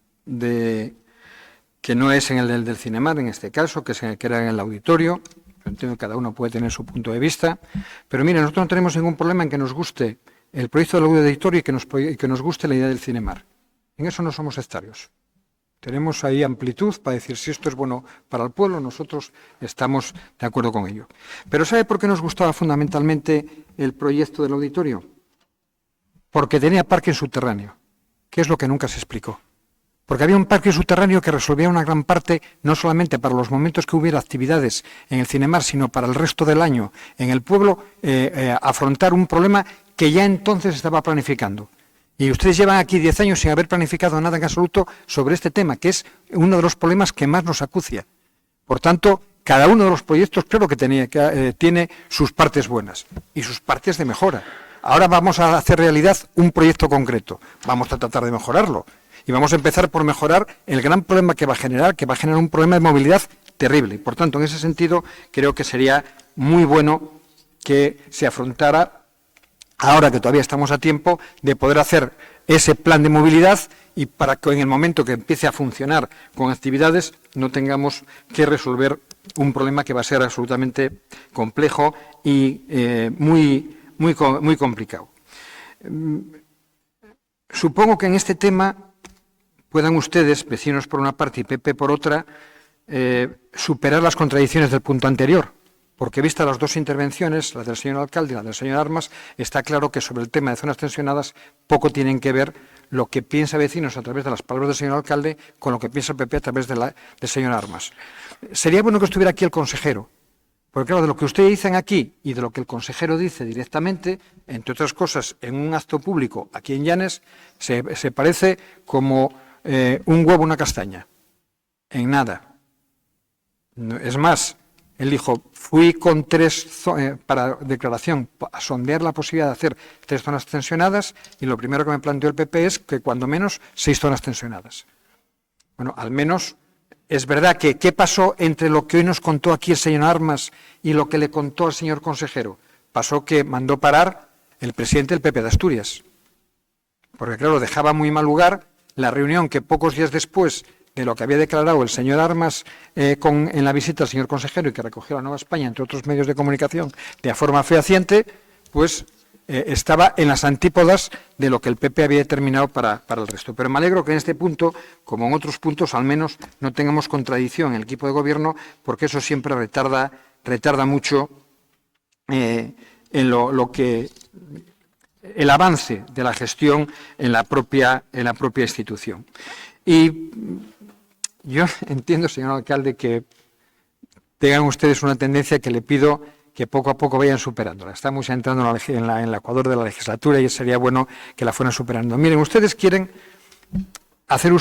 no es en el del Cinemar, en este caso, que era en el auditorio. Entiendo que cada uno puede tener su punto de vista. Pero mire, nosotros no tenemos ningún problema en que nos guste el proyecto del auditorio y que nos guste la idea del Cinemar. En eso no somos sectarios. Tenemos ahí amplitud para decir si esto es bueno para el pueblo, nosotros estamos de acuerdo con ello. Pero ¿sabe por qué nos gustaba fundamentalmente el proyecto del auditorio? Porque tenía parque subterráneo, que es lo que nunca se explicó. Porque había un parque subterráneo que resolvía una gran parte, no solamente para los momentos que hubiera actividades en el Cinemar, sino para el resto del año en el pueblo, afrontar un problema que ya entonces estaba planificando. Y ustedes llevan aquí 10 años sin haber planificado nada en absoluto sobre este tema, que es uno de los problemas que más nos acucia. Por tanto, cada uno de los proyectos, claro que tiene sus partes buenas y sus partes de mejora. Ahora vamos a hacer realidad un proyecto concreto. Vamos a tratar de mejorarlo. Y vamos a empezar por mejorar el gran problema que va a generar un problema de movilidad terrible. Por tanto, en ese sentido, creo que sería muy bueno que se afrontara, ahora que todavía estamos a tiempo, de poder hacer ese plan de movilidad y para que en el momento que empiece a funcionar con actividades no tengamos que resolver un problema que va a ser absolutamente complejo y muy complicado. Supongo que en este tema puedan ustedes, vecinos por una parte y PP por otra, superar las contradicciones del punto anterior. Porque vistas las dos intervenciones, la del señor alcalde y la del señor Armas, está claro que sobre el tema de zonas tensionadas poco tienen que ver lo que piensa vecinos a través de las palabras del señor alcalde con lo que piensa el PP a través del señor Armas. Sería bueno que estuviera aquí el consejero, porque claro, de lo que ustedes dicen aquí y de lo que el consejero dice directamente, entre otras cosas, en un acto público aquí en Llanes, se parece como un huevo a una castaña. En nada. Es más, él dijo, fui con 3 para declaración, a sondear la posibilidad de hacer 3 zonas tensionadas y lo primero que me planteó el PP es que cuando menos 6 zonas tensionadas. Bueno, al menos es verdad que ¿qué pasó entre lo que hoy nos contó aquí el señor Armas y lo que le contó al señor consejero? Pasó que mandó parar el presidente del PP de Asturias. Porque claro, dejaba muy mal lugar la reunión que pocos días después de lo que había declarado el señor Armas en la visita al señor consejero y que recogió la Nueva España, entre otros medios de comunicación, de forma fehaciente, pues estaba en las antípodas de lo que el PP había determinado para el resto. Pero me alegro que en este punto, como en otros puntos, al menos no tengamos contradicción en el equipo de gobierno, porque eso siempre retarda mucho en lo que el avance de la gestión en la propia institución. Y yo entiendo, señor alcalde, que tengan ustedes una tendencia que le pido que poco a poco vayan superándola. Estamos ya entrando en el Ecuador de la legislatura y sería bueno que la fueran superando. Miren, ustedes quieren hacer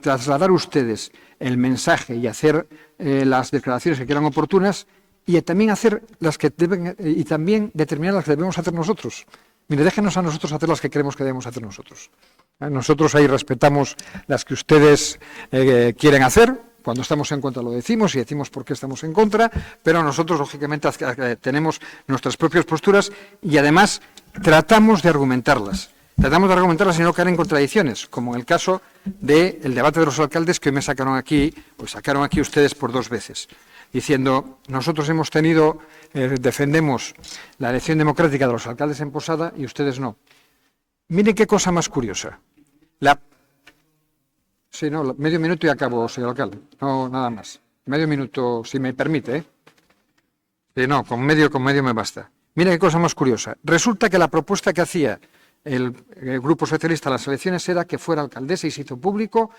trasladar ustedes el mensaje y hacer las declaraciones que quieran oportunas y también hacer las que deben y también determinar las que debemos hacer nosotros. Mire, déjenos a nosotros hacer las que creemos que debemos hacer nosotros. Nosotros ahí respetamos las que ustedes quieren hacer, Cuando estamos en contra lo decimos y decimos por qué estamos en contra, pero nosotros, lógicamente, tenemos nuestras propias posturas y, además, tratamos de argumentarlas. Tratamos de argumentarlas y no caer en contradicciones, como en el caso del debate de los alcaldes, que hoy me sacaron aquí ustedes por 2 veces, diciendo, nosotros hemos tenido, defendemos la elección democrática de los alcaldes en Posada y ustedes no. Miren qué cosa más curiosa. Sí, no, medio minuto y acabo, señor alcalde. No, nada más. Medio minuto, si me permite, ¿eh? Sí, no, con medio me basta. Miren qué cosa más curiosa. Resulta que la propuesta que hacía el Grupo Socialista a las elecciones era que fuera alcaldesa y se hizo público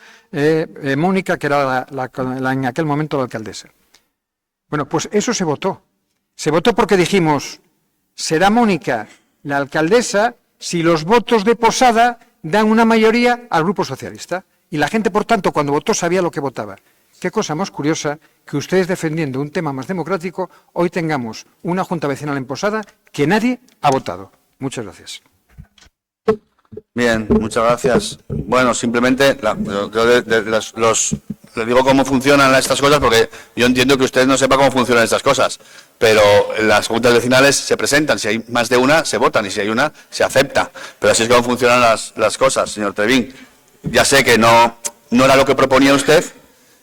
Mónica, que era en aquel momento la alcaldesa. Bueno, pues eso se votó. Se votó porque dijimos, será Mónica la alcaldesa si los votos de Posada dan una mayoría al Grupo Socialista. Y la gente, por tanto, cuando votó sabía lo que votaba. Qué cosa más curiosa que ustedes, defendiendo un tema más democrático, hoy tengamos una junta vecinal en Posada que nadie ha votado. Muchas gracias. Bien, muchas gracias. Bueno, simplemente les digo cómo funcionan estas cosas, porque yo entiendo que usted no sepa cómo funcionan estas cosas, pero las juntas vecinales se presentan, si hay más de una se votan y si hay una se acepta, pero así es como funcionan las cosas, señor Trevín. Ya sé que no era lo que proponía usted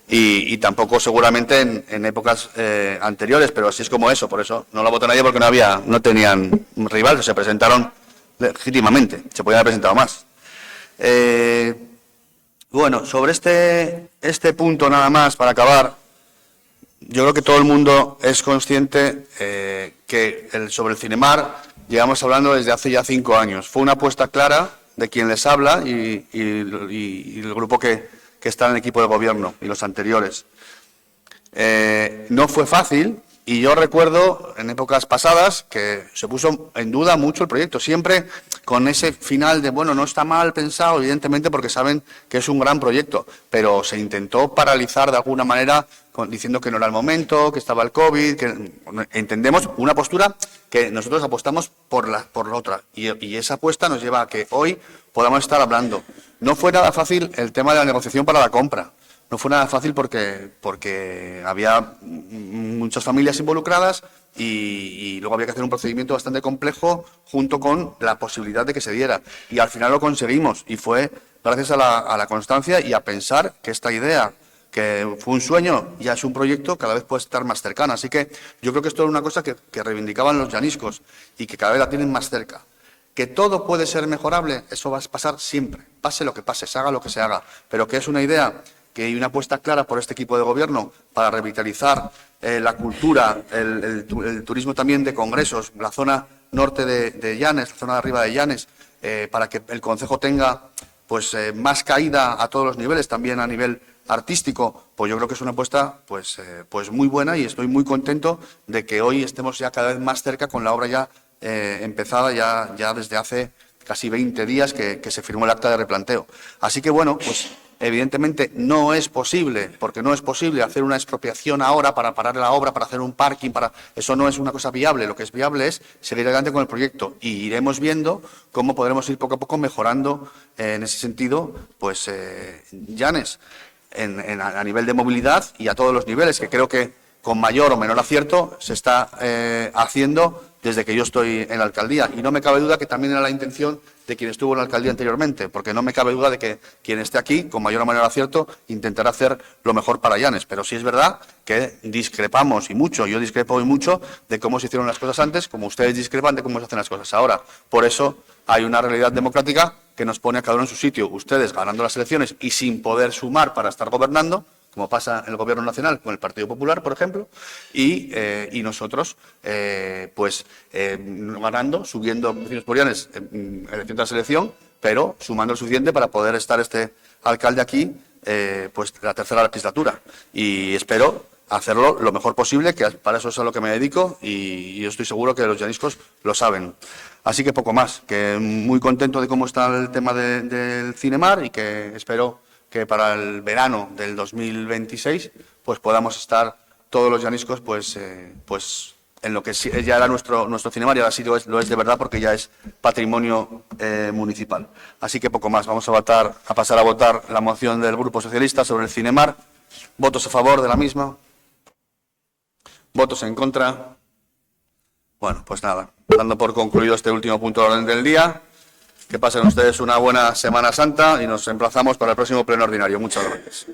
y tampoco seguramente en épocas anteriores, pero así es como eso, por eso no la votó nadie, porque no tenían rival, se presentaron legítimamente, se podían haber presentado más. Bueno, sobre este punto nada más, para acabar, yo creo que todo el mundo es consciente que sobre el Cinemar llevamos hablando desde hace ya 5 años. Fue una apuesta clara de quien les habla y el grupo que está en el equipo de gobierno y los anteriores. No fue fácil. Y yo recuerdo en épocas pasadas que se puso en duda mucho el proyecto, siempre con ese final de, bueno, no está mal pensado, evidentemente, porque saben que es un gran proyecto, pero se intentó paralizar de alguna manera diciendo que no era el momento, que estaba el COVID, que entendemos una postura que nosotros apostamos por la otra, y esa apuesta nos lleva a que hoy podamos estar hablando. No fue nada fácil el tema de la negociación para la compra. No fue nada fácil porque había muchas familias involucradas y luego había que hacer un procedimiento bastante complejo junto con la posibilidad de que se diera. Y al final lo conseguimos y fue gracias a la constancia y a pensar que esta idea, que fue un sueño, ya es un proyecto, cada vez puede estar más cercana. Así que yo creo que esto era una cosa que reivindicaban los llaniscos y que cada vez la tienen más cerca. Que todo puede ser mejorable, eso va a pasar siempre, pase lo que pase, se haga lo que se haga, pero que es una idea, que hay una apuesta clara por este equipo de gobierno para revitalizar la cultura, el turismo también de congresos, la zona norte de Llanes, la zona de arriba de Llanes, para que el concejo tenga pues más caída a todos los niveles, también a nivel artístico, pues yo creo que es una apuesta pues muy buena y estoy muy contento de que hoy estemos ya cada vez más cerca con la obra ya empezada ya desde hace casi 20 días que se firmó el acta de replanteo. Así que bueno, pues evidentemente no es posible, porque no es posible hacer una expropiación ahora para parar la obra, para hacer un parking, eso no es una cosa viable. Lo que es viable es seguir adelante con el proyecto y iremos viendo cómo podremos ir poco a poco mejorando en ese sentido, pues Llanes, a nivel de movilidad y a todos los niveles, que creo que con mayor o menor acierto se está haciendo desde que yo estoy en la alcaldía. Y no me cabe duda que también era la intención de quien estuvo en la alcaldía anteriormente, porque no me cabe duda de que quien esté aquí, con mayor o menor acierto, intentará hacer lo mejor para Llanes. Pero sí es verdad que discrepamos y mucho, yo discrepo y mucho de cómo se hicieron las cosas antes, como ustedes discrepan de cómo se hacen las cosas ahora. Por eso hay una realidad democrática que nos pone a cada uno en su sitio. Ustedes ganando las elecciones y sin poder sumar para estar gobernando, como pasa en el Gobierno Nacional con el Partido Popular, por ejemplo, y nosotros, ganando, subiendo vecinos por Llanes, elección tras elección, pero sumando lo suficiente para poder estar este alcalde aquí, la tercera legislatura. Y espero hacerlo lo mejor posible, que para eso es a lo que me dedico, y yo estoy seguro que los llaniscos lo saben. Así que poco más, que muy contento de cómo está el tema del Cinemar y que espero que para el verano del 2026 pues podamos estar todos los llaniscos pues en lo que ya era nuestro Cinemar y ahora sí lo es de verdad, porque ya es patrimonio municipal. Así que poco más, vamos a pasar a votar la moción del Grupo Socialista sobre el Cinemar ¿Votos a favor de la misma? ¿Votos en contra? Bueno, pues nada, dando por concluido este último punto del orden del día, que pasen ustedes una buena Semana Santa y nos emplazamos para el próximo pleno ordinario. Muchas gracias.